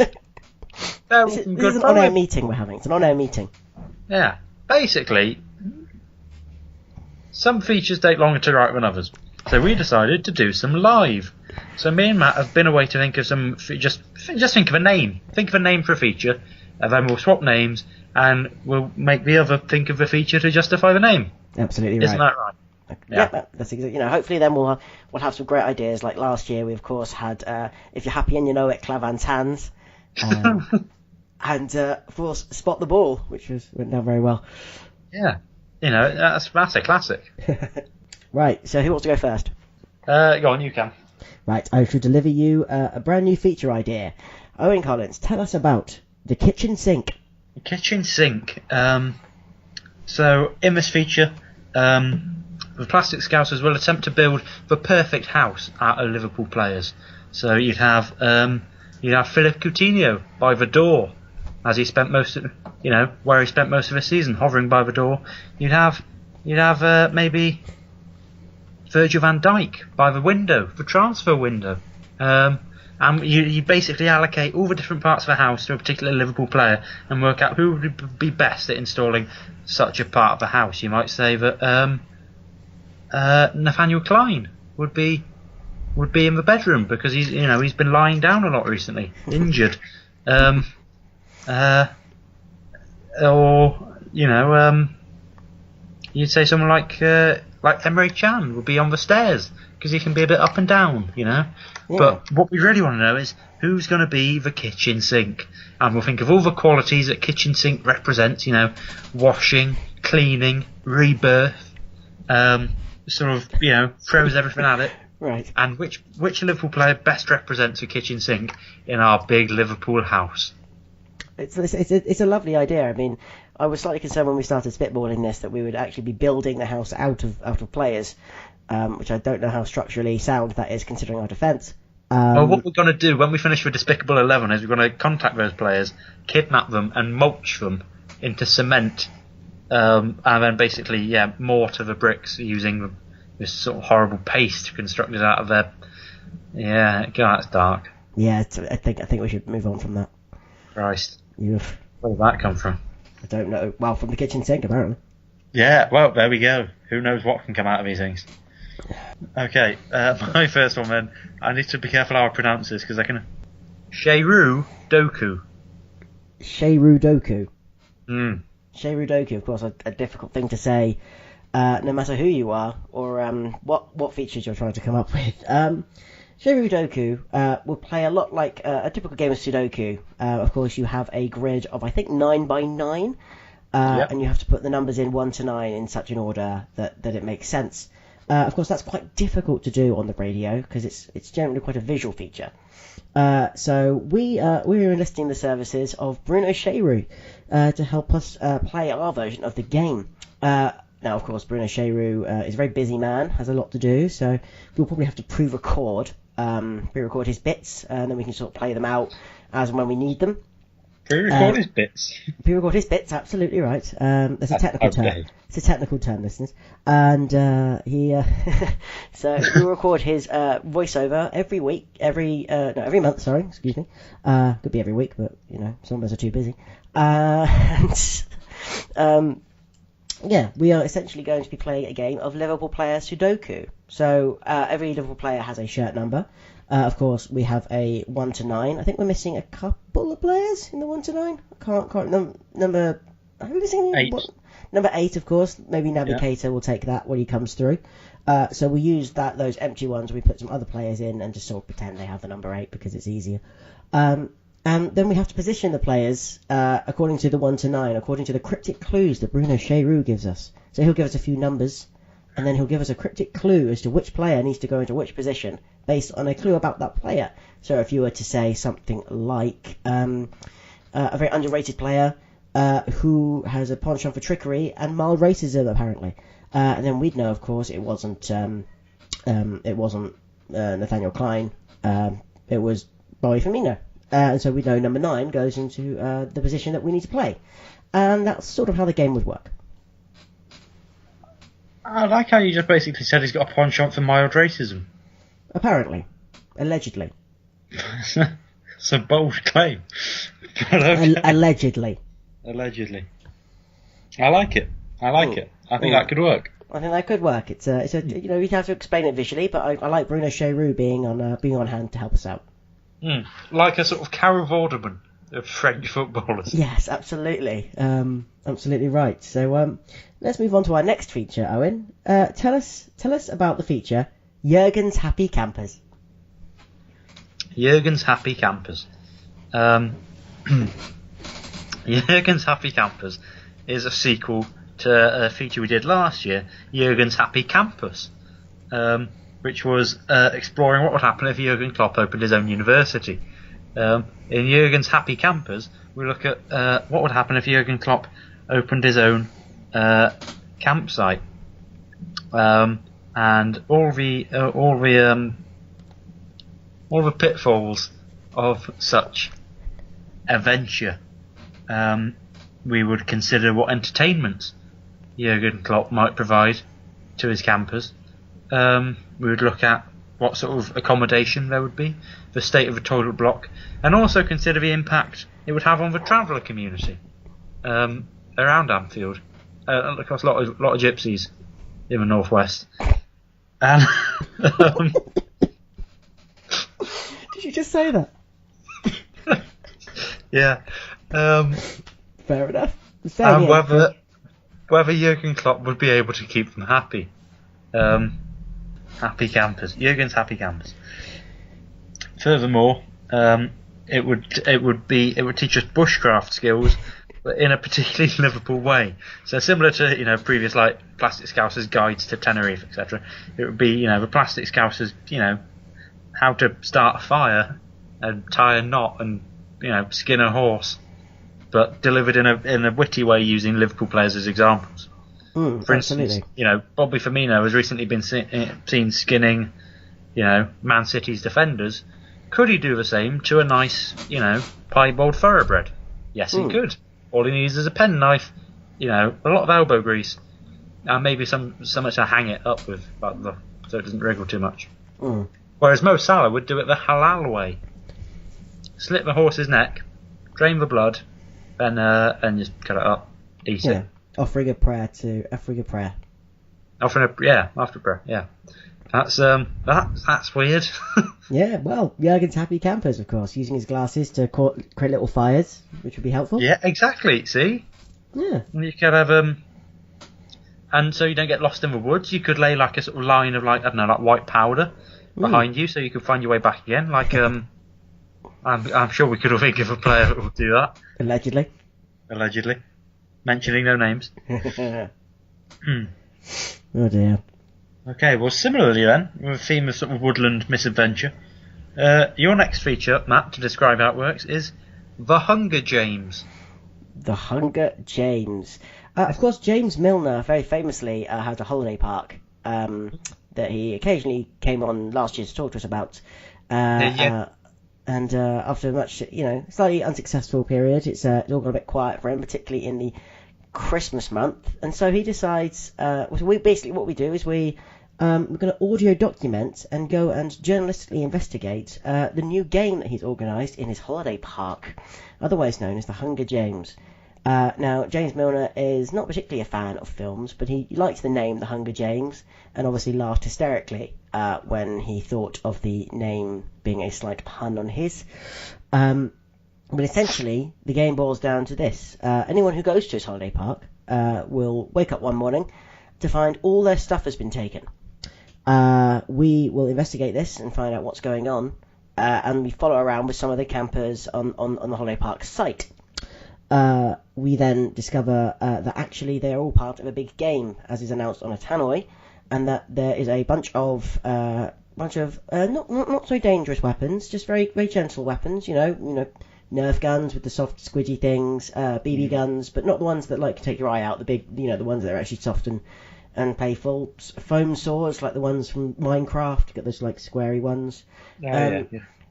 this is an on-air meeting we're having. It's an on-air meeting. Yeah, basically, some features take longer to write than others. So we decided to do some live. So me and Matt have been away to think of some... Just think of a name. Think of a name for a feature, and then we'll swap names, and we'll make the other think of a feature to justify the name. Absolutely right. Isn't that right? Yeah, that's exactly. Hopefully then we'll have some great ideas. Like last year, we of course had If You're Happy and You Know It, Clavan's Hands, and of course Spot the Ball, which went down very well. Yeah, that's a classic. Right, so who wants to go first? Go on, you can. Right, I shall deliver you a brand new feature idea. Owen Collins, tell us about the kitchen sink. The kitchen sink. So in this feature, the Plastic Scousers will attempt to build the perfect house out of Liverpool players. So you'd have Philip Coutinho by the door, as he spent where he spent most of his season, hovering by the door. You'd have maybe Virgil van Dijk by the window, the transfer window. And you basically allocate all the different parts of the house to a particular Liverpool player and work out who would be best at installing such a part of the house. You might say that Nathaniel Klein would be would be in the bedroom because he's been lying down a lot recently, injured. Or you'd say someone like Emre Can would be on the stairs because he can be a bit up and down, Yeah. But what we really want to know is who's going to be the kitchen sink, and we'll think of all the qualities that kitchen sink represents. Washing, cleaning, rebirth. Throws everything at it. Right. And which Liverpool player best represents the kitchen sink in our big Liverpool house? It's a lovely idea. I mean, I was slightly concerned when we started spitballing this that we would actually be building the house out of players, which I don't know how structurally sound that is considering our defence. Well, what we're going to do when we finish with Despicable 11 is we're going to contact those players, kidnap them, and mulch them into cement, and then basically, mortar the bricks using this sort of horrible paste constructed out of their. Yeah, God, that's dark. Yeah, I think we should move on from that. Christ. Where did that come from? I don't know. Well, from the kitchen sink, apparently. Yeah, well, there we go. Who knows what can come out of these things. Okay, my first one then. I need to be careful how I pronounce this because I can. Sheiru Doku. Sheiru Doku. Sheiru Doku, of course, a difficult thing to say, no matter who you are or what features you're trying to come up with. Sheiru Doku will play a lot like a typical game of Sudoku. Of course, you have a grid of, I think, 9 by 9, and you have to put the numbers in 1 to 9 in such an order that it makes sense. Of course, that's quite difficult to do on the radio because it's generally quite a visual feature. So we're enlisting the services of Bruno Sheiru to help us play our version of the game. Now, of course, Bruno Sheiru is a very busy man, has a lot to do, so we'll probably have to pre-record his bits, and then we can sort of play them out as and when we need them. Pre-record his bits? Pre-record his bits, absolutely right. That's a technical term. It's a technical term, listeners. And so we record his voiceover every month, sorry, excuse me. Could be every week, but, some of us are too busy. We are essentially going to be playing a game of Liverpool player Sudoku. So every Liverpool player has a shirt number. Of course, we have a 1 to 9. I think we're missing a couple of players in the 1 to 9. I can't number. Are we missing 8? Number 8, of course. Maybe Navigator will take that when he comes through. So we use those empty ones. We put some other players in and just sort of pretend they have the number 8 because it's easier. And then we have to position the players according to the 1 to 9, according to the cryptic clues that Bruno Sheiru gives us. So he'll give us a few numbers, and then he'll give us a cryptic clue as to which player needs to go into which position based on a clue about that player. So if you were to say something like a very underrated player who has a penchant for trickery and mild racism, apparently, and then we'd know, of course, it wasn't Nathaniel Klein, it was Bowie Firmino. And so we know number 9 goes into the position that we need to play. And that's sort of how the game would work. I like how you just basically said he's got a penchant for mild racism. Apparently. Allegedly. It's a bold claim. Allegedly. Allegedly. I like it. I think that could work. I think that could work. It's you'd have to explain it visually, but I like Bruno Sheiru being on hand to help us out. Like a sort of Carol Vorderman of French footballers. Yes, absolutely. Absolutely right. So let's move on to our next feature, Owen. Tell us about the feature Jurgen's Happy Campers. Jurgen's Happy Campers. Jurgen's Happy Campers is a sequel to a feature we did last year, Jurgen's Happy Campus, which was exploring what would happen if Jurgen Klopp opened his own university. In Jurgen's Happy Campers, we look at what would happen if Jurgen Klopp opened his own campsite, and all the pitfalls of such a venture. We would consider what entertainments Jurgen Klopp might provide to his campers. We would look at what sort of accommodation there would be, the state of the toilet block, and also consider the impact it would have on the traveller community around Anfield. Of course, a lot of gypsies in the northwest. And did you just say that? Yeah. Fair enough. And whether Jurgen Klopp would be able to keep them happy. Happy campers. Jurgen's happy campers. Furthermore, it would teach us bushcraft skills, but in a particularly Liverpool way. So similar to previous like Plastic Scousers guides to Tenerife, etc. It would be the Plastic Scousers how to start a fire and tie a knot and skin a horse, but delivered in a witty way using Liverpool players as examples. For instance, Bobby Firmino has recently been seen skinning Man City's defenders. Could he do the same to a nice piebald thoroughbred? Yes, he could. All he needs is a penknife, a lot of elbow grease, and maybe something to hang it up with, so it doesn't wriggle too much. Whereas Mo Salah would do it the halal way: slit the horse's neck, drain the blood, and just cut it up, eat it. Offering a prayer to after prayer. Yeah. That's weird. Yeah, well, Jurgen's happy campers, of course, using his glasses to create little fires, which would be helpful. Yeah, exactly. See? Yeah. You could have and so you don't get lost in the woods. You could lay like a sort of line of like white powder behind you, so you could find your way back again. Like I'm sure we could have think of a player that would do that. Allegedly. Mentioning no names. Oh dear. Okay, well, similarly then, with a theme of sort of woodland misadventure, your next feature, Matt, to describe how it works, is The Hunger James. The Hunger James. Of course, James Milner very famously has a holiday park that he occasionally came on last year to talk to us about. And after a much, slightly unsuccessful period, it's all gone a bit quiet for him, particularly in the Christmas month. And so he decides, what we do is we're going to audio document and go and journalistically investigate the new game that he's organised in his holiday park, otherwise known as the Hunger James. Now, James Milner is not particularly a fan of films, but he likes the name The Hunger James, and obviously laughed hysterically when he thought of the name being a slight pun on his. But essentially, the game boils down to this. Anyone who goes to his holiday park will wake up one morning to find all their stuff has been taken. We will investigate this and find out what's going on, and we follow around with some of the campers on the holiday park site. We then discover that actually they are all part of a big game, as is announced on a tannoy, and that there is a bunch of not so dangerous weapons, just very very gentle weapons. Nerf guns with the soft squidgy things, BB guns, but not the ones that like take your eye out. The big, the ones that are actually soft and playful. Foam swords like the ones from Minecraft. You got those like squarey ones. Yeah.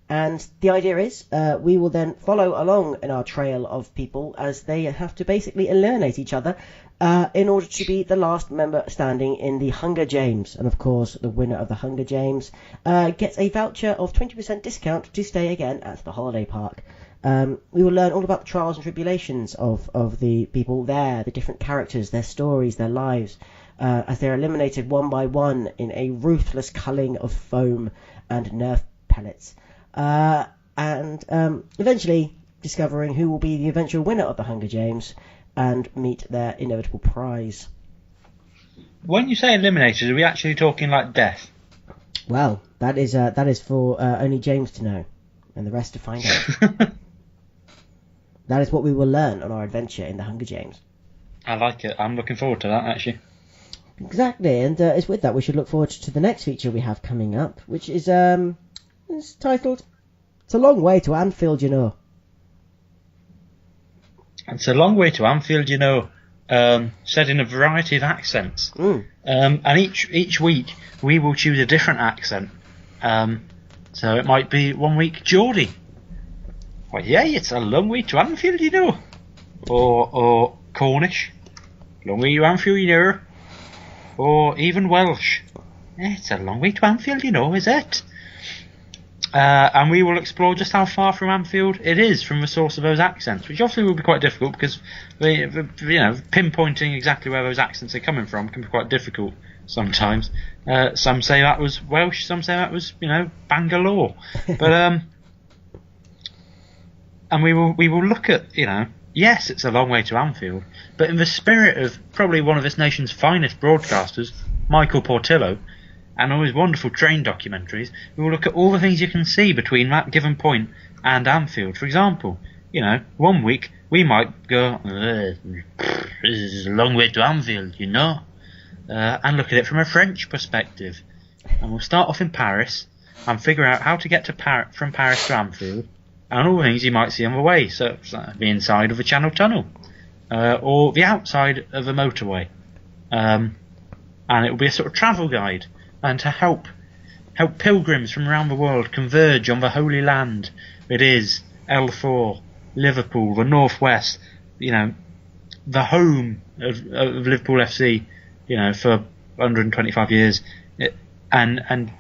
And the idea is we will then follow along in our trail of people as they have to basically eliminate each other in order to be the last member standing in the Hunger James. And of course, the winner of the Hunger James gets a voucher of 20% discount to stay again at the holiday park. We will learn all about the trials and tribulations of the people there, the different characters, their stories, their lives, as they're eliminated one by one in a ruthless culling of foam and Nerf pellets. And eventually discovering who will be the eventual winner of the Hunger James and meet their inevitable prize. When you say eliminated, are we actually talking like death? Well, that is for only James to know, and the rest to find out. That is what we will learn on our adventure in the Hunger James. I like it. I'm looking forward to that, actually. Exactly, and it's with that we should look forward to the next feature we have coming up, which is it's titled "It's a Long Way to Anfield, you know." It's a long way to Anfield, you know, said in a variety of accents. And each week we will choose a different accent. So it might be one week Geordie. Well, yeah, it's a long way to Anfield, you know. Or Cornish. Long way to Anfield, you know. Or even Welsh. It's a long way to Anfield, you know, is it? And we will explore just how far from Anfield it is from the source of those accents, which obviously will be quite difficult because pinpointing exactly where those accents are coming from can be quite difficult sometimes. Some say that was Welsh, some say that was Bangalore. But and we will look at, yes, it's a long way to Anfield, but in the spirit of probably one of this nation's finest broadcasters, Michael Portillo, and all his wonderful train documentaries, we will look at all the things you can see between that given point and Anfield. For example, 1 week we might go, this is a long way to Anfield, and look at it from a French perspective. And we'll start off in Paris and figure out how to get to from Paris to Anfield, and all the things you might see on the way, so the inside of a Channel tunnel, or the outside of a motorway. And it will be a sort of travel guide, and to help pilgrims from around the world converge on the Holy Land. It is L4, Liverpool, the Northwest, the home of Liverpool FC, for 125 years, and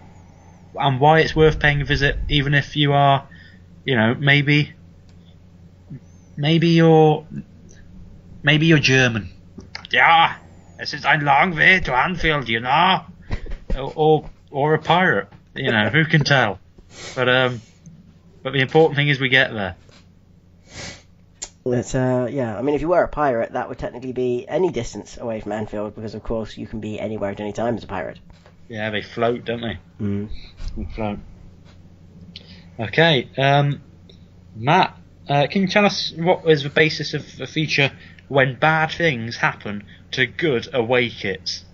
why it's worth paying a visit, even if you are, maybe you're German. Yeah, es ist ein long way to Anfield, or a pirate, who can tell? But the important thing is we get there. It's yeah. I mean, if you were a pirate, that would technically be any distance away from Anfield, because of course you can be anywhere at any time as a pirate. Yeah, they float, don't they? Mm. They float. Okay, Matt, can you tell us what is the basis of the feature when bad things happen to good away kits?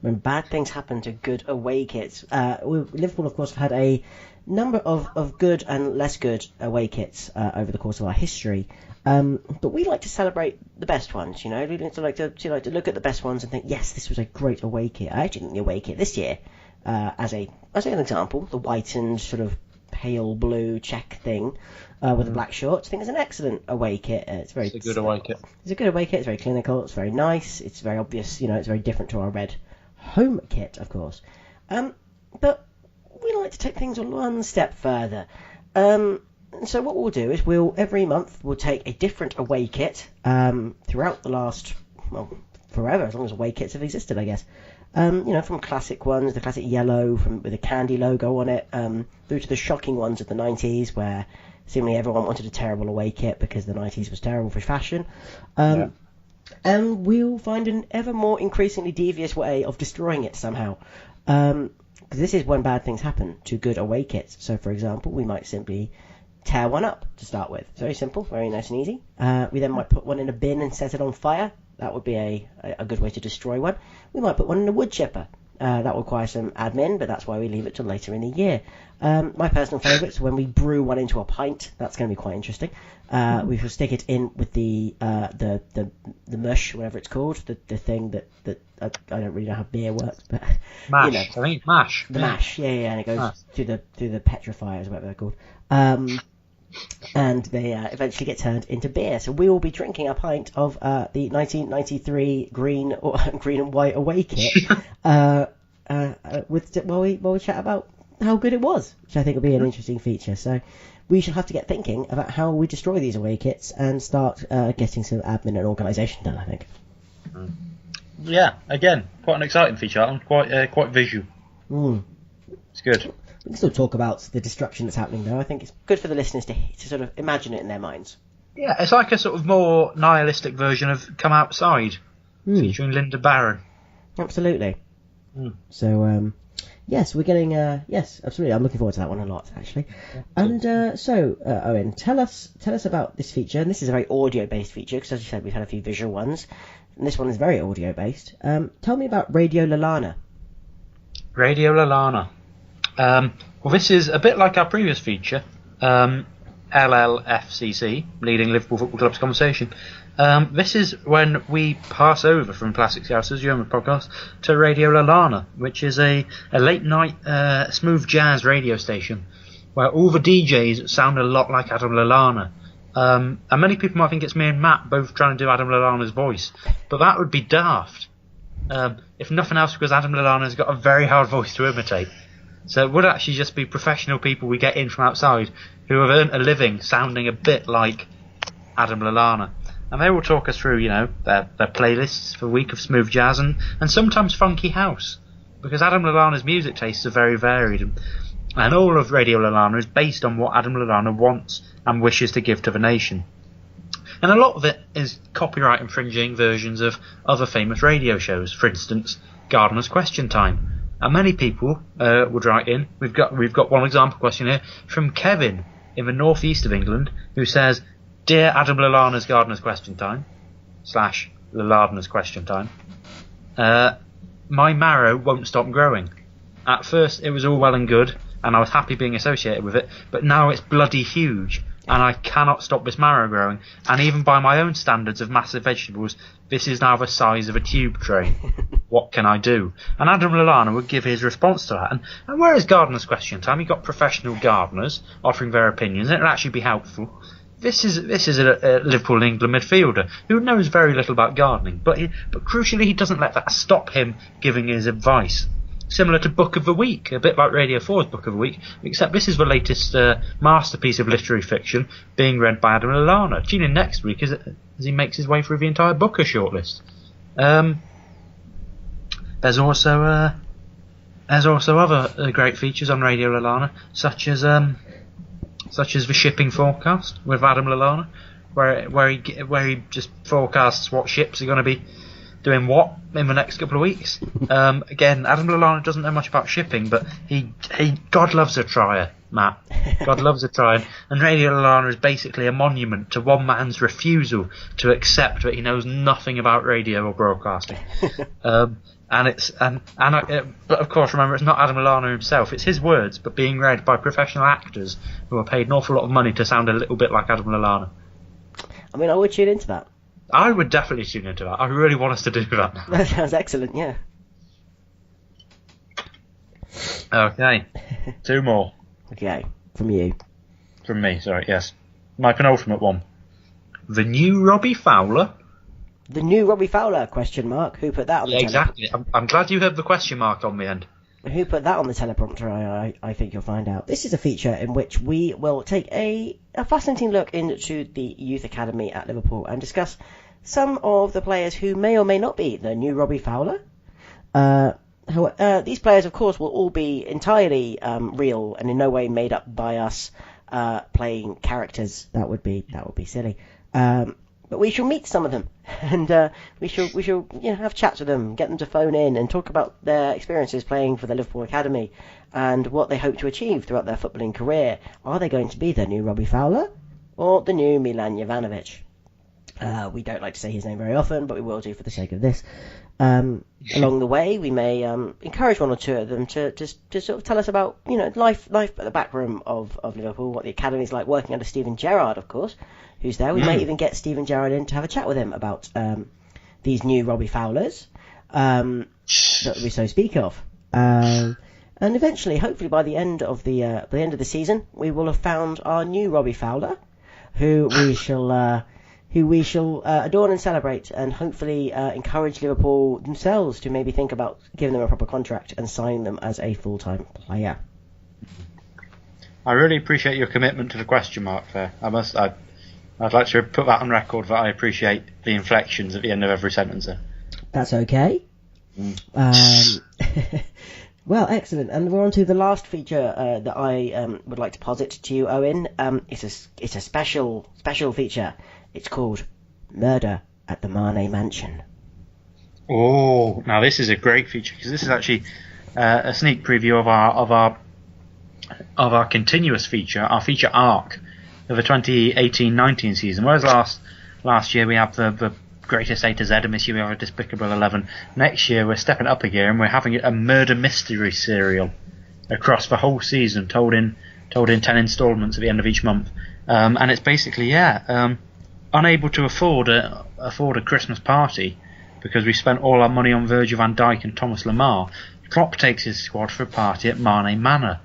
When bad things happen to good away kits. Liverpool, of course, have had a number of good and less good away kits over the course of our history. But we like to celebrate the best ones, We like to look at the best ones and think, yes, this was a great away kit. I actually think the away kit this year, as an example, the whitened sort of pale blue check thing with the black shorts, I think is an excellent away kit. It's a good away kit. It's a good away kit. It's very clinical. It's very nice. It's very obvious. It's very different to our red home kit, of course. But we like to take things one step further. So what we'll do is every month we'll take a different away kit throughout the last, forever, as long as away kits have existed, I guess. From classic ones, the classic yellow with a candy logo on it, through to the shocking ones of the 90s, where seemingly everyone wanted a terrible away kit because the 90s was terrible for fashion. And we'll find an ever more increasingly devious way of destroying it somehow. Because this is when bad things happen to good away kits. So, for example, we might simply tear one up to start with. It's very simple, very nice and easy. We then might put one in a bin and set it on fire. That would be a good way to destroy one. We might put one in a wood chipper. That will require some admin, but that's why we leave it till later in the year. My personal favourite is when we brew one into a pint. That's going to be quite interesting. We shall stick it in with the mush, whatever it's called, the thing that I don't really know how beer works, but mash. I think it's mash. The mash, yeah, and it goes through the petrifiers, whatever they're called. And they eventually get turned into beer. So we will be drinking a pint of the 1993 green and white away kit while we chat about how good it was, which I think will be an interesting feature. So we shall have to get thinking about how we destroy these away kits and start getting some admin and organisation done, I think. Yeah, again, quite an exciting feature, and quite visual. It's good. We can still talk about the destruction that's happening, though. I think it's good for the listeners to sort of imagine it in their minds. Yeah, it's like a sort of more nihilistic version of Come Outside, featuring Linda Barron. Absolutely. So, yes, we're getting... yes, absolutely. I'm looking forward to that one a lot, actually. And so, Owen, tell us about this feature. And this is a very audio-based feature, because as you said, we've had a few visual ones. And this one is very audio-based. Tell me about Radio Lerarn. Radio Lerarn. Well, this is a bit like our previous feature, LLFCC, Leading Liverpool Football Club's Conversation. This is when we pass over from Plastic Scousers, German podcast, to Radio Lerarn, which is a late-night smooth jazz radio station where all the DJs sound a lot like Adam Lallana. And many people might think it's me and Matt both trying to do Adam Lallana's voice, but that would be daft. If nothing else, because Adam Lallana's got a very hard voice to imitate. So it would actually just be professional people we get in from outside who have earned a living sounding a bit like Adam Lallana. And they will talk us through, their playlists for a week of smooth jazz and sometimes funky house. Because Adam Lallana's music tastes are very varied. And all of Radio Lerarn is based on what Adam Lallana wants and wishes to give to the nation. And a lot of it is copyright infringing versions of other famous radio shows. For instance, Gardener's Question Time. And many people would write in. We've got one example question here from Kevin in the northeast of England, who says, "Dear Adam Lallana's Gardener's Question Time / Lerarn's Question Time, my marrow won't stop growing. At first it was all well and good, and I was happy being associated with it, but now it's bloody huge, and I cannot stop this marrow growing, and even by my own standards of massive vegetables, this is now the size of a tube train. What can I do?" And Adam Lallana would give his response to that. And whereas Gardener's Question Time, you've got professional gardeners offering their opinions, and it'll actually be helpful. This is a Liverpool England midfielder who knows very little about gardening, but crucially he doesn't let that stop him giving his advice. Similar to Book of the Week, a bit like Radio 4's Book of the Week, except this is the latest masterpiece of literary fiction being read by Adam Lallana. Tune in next week as he makes his way through the entire Booker shortlist. There's also other great features on Radio Lallana, such as the shipping forecast with Adam Lallana, where he just forecasts what ships are going to be doing what in the next couple of weeks. Again, Adam Lallana doesn't know much about shipping, but God loves a trier, Matt. God loves a trier, and Radio Lallana is basically a monument to one man's refusal to accept that he knows nothing about radio or broadcasting. But of course, remember, it's not Adam Lallana himself. It's his words, but being read by professional actors who are paid an awful lot of money to sound a little bit like Adam Lallana. I mean, I would tune into that. I would definitely tune into that. I really want us to do that now. That sounds excellent, yeah. Okay, 2 more. Okay, from you. From me, sorry, yes. My penultimate one. The new Robbie Fowler. The new Robbie Fowler, question mark. Who put that on the teleprompter? Exactly. I'm glad you heard the question mark on the end. Who put that on the teleprompter? I think you'll find out. This is a feature in which we will take a fascinating look into the youth academy at Liverpool and discuss some of the players who may or may not be the new Robbie Fowler. These players, of course, will all be entirely real and in no way made up by us playing characters. That would be silly. But we shall meet some of them, and we shall have chats with them, get them to phone in and talk about their experiences playing for the Liverpool Academy and what they hope to achieve throughout their footballing career. Are they going to be the new Robbie Fowler or the new Milan Jovanovic? We don't like to say his name very often, but we will do for the sake of this. Along the way, we may encourage one or two of them to sort of tell us about life at the back room of Liverpool, what the academy's like working under Steven Gerrard, of course, who's there. We may even get Steven Gerrard in to have a chat with him about these new Robbie Fowlers that we so speak of. And eventually, hopefully by the end of the season, we will have found our new Robbie Fowler, who we shall adorn and celebrate, and hopefully encourage Liverpool themselves to maybe think about giving them a proper contract and signing them as a full-time player. I really appreciate your commitment to the question mark there. I'd like to put that on record that I appreciate the inflections at the end of every sentence there. That's okay. Well, excellent. And we're on to the last feature that I would like to posit to you, Owen. It's a special feature. It's called Murder at the Mane Mansion. Oh, now this is a great feature because this is actually a sneak preview of our continuous feature, our feature arc of the 2018-19 season. Whereas last year we have the greatest A to Z, and this year we have a Despicable 11. Next year we're stepping up a gear and we're having a murder mystery serial across the whole season, told in 10 instalments at the end of each month. And it's basically unable to afford a Christmas party because we spent all our money on Virgil van Dijk and Thomas Lemar. Klopp takes his squad for a party at Mane Manor.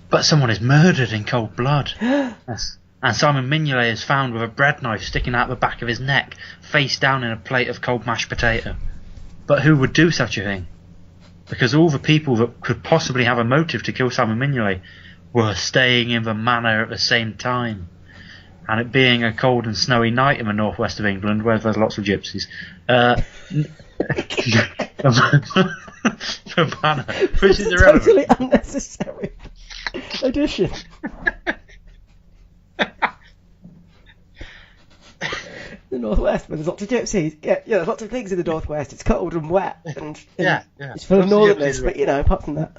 But someone is murdered in cold blood. Yes. And Simon Mignolet is found with a bread knife sticking out the back of his neck, face down in a plate of cold mashed potato. But who would do such a thing? Because all the people that could possibly have a motive to kill Simon Mignolet were staying in the manor at the same time. And it being a cold and snowy night in the northwest of England, where there's lots of gypsies, the manor, which is irrelevant. Totally unnecessary. edition. The Northwest, but there's lots of gypsies. Yeah, there's lots of things in the Northwest. It's cold and wet, and it's full of northerners. But apart from that.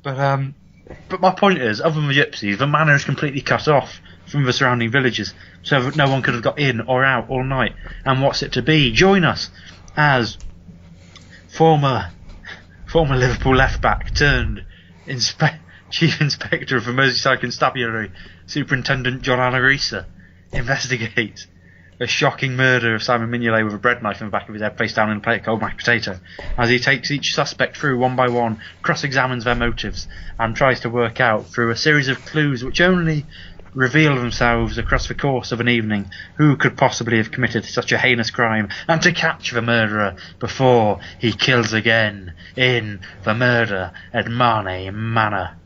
But my point is, other than the gypsies, the manor is completely cut off from the surrounding villages, so that no one could have got in or out all night. And what's it to be? Join us as former Liverpool left back turned Chief Inspector of the Merseyside Constabulary, Superintendent John Alarisa, investigates the shocking murder of Simon Mignolet with a bread knife in the back of his head, face down in a plate of cold mashed potato, as he takes each suspect through one by one, cross-examines their motives, and tries to work out, through a series of clues which only reveal themselves across the course of an evening, who could possibly have committed such a heinous crime, and to catch the murderer before he kills again in the murder at Mane Manor.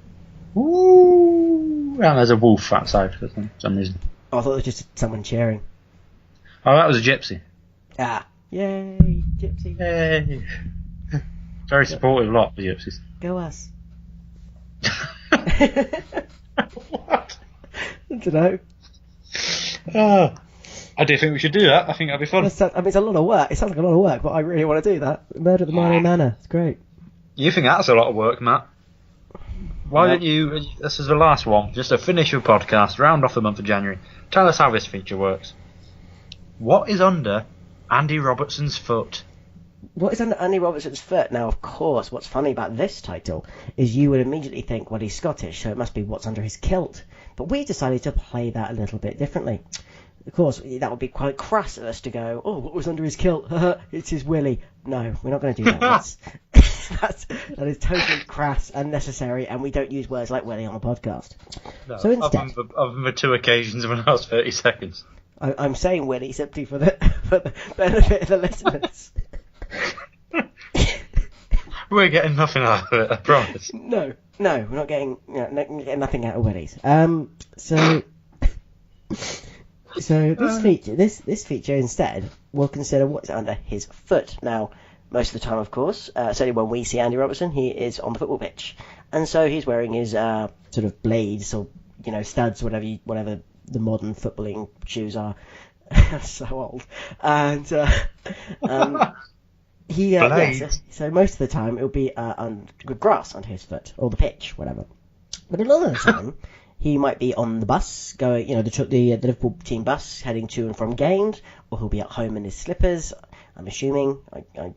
Woo! And there's a wolf outside for some reason. Oh, I thought it was just someone cheering. Oh, that was a gypsy. Ah. Yay, gypsy. Yay. Very supportive lot of the gypsies. Go us. What? I don't know. I do think we should do that. I think that'd be fun. It's a lot of work. It sounds like a lot of work, but I really want to do that. Murder at the Mane Manor. It's great. You think that's a lot of work, Matt? Why don't you... This is the last one. Just to finish your podcast, round off the month of January. Tell us how this feature works. What is under Andy Robertson's foot? What is under Andy Robertson's foot? Now, of course, what's funny about this title is you would immediately think, well, he's Scottish, so it must be what's under his kilt. But we decided to play that a little bit differently. Of course, that would be quite crass of us to go, oh, what was under his kilt? It's his willy. No, we're not going to do that. That is totally crass, unnecessary, and we don't use words like willy on the podcast. No, so instead... Other than the two occasions in the last 30 seconds. I'm saying willy simply for the benefit of the listeners. We're getting nothing out of it, I promise. No, we're not getting nothing out of willies. So this feature instead will consider what's under his foot. Now, most of the time, of course, certainly when we see Andy Robertson, he is on the football pitch, and so he's wearing his sort of blades or studs, whatever the modern footballing shoes are. So old, and so most of the time it'll be on good grass under his foot or the pitch, whatever. But a lot of the time he might be on the bus going, the Liverpool team bus heading to and from games, or he'll be at home in his slippers. I'm assuming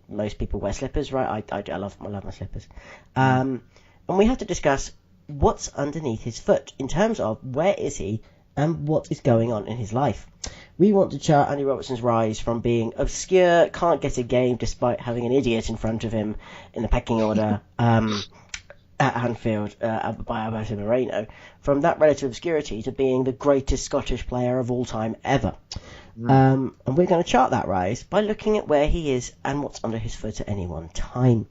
most people wear slippers, right? I love my slippers. And we have to discuss what's underneath his foot in terms of where is he and what is going on in his life. We want to chart Andy Robertson's rise from being obscure, can't get a game despite having an idiot in front of him in the pecking order at Anfield by Alberto Moreno, from that relative obscurity to being the greatest Scottish player of all time ever. And we're going to chart that rise by looking at where he is and what's under his foot at any one time.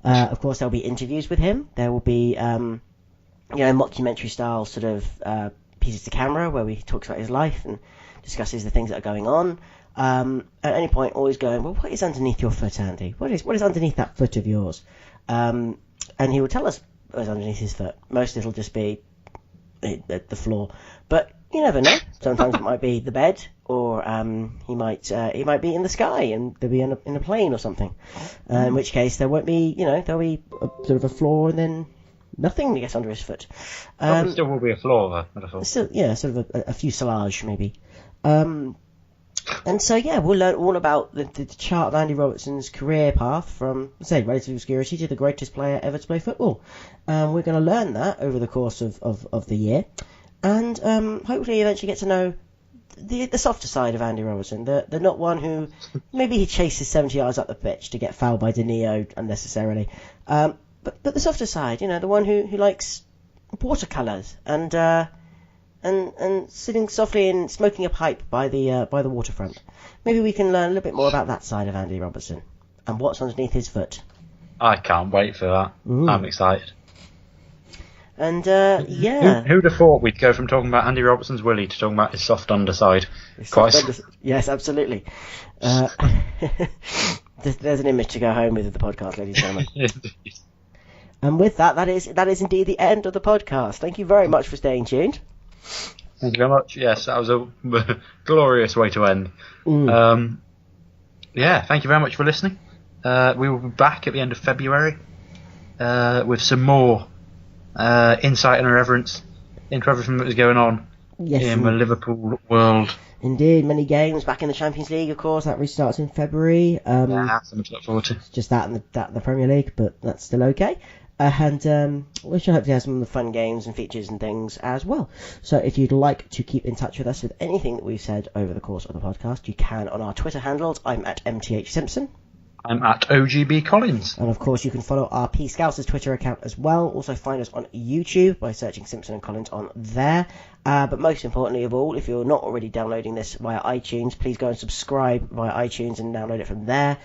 Of course, there'll be interviews with him. There will be mockumentary style sort of pieces to camera where he talks about his life and discusses the things that are going on. At any point, always going, well, what is underneath your foot, Andy? What is underneath that foot of yours? And he will tell us what is underneath his foot. Most it'll just be the floor, but you never know. Sometimes it might be the bed, or he might be in the sky and they'll be in a plane or something. In which case there won't be, there'll be sort of a floor and then nothing gets under his foot. There still will be a floor though. Still, sort of a fuselage maybe. And so, we'll learn all about the chart of Andy Robertson's career path from, say, relative obscurity to the greatest player ever to play football. We're going to learn that over the course of the year, and hopefully eventually get to know the softer side of Andy Robertson, the not one who maybe he chases 70 yards up the pitch to get fouled by De Niro unnecessarily, but the softer side, the one who likes watercolours and sitting softly and smoking a pipe by the waterfront. Maybe we can learn a little bit more about that side of Andy Robertson and what's underneath his foot. I can't wait for that. I'm excited. And who'd have thought we'd go from talking about Andy Robertson's willy to talking about his soft underside? Yes, absolutely. There's an image to go home with the podcast, ladies and gentlemen. And with that is indeed the end of the podcast. Thank you very much for staying tuned. Thank you very much. Yes, that was a glorious way to end. Thank you very much for listening. We will be back at the end of February with some more insight and irreverence into everything that was going on in the Liverpool world. Indeed, many games back in the Champions League, of course. That restarts in February. Something to look forward to. Just that and the Premier League, but that's still okay. And we should hopefully have some of the fun games and features and things as well. So if you'd like to keep in touch with us with anything that we've said over the course of the podcast, you can on our Twitter handles. I'm at MTHSimpson. I'm at OGB Collins. And of course you can follow our P Scousers Twitter account as well. Also find us on YouTube by searching Simpson and Collins on there. But most importantly of all, if you're not already downloading this via iTunes, please go and subscribe via iTunes and download it from there.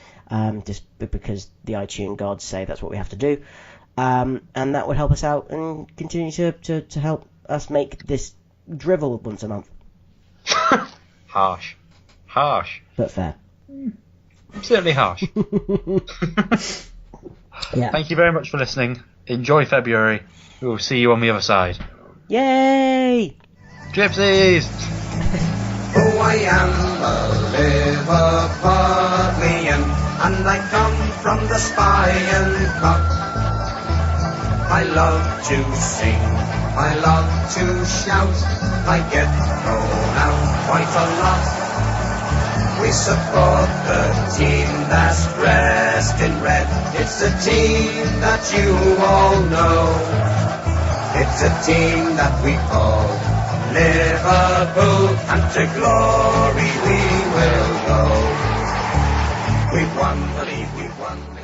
Just because the iTunes gods say that's what we have to do. And that would help us out and continue to help us make this drivel once a month. Harsh. But fair. Certainly harsh. Yeah. Thank you very much for listening. Enjoy February. We will see you on the other side. Yay! Gypsies! Oh, I am a Liverpudlian, and I come from the Spion Cup. I love to sing, I love to shout, I get thrown out quite a lot. We support the team that's dressed in red. It's a team that you all know. It's a team that we call Liverpool, and to glory we will go. We've won, believe we've won.